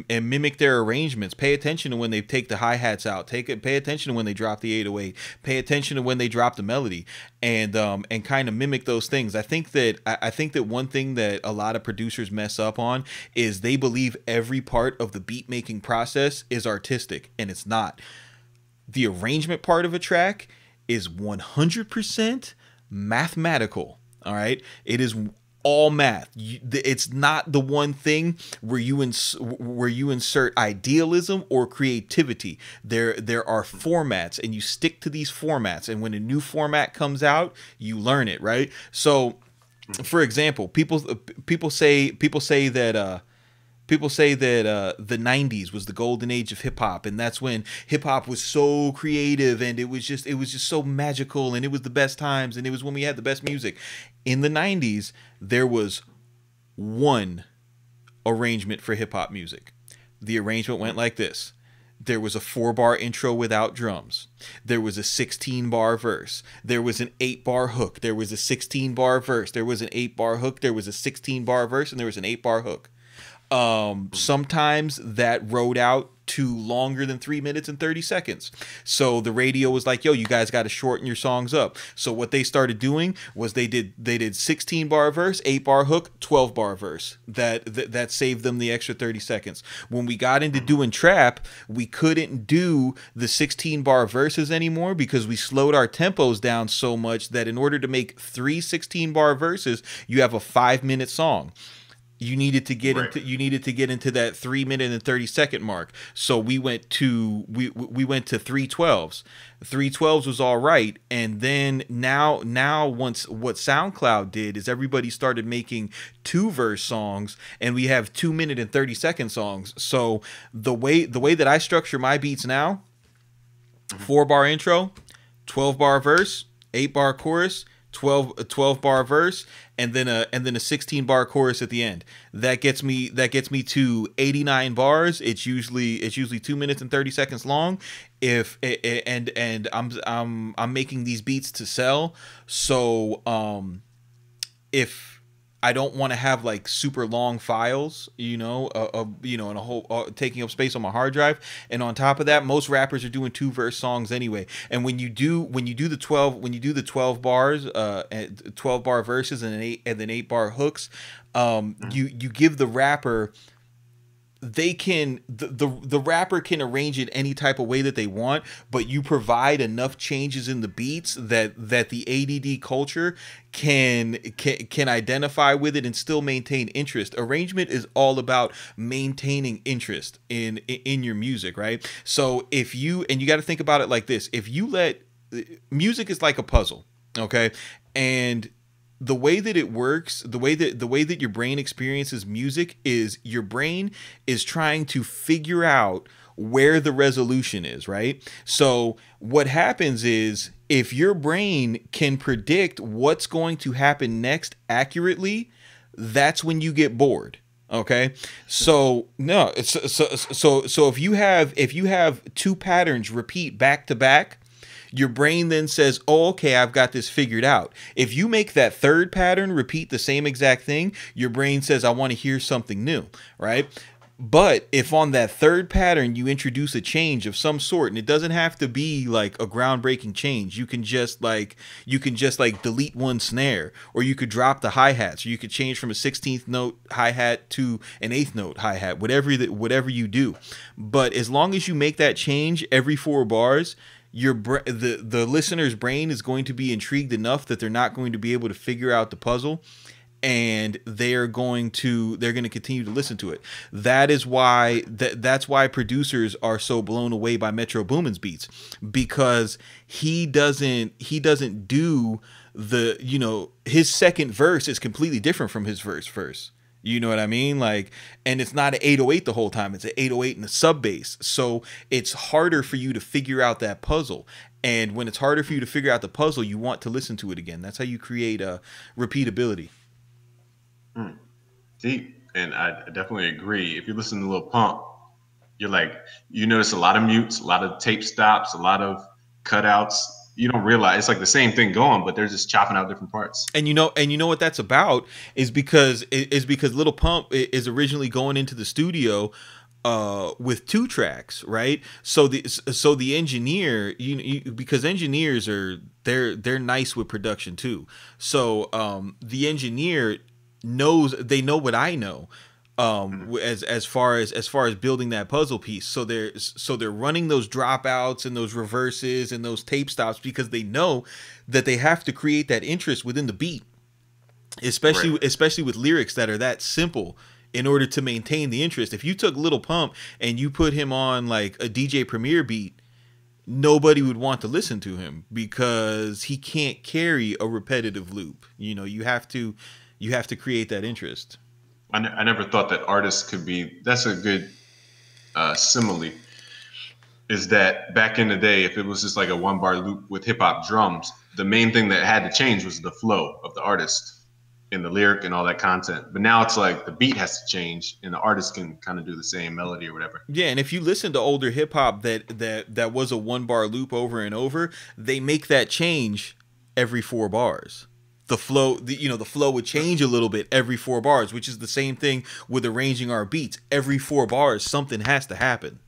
mimic their arrangements. Pay attention to when they take the hi-hats out. Pay attention to when they drop the 808. Pay attention to when they drop the melody, and kind of mimic those things. I think that one thing that a lot of producers mess up on is they believe every part of the beat making process is artistic, and it's not. The arrangement part of a track is 100% mathematical. All right, it is all math. It's not the one thing where you insert idealism or creativity. There are formats, and you stick to these formats. And when a new format comes out, you learn it, right? So, for example, people say that. People say that the 90s was the golden age of hip hop, and that's when hip hop was so creative, and it was just so magical, and it was the best times, and it was when we had the best music. In the 90s, there was one arrangement for hip hop music. The arrangement went like this. There was a 4-bar intro without drums. There was a 16-bar verse. There was an 8-bar hook. There was a 16-bar verse. There was an 8-bar hook. There was a 16-bar verse, and there was an 8-bar hook. Sometimes that rode out to longer than 3 minutes and 30 seconds. So the radio was like, yo, you guys got to shorten your songs up. So what they started doing was they did 16-bar verse, 8-bar hook, 12-bar verse. That saved them the extra 30 seconds. When we got into doing trap, we couldn't do the 16-bar verses anymore because we slowed our tempos down so much that in order to make 3 16-bar verses, you have a 5-minute song. You needed to get into that 3 minute and 30-second mark. So we went to 312s. 312s was all right. And then now once what SoundCloud did is everybody started making 2-verse songs, and we have 2 minute and 30-second songs. So the way that I structure my beats now, 4-bar intro, 12-bar verse, 8-bar chorus, 12-bar verse, and then a 16-bar chorus at the end. That gets me to 89 bars. It's usually 2 minutes and 30 seconds long. I'm making these beats to sell. So if I don't want to have like super long files, and a whole taking up space on my hard drive. And on top of that, most rappers are doing 2-verse songs anyway. And when you do the 12 bars, 12-bar verses and then 8-bar hooks, you give the rapper. The rapper can arrange it any type of way that they want, but you provide enough changes in the beats that the ADD culture can identify with it and still maintain interest. Arrangement is all about maintaining interest in your music, right? So you got to think about it like this: if you let music is like a puzzle, okay, and the way that it works, the way that your brain experiences music is your brain is trying to figure out where the resolution is, right? So what happens is if your brain can predict what's going to happen next accurately, that's when you get bored. Okay. So no, so if you have 2 patterns repeat back to back, your brain then says, oh, okay, I've got this figured out. If you make that 3rd pattern repeat the same exact thing, your brain says, I want to hear something new, right? But if on that 3rd pattern you introduce a change of some sort, and it doesn't have to be like a groundbreaking change, you can just delete one snare, or you could drop the hi-hats, or you could change from a 16th note hi-hat to an 8th note hi-hat, whatever you do. But as long as you make that change every 4 bars, the listener's brain is going to be intrigued enough that they're not going to be able to figure out the puzzle, and they're going to continue to listen to it. That's why producers are so blown away by Metro Boomin's beats, because he doesn't do his second verse is completely different from his verse. You know what I mean? Like, and it's not an 808 the whole time. It's an 808 in the sub bass. So it's harder for you to figure out that puzzle. And when it's harder for you to figure out the puzzle, you want to listen to it again. That's how you create a repeatability. Deep. And I definitely agree. If you listen to Lil Pump, you notice a lot of mutes, a lot of tape stops, a lot of cutouts. you don't realize it's like the same thing going, but they're just chopping out different parts. And you know what that's about is because Little Pump is originally going into the studio with 2 tracks, right? So the engineer, because engineers are they're nice with production too. So the engineer they know what I know, as far as building that puzzle piece. So they're running those dropouts and those reverses and those tape stops because they know that they have to create that interest within the beat, especially with lyrics that are that simple, in order to maintain the interest. If you took Little Pump and you put him on like a DJ Premier beat, nobody would want to listen to him because he can't carry a repetitive loop. You have to create that interest. I never thought that artists could be. That's a good simile. Is that back in the day, if it was just like a 1-bar loop with hip hop drums, the main thing that had to change was the flow of the artist in the lyric and all that content. But now it's like the beat has to change and the artist can kind of do the same melody or whatever. Yeah, and if you listen to older hip hop that was a 1-bar loop over and over, they make that change every 4 bars. The flow would change a little bit every 4 bars, which is the same thing with arranging our beats. Every 4 bars, something has to happen.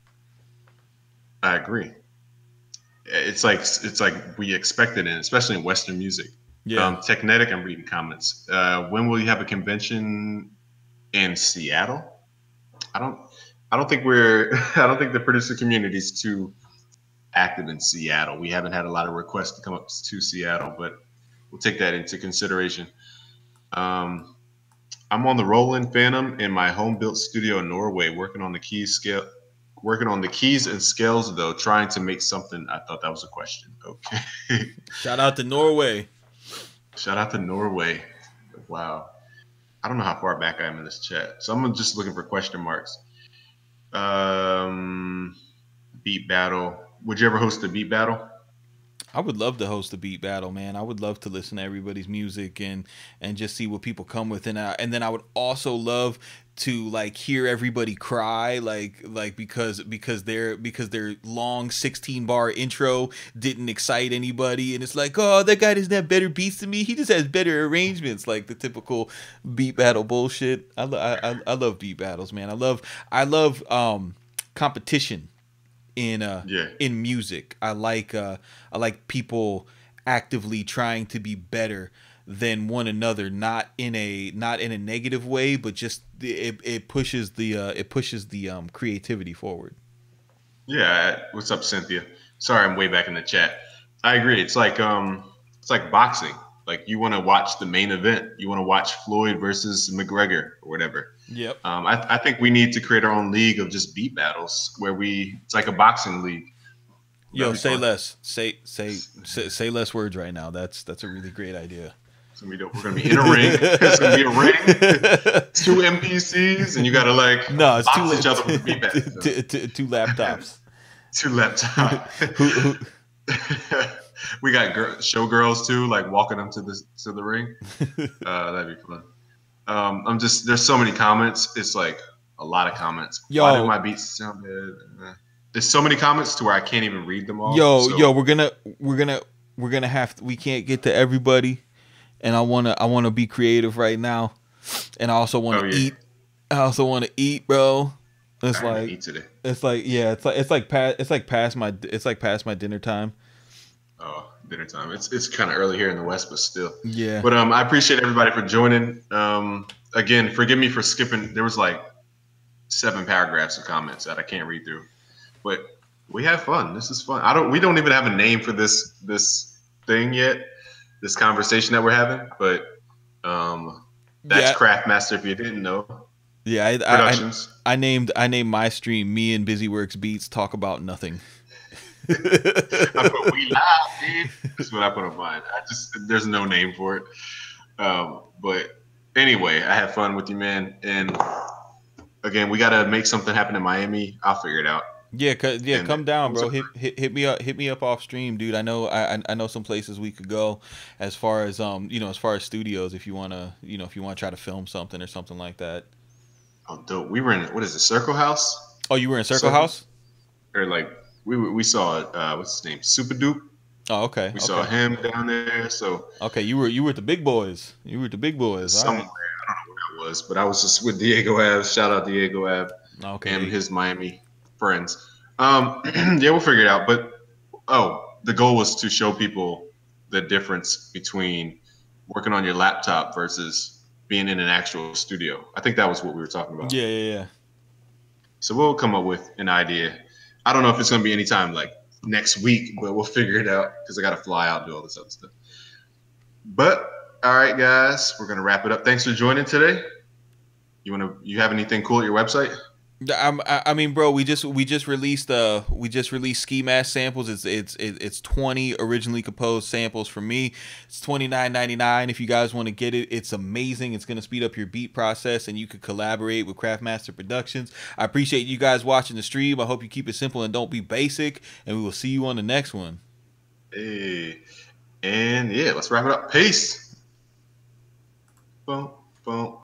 I agree. It's like we expected it, especially in Western music. Yeah. Technetic, I'm reading comments. When will you have a convention in Seattle? I don't think the producer community is too active in Seattle. We haven't had a lot of requests to come up to Seattle, but we'll take that into consideration. I'm on the Roland Phantom in my home-built studio in Norway, working on the keys and scales, though, trying to make something. I thought that was a question. Okay. Shout out to Norway. Shout out to Norway. Wow. I don't know how far back I am in this chat, so I'm just looking for question marks. Beat battle. Would you ever host a beat battle? I would love to host a beat battle, man. I would love to listen to everybody's music and just see what people come with, and then I would also love to like hear everybody cry, like because their long 16-bar intro didn't excite anybody, and it's like, oh, that guy doesn't have better beats than me. He just has better arrangements, like the typical beat battle bullshit. I love beat battles, man. I love competition in music. I like people actively trying to be better than one another, not in a negative way, but just it pushes the creativity forward. Yeah. What's up, Cynthia? Sorry, I'm way back in the chat. I agree. It's like boxing. Like, you want to watch the main event. You want to watch Floyd versus McGregor or whatever. Yep. I think we need to create our own league of just beat battles where it's like a boxing league. Yo, say less. Say less words right now. That's a really great idea. We're gonna be in a ring. It's gonna be a ring. 2 NPCs, and you gotta it's box each other with beat battles. 2 laptops. 2 laptops. We got showgirls too, like walking them to the ring. That'd be fun. There's so many comments. It's like a lot of comments. Yo, why do my beats sound good? There's so many comments to where I can't even read them all. Yo, we can't get to everybody, and I wanna be creative right now, and I also want to eat. I also want to eat, bro. It's like eat today. It's like past my dinner time. Oh, dinner time. It's kind of early here in the West, but still. Yeah. But I appreciate everybody for joining. Again, forgive me for skipping. There was like 7 paragraphs of comments that I can't read through, but we have fun. This is fun. We don't even have a name for this thing yet. This conversation that we're having, but that's Craftmaster. If you didn't know. Yeah, Productions. I named my stream "Me and Busyworks Beats Talk About Nothing." I put "We Live," dude. That's what I put on mine. There's no name for it. But anyway, I had fun with you, man. And again, we gotta make something happen in Miami. I'll figure it out. Yeah, come down, bro. Hit me up off stream, dude. I know some places we could go as far as as far as studios, if you wanna try to film something or something like that. Oh, dope. We were in, what is it, Circle House? Oh, you were in Circle House? Or like we saw what's his name, Super Dupe. Oh, okay, We saw okay, him down there. So okay. You were with the big boys. You were with the big boys. All somewhere, right. I don't know where I was, but I was just with Diego Ave. Shout out Diego Ave and Okay. his Miami friends. Yeah, we'll figure it out. But the goal was to show people the difference between working on your laptop versus being in an actual studio. I think that was what we were talking about. Yeah, yeah, yeah. So we'll come up with an idea. I don't know if it's going to be anytime like next week, but we'll figure it out because I got to fly out and do all this other stuff. But all right, guys, we're going to wrap it up. Thanks for joining today. You have anything cool at your website? I mean, bro, we just released ski mask samples. It's 20 originally composed samples for me. It's $29.99 if you guys want to get it. It's amazing. It's gonna speed up your beat process, and you could collaborate with Craftmaster Productions. I appreciate you guys watching the stream. I hope you keep it simple and don't be basic. And we will see you on the next one. Hey, and yeah, let's wrap it up. Peace. Boom, boom.